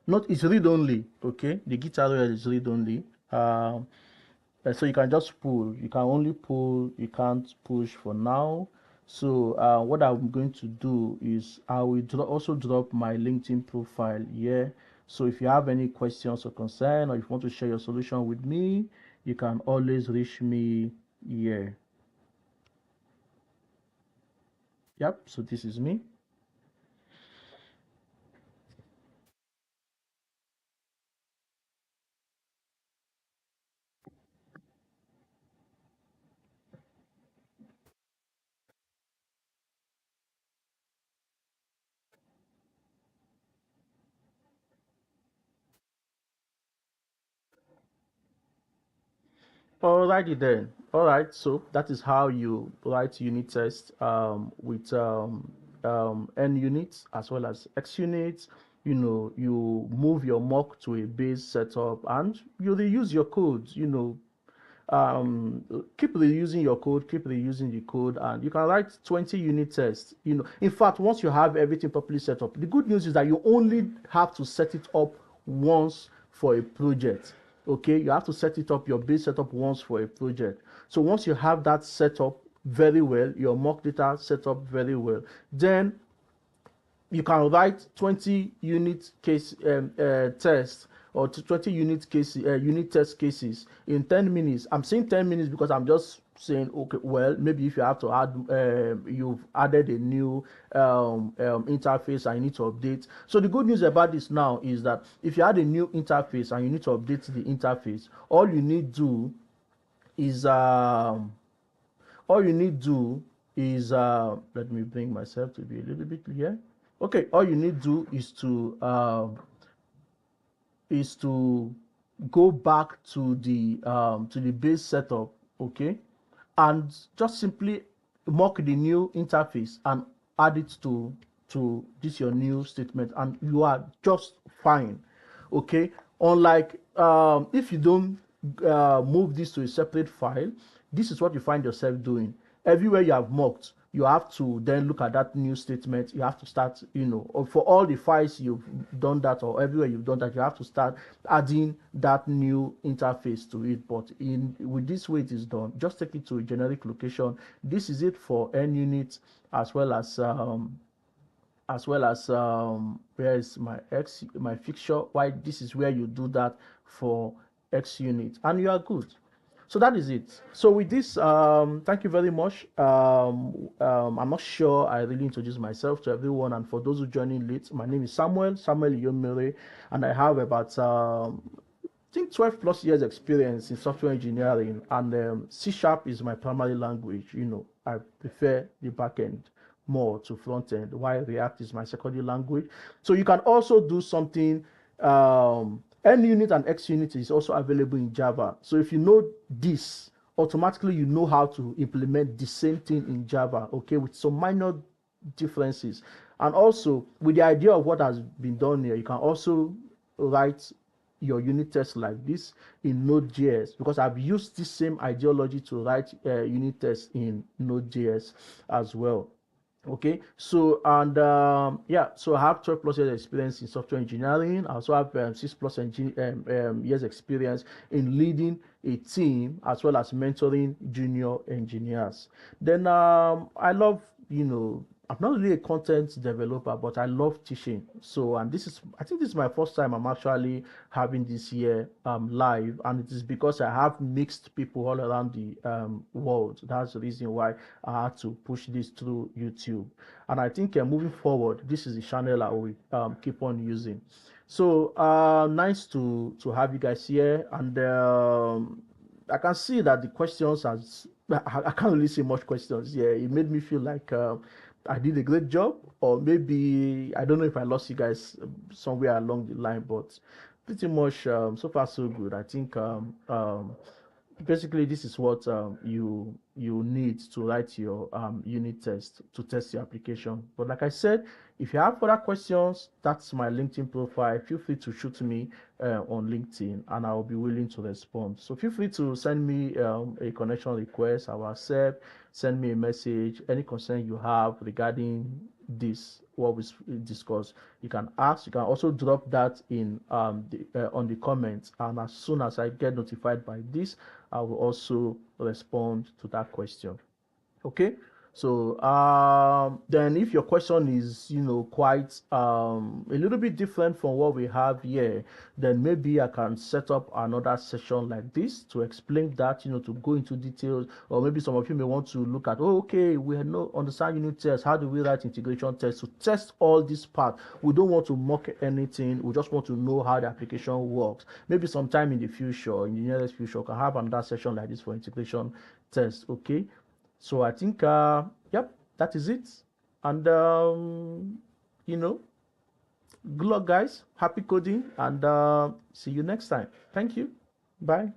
Not it's read only. Okay, the git URL is read only. So you can just pull. You can only pull. You can't push for now. So what I'm going to do is I will also drop my LinkedIn profile here. So if you have any questions or concern, or if you want to share your solution with me, you can always reach me here. Yep. So this is me. Alrighty then. All right, so that is how you write unit test with NUnit as well as xUnit. You know, you move your mock to a base setup and you reuse your code. You know, keep reusing your code, keep reusing the code, and you can write 20 unit tests. You know, in fact, once you have everything properly set up, the good news is that you only have to set it up once for a project. Okay, you have to set it up, your base setup, once for a project. So once you have that set up very well, your mock data set up very well, then you can write 20 unit case tests or 20 unit test cases in 10 minutes. I'm saying 10 minutes because I'm just saying, okay, well, maybe if you have to add, you've added a new interface and you need to update. So the good news about this now is that if you add a new interface and you need to update the interface, all you need do is all you need do is let me bring myself to be a little bit clear. Okay, all you need do is to go back to the base setup, okay, and just simply mock the new interface and add it to this your new statement, and you are just fine. Okay, unlike if you don't move this to a separate file, this is what you find yourself doing everywhere you have mocked. You have to then look at that new statement. You have to start, you know, or for all the files you've done that, or everywhere you've done that, you have to start adding that new interface to it. But in with this way it is done, just take it to a generic location. This is it for NUnit, as well as where is my fixture. Why, this is where you do that for xUnit, and you are good. So that is it. So with this, thank you very much. I'm not sure I really introduced myself to everyone, and for those who joining late, my name is Samuel Iyomere, and I have about I think 12 plus years experience in software engineering, and C# is my primary language. You know, I prefer the backend more to front end, while React is my secondary language. So you can also do something. NUnit and xUnit is also available in Java. So if you know this, automatically you know how to implement the same thing in Java, okay, with some minor differences. And also with the idea of what has been done here, you can also write your unit test like this in Node.js, because I've used this same ideology to write unit tests in Node.js as well. Okay, so and yeah, so I have 12 plus years experience in software engineering. I also have 6 plus years experience in leading a team, as well as mentoring junior engineers. Then I love, you know, I'm not really a content developer, but I love teaching. So, and this is, I think this is my first time I'm actually having this year live, and it is because I have mixed people all around the world. That's the reason why I had to push this through YouTube. And I think moving forward, this is the channel I will keep on using. So nice to have you guys here, and I can see that the questions has, I can't really say much questions. Yeah, it made me feel like I did a great job, or maybe I don't know if I lost you guys somewhere along the line, but pretty much so far so good. I think basically this is what you need to write your unit test to test your application. But like I said, if you have further questions, that's my LinkedIn profile. Feel free to shoot me on LinkedIn, and I'll be willing to respond. So feel free to send me a connection request. I will accept. Send me a message. Any concern you have regarding this, what we discussed, you can ask. You can also drop that in on the comments, and as soon as I get notified by this, I will also respond to that question. Okay, so then if your question is, you know, quite a little bit different from what we have here, then maybe I can set up another session like this to explain that, you know, to go into details. Or maybe some of you may want to look at, oh, okay, we know understand unit tests, how do we write integration tests to test all this part. We don't want to mock anything, we just want to know how the application works. Maybe sometime in the future, in the nearest future, we can have another session like this for integration tests. Okay, so I think yep, that is it. And you know, good luck guys, happy coding, and see you next time. Thank you, bye.